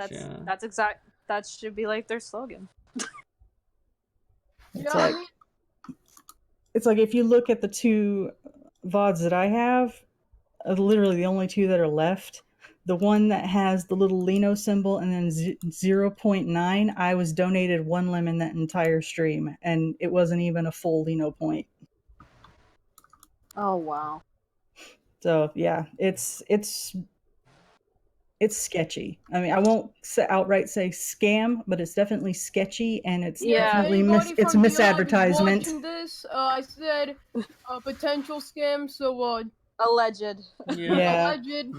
That's exact. That should be like their slogan. It's like if you look at the 2 VODs that I have, literally the only 2 that are left. The one that has the little LINO symbol and then 0.9, I was donated 1 lemon that entire stream, and it wasn't even a full LINO point. Oh wow. So yeah, it's sketchy. I mean, I won't outright say scam, but it's definitely sketchy, and it's definitely it's misadvertisement. Watching this, I said potential scam, so alleged. Yeah. Alleged.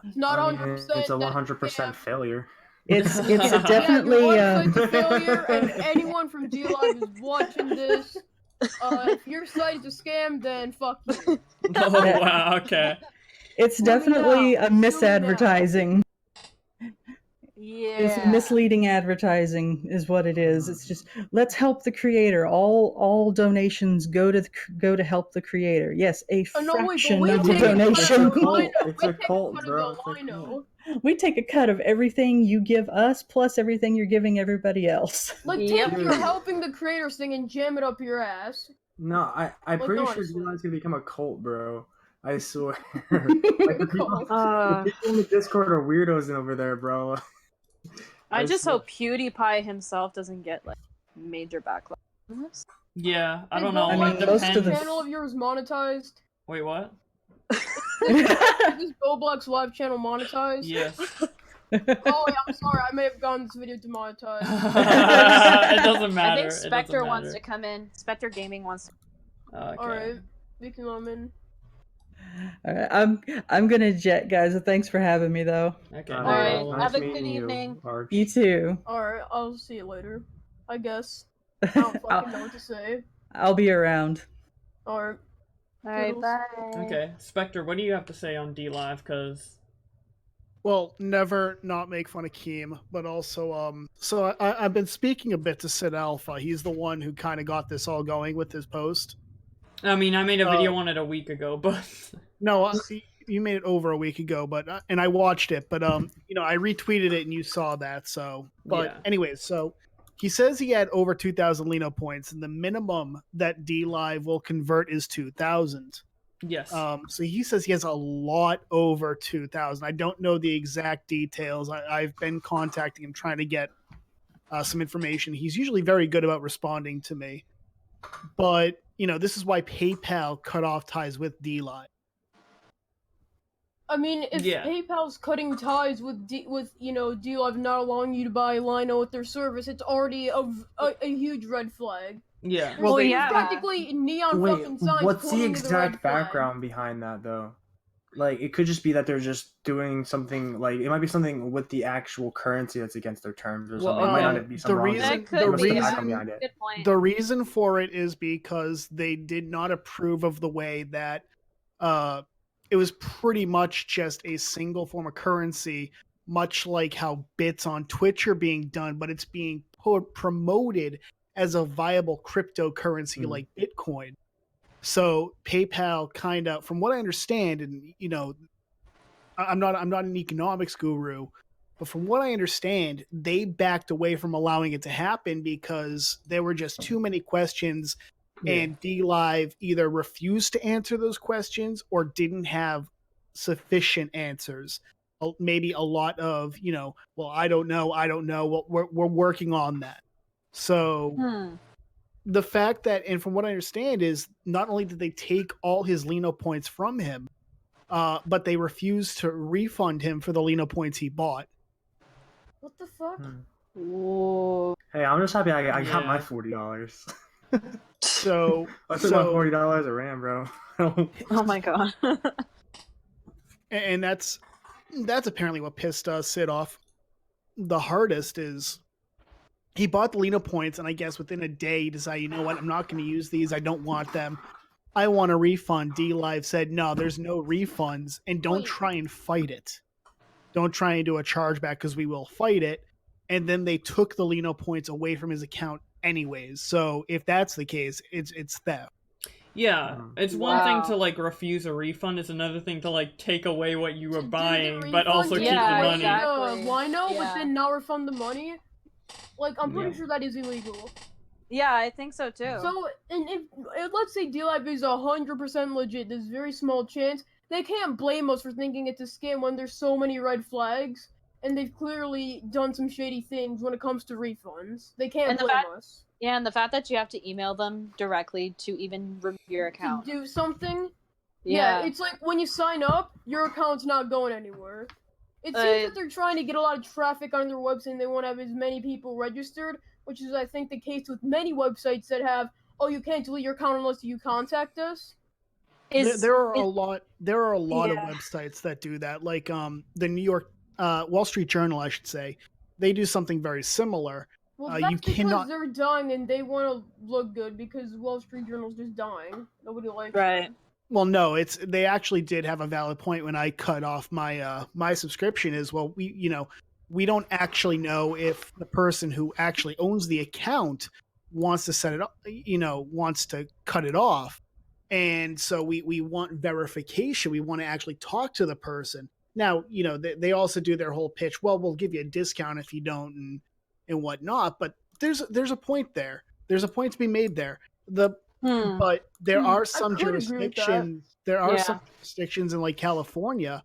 It's not 100%. It's a 100% failure. It's definitely it's a failure, and anyone from DLive is watching this. If your site is a scam, then fuck you. Oh wow, okay. It's definitely a misadvertising. Yeah. It's misleading advertising is what it is. It's just, let's help the creator. All donations go to help the creator. Yes, a fraction of the donation. It's a cult, bro. We take a cut of everything you give us, plus everything you're giving everybody else. Like, take your helping the creators thing and jam it up your ass. No, I'm pretty sure DLive's gonna become a cult, bro. I swear. Like, the people in the Discord are weirdos over there, bro. I just hope PewDiePie himself doesn't get like major backlash on this. Yeah, I don't know. Most of the channel of yours monetized. Wait, what? Just go Roblox live channel monetized? Yes. Oh, yeah, I'm sorry. I may have gotten this video demonetized. It doesn't matter. I think It doesn't Spectre wants matter. to come in. Spectre Gaming wants. Okay. Alright, we can let him in. All right, I'm gonna jet, guys. Thanks for having me, though. Okay. All right, no problem. have a meeting good you, evening. Arch. You too. Alright, I'll see you later. I guess. I don't fucking know what to say. I'll be around. Alright. All right, Toodles. bye. Okay, Spectre, what do you have to say on DLive? Because Well, never not make fun of Keem, but also, so I've been speaking a bit to Sid Alpha. He's the one who kind of got this all going with his post. I mean, I made a video on it a week ago, but No, you made it over a week ago, but and I watched it, but you know, I retweeted it and you saw that. So, but Yeah. anyways, so he says he had over 2,000 LINO points, and the minimum that DLive will convert is 2,000. yes. So he says he has a lot over 2,000. I don't know the exact details. I've been contacting him trying to get some information. He's usually very good about responding to me, but you know, this is why PayPal cut off ties with DLive. I mean, if Yeah. PayPal's cutting ties with DLive not allowing you to buy LINO with their service, it's already a huge red flag. Yeah. There's Well, they- practically neon Wait, fucking signs what's the pointing to the red exact flag. background behind that, though? Like, it could just be that they're just doing something, like, it might be something with the actual currency that's against their terms or Well, something. It might not be the some wrong reason- That thing. could the be. reason- background behind it. Good point. The reason for it is because they did not approve of the way that it was pretty much just a single form of currency, much like how bits on Twitch are being done, but it's being promoted as a viable cryptocurrency like Bitcoin. So PayPal kind of, from what I understand, and you know, I'm not an economics guru, but from what I understand, they backed away from allowing it to happen because there were just too many questions, and DLive either refused to answer those questions or didn't have sufficient answers. Maybe a lot of, you know, well, I don't know. Well, we're working on that. So the fact that, and from what I understand, is not only did they take all his LINO points from him, but they refused to refund him for the LINO points he bought. What the fuck? Whoa. Hey, I'm just happy I got my Yeah. $40. So, I took my $40 at RAM, bro. Oh my god. and that's apparently what pissed Sid off the hardest. Is he bought the LINO points, and I guess within a day he decided, you know what, I'm not going to use these. I don't want them. I want a refund. DLive said, no, there's no refunds, and don't try and fight it. Don't try and do a chargeback because we will fight it. And then they took the LINO points away from his account anyways. So if that's the case, it's theft. Yeah, it's one thing to like refuse a refund. It's another thing to like take away what you were buying, but also keep the money. exactly. LINO, Yeah. but then not refund the money. Like, I'm pretty Yeah. sure that is illegal. Yeah, I think so too. So, and if let's say DLive is 100% legit, there's a very small chance they can't blame us for thinking it's a scam when there's so many red flags, and they've clearly done some shady things when it comes to refunds. They can't And the blame fact- us. Yeah, and the fact that you have to email them directly to even review your account. To do something. Yeah. It's like when you sign up, your account's not going anywhere. It seems that they're trying to get a lot of traffic on their website and they want to have as many people registered, which is, I think, the case with many websites that have, oh, you can't delete your account unless you contact us. There are a lot of websites that do that, like the New York Wall Street Journal, I should say. They do something very similar. Well, that's You because cannot. they're dying and they want to look good because Wall Street Journal's just dying. Nobody likes Right. Well, no, they actually did have a valid point when I cut off my my subscription. Is, well, we don't actually know if the person who actually owns the account wants to set it up, wants to cut it off. And so we want verification. We want to actually talk to the person. Now, they also do their whole pitch. Well, we'll give you a discount if you don't and whatnot. But there's a point there. There's a point to be made there. But there are some jurisdictions. There are some jurisdictions in like California,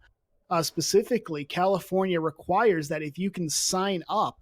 specifically. California requires that if you can sign up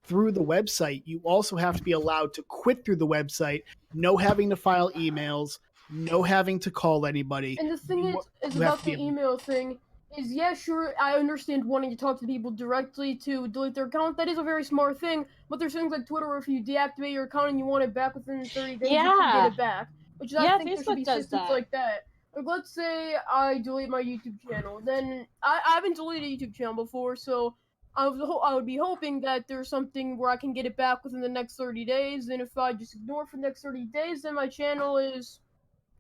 through the website, you also have to be allowed to quit through the website. No having to file emails. No having to call anybody. And the thing is about the email thing, is, yeah, sure, I understand wanting to talk to people directly to delete their account. That is a very smart thing. But there's things like Twitter where if you deactivate your account and you want it back within 30 days, you can get it back. Which I think there should be systems like that. Like, let's say I delete my YouTube channel. Then I haven't deleted a YouTube channel before, so I would be hoping that there's something where I can get it back within the next 30 days. And if I just ignore it for the next 30 days, then my channel is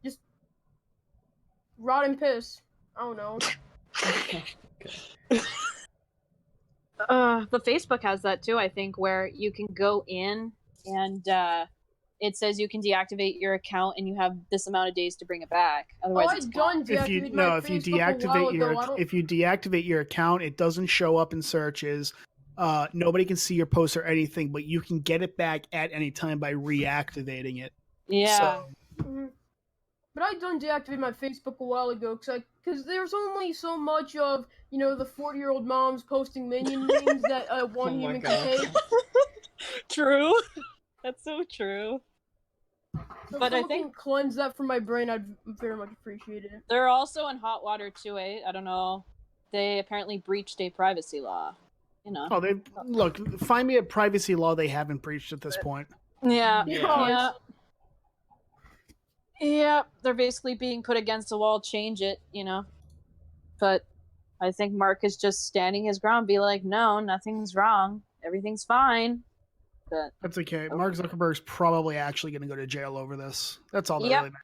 just rotten piss. I don't know. But Facebook has that too, I think, where you can go in and it says you can deactivate your account and you have this amount of days to bring it back. Otherwise, it's blocked. If you deactivate your account, it doesn't show up in searches. Nobody can see your posts or anything, but you can get it back at any time by reactivating it. Yeah. So, but I done deactivate my Facebook a while ago because there's only so much of, you know, the 40-year-old moms posting minion memes that one human can take. True. That's so true. So but if I think cleanse that from my brain, I'd very much appreciate it. They're also in hot water too, eh? I don't know. They apparently breached a privacy law. You know. Oh, they look. Find me a privacy law they haven't breached at this point. Yeah. Yeah. Yeah. They're basically being put against the wall. Change it, you know. But I think Mark is just standing his ground, be like, no, nothing's wrong, everything's fine. But that's okay. Mark Zuckerberg's probably actually going to go to jail over this. That's all that really matters.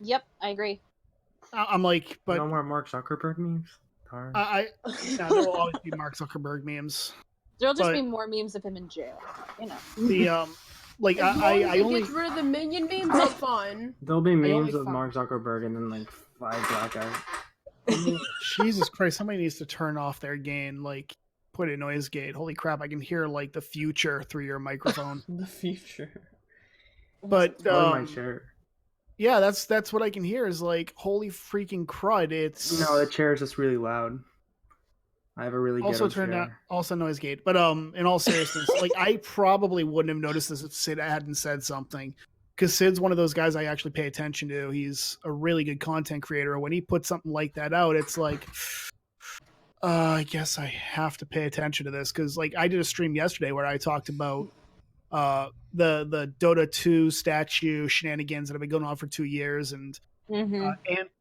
Yep, I agree. I'm like, but no more Mark Zuckerberg memes. There will always be Mark Zuckerberg memes. There'll just be more memes of him in jail. You know. The like I only get rid of the minion memes. I'm fine. There'll be memes of Mark Zuckerberg and then like 5 black guys. Jesus Christ! Somebody needs to turn off their gain. Like, put a noise gate. Holy crap! I can hear like the future through your microphone. The future. But my chair. Yeah, that's what I can hear is like, holy freaking crud! It's no, the chair is just really loud. I have a really also turned out also noise gate. But in all seriousness, like I probably wouldn't have noticed this if Sid hadn't said something. Because Sid's one of those guys I actually pay attention to. He's a really good content creator. When he puts something like that out, it's like, I guess I have to pay attention to this. Because like I did a stream yesterday where I talked about the Dota 2 statue shenanigans that have been going on for 2 years, and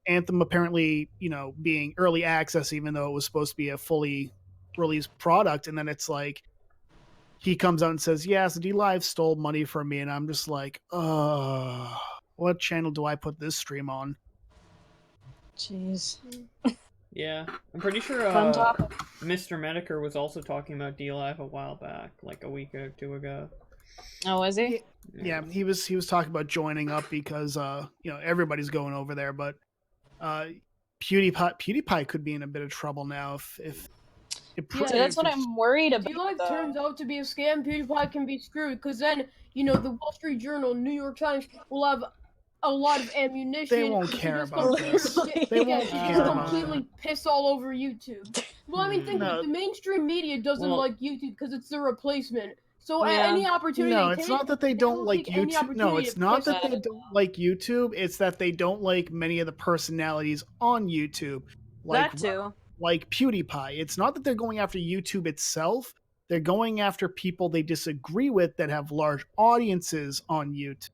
Anthem apparently, you know, being early access even though it was supposed to be a fully released product, and then it's like he comes out and says, yes, DLive stole money from me, and I'm just like, what channel do I put this stream on? Jeez. Yeah, I'm pretty sure Mr. Medicare was also talking about DLive a while back, like a week or two ago. Oh, was he? Yeah, he was talking about joining up because you know, everybody's going over there, but PewDiePie could be in a bit of trouble now if that's what I'm worried about. DLive turns out to be a scam, PewDiePie can be screwed, because then, you know, the Wall Street Journal, New York Times will have a lot of ammunition. They won't care about this. They won't care completely piss all over YouTube. Well, I mean, think of it, the mainstream media doesn't like YouTube because it's their replacement. So any opportunity. No, it's not that they don't like YouTube. No, it's not that they don't like YouTube. It's that they don't like many of the personalities on YouTube. Like, that too. Like PewDiePie. It's not that they're going after YouTube itself. They're going after people they disagree with that have large audiences on YouTube.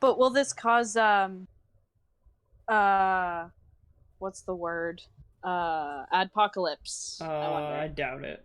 But will this cause what's the word? Adpocalypse? I doubt it.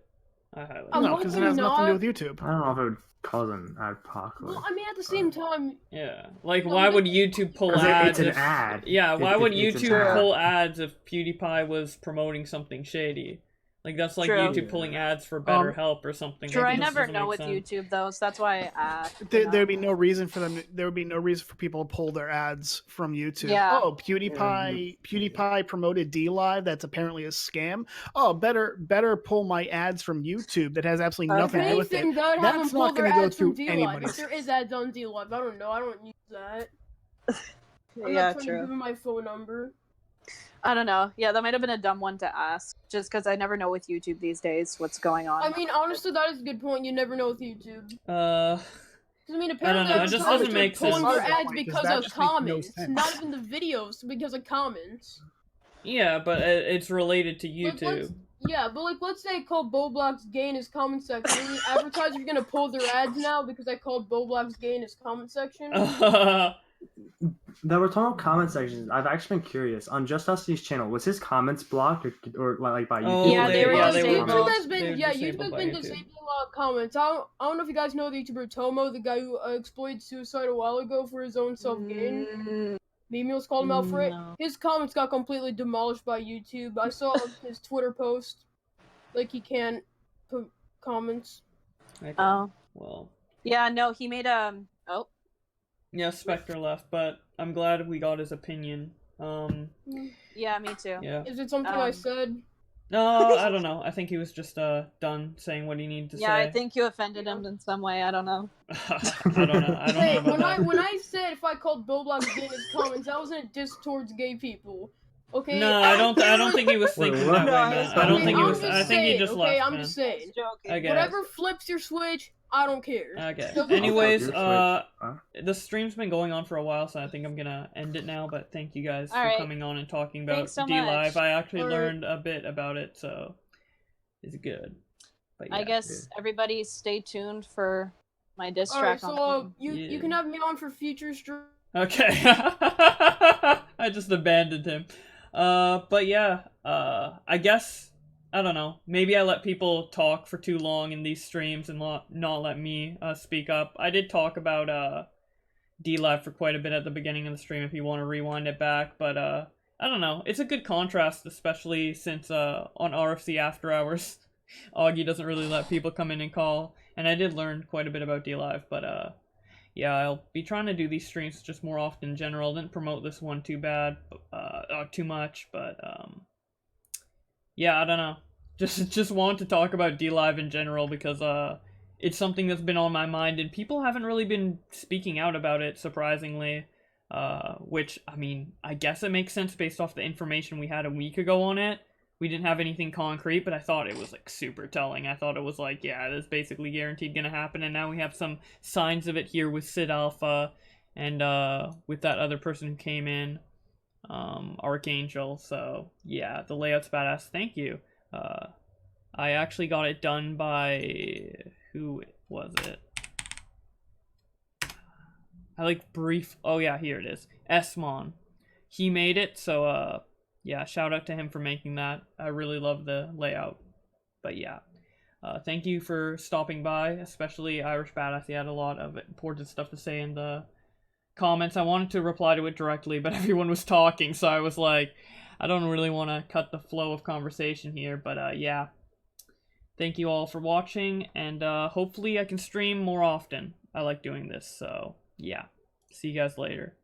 No, because it has nothing to do with YouTube. I don't know if it would cause an apocalypse. Well, I mean, at the same time... Yeah. Like, why would YouTube pull ads? It's an ad. Yeah, why would YouTube pull ads if PewDiePie was promoting something shady? Like, that's like YouTube pulling ads for BetterHelp or something. True, I never know with YouTube, though, so that's why I asked. There'd be no reason for them. There would be no reason for people to pull their ads from YouTube. Yeah. Oh, PewDiePie promoted DLive. That's apparently a scam. Oh, better pull my ads from YouTube. That has absolutely nothing to do with it. That's not going to go through anybody. There is ads on DLive. I don't know. I don't use that. I'm yeah, not trying to give him my phone number. I don't know. Yeah, that might have been a dumb one to ask, just because I never know with YouTube these days what's going on. I mean, honestly, that is a good point. You never know with YouTube. I mean, apparently, it just doesn't make sense. Pulling their ads because of comments, not even the videos, because of comments. Yeah, but it's related to YouTube. But like, let's say I call Boblox gay in his comment section. Any advertisers are gonna pull their ads now because I called Boblox gay in his comment section. That we're talking about comment sections. I've actually been curious on Just Usy's channel. Was his comments blocked or like by YouTube? Oh, Yeah, they were YouTube disabled. has been disabled YouTube has by been YouTube. disabling a lot of comments. I don't know if you guys know the YouTuber Tomo, the guy who exploited suicide a while ago for his own self gain. Memeals called him out for it. No. His comments got completely demolished by YouTube. I saw his Twitter post. Like, he can't put comments. Okay. Oh. Well. Yeah, no, he made oh. Yeah, Spectre left, but I'm glad we got his opinion. Yeah, me too. Yeah. Is it something I said? No, I don't know. I think he was just done saying what he needed to say. Yeah, I think you offended him in some way. I don't know. I don't know. I don't know about that. When I said if I called Boblox gay in his comments, that wasn't a diss towards gay people. Okay. No, I don't think he was thinking that way, man. I don't think he was. I think he just left, I'm man. just saying. I guess. Whatever flips your switch, I don't care. Okay. So- Anyways, Huh? the stream's been going on for a while, so I think I'm gonna end it now. But thank you guys for Alright. coming on and talking about Thanks so DLive. much. I actually Alright. learned a bit about it, so it's good. But I yeah. guess everybody stay tuned for my diss Alright, track so on you can have me on for future stream. Okay. I just abandoned him. But yeah, I guess, I don't know, maybe I let people talk for too long in these streams and not let me speak up. I did talk about DLive for quite a bit at the beginning of the stream if you want to rewind it back, but I don't know, it's a good contrast, especially since on RFC After Hours, Augie doesn't really let people come in and call, and I did learn quite a bit about DLive, but yeah, I'll be trying to do these streams just more often in general. Didn't promote this one too much, but yeah, I don't know. Just want to talk about DLive in general because it's something that's been on my mind and people haven't really been speaking out about it, surprisingly. Which, I mean, I guess it makes sense based off the information we had a week ago on it. We didn't have anything concrete, but I thought it was, like, super telling. I thought it was like, yeah, it is basically guaranteed gonna happen, and now we have some signs of it here with Sid Alpha, and, with that other person who came in, Archangel, so, yeah, the layout's badass, thank you. I actually got it done by, who was it? Oh yeah, here it is, Esmon. He made it, so, yeah, shout out to him for making that. I really love the layout. But yeah, thank you for stopping by, especially Irish Badass. He had a lot of important stuff to say in the comments. I wanted to reply to it directly, but everyone was talking, so I was like, I don't really want to cut the flow of conversation here. But yeah, thank you all for watching, and hopefully I can stream more often. I like doing this, so yeah. See you guys later.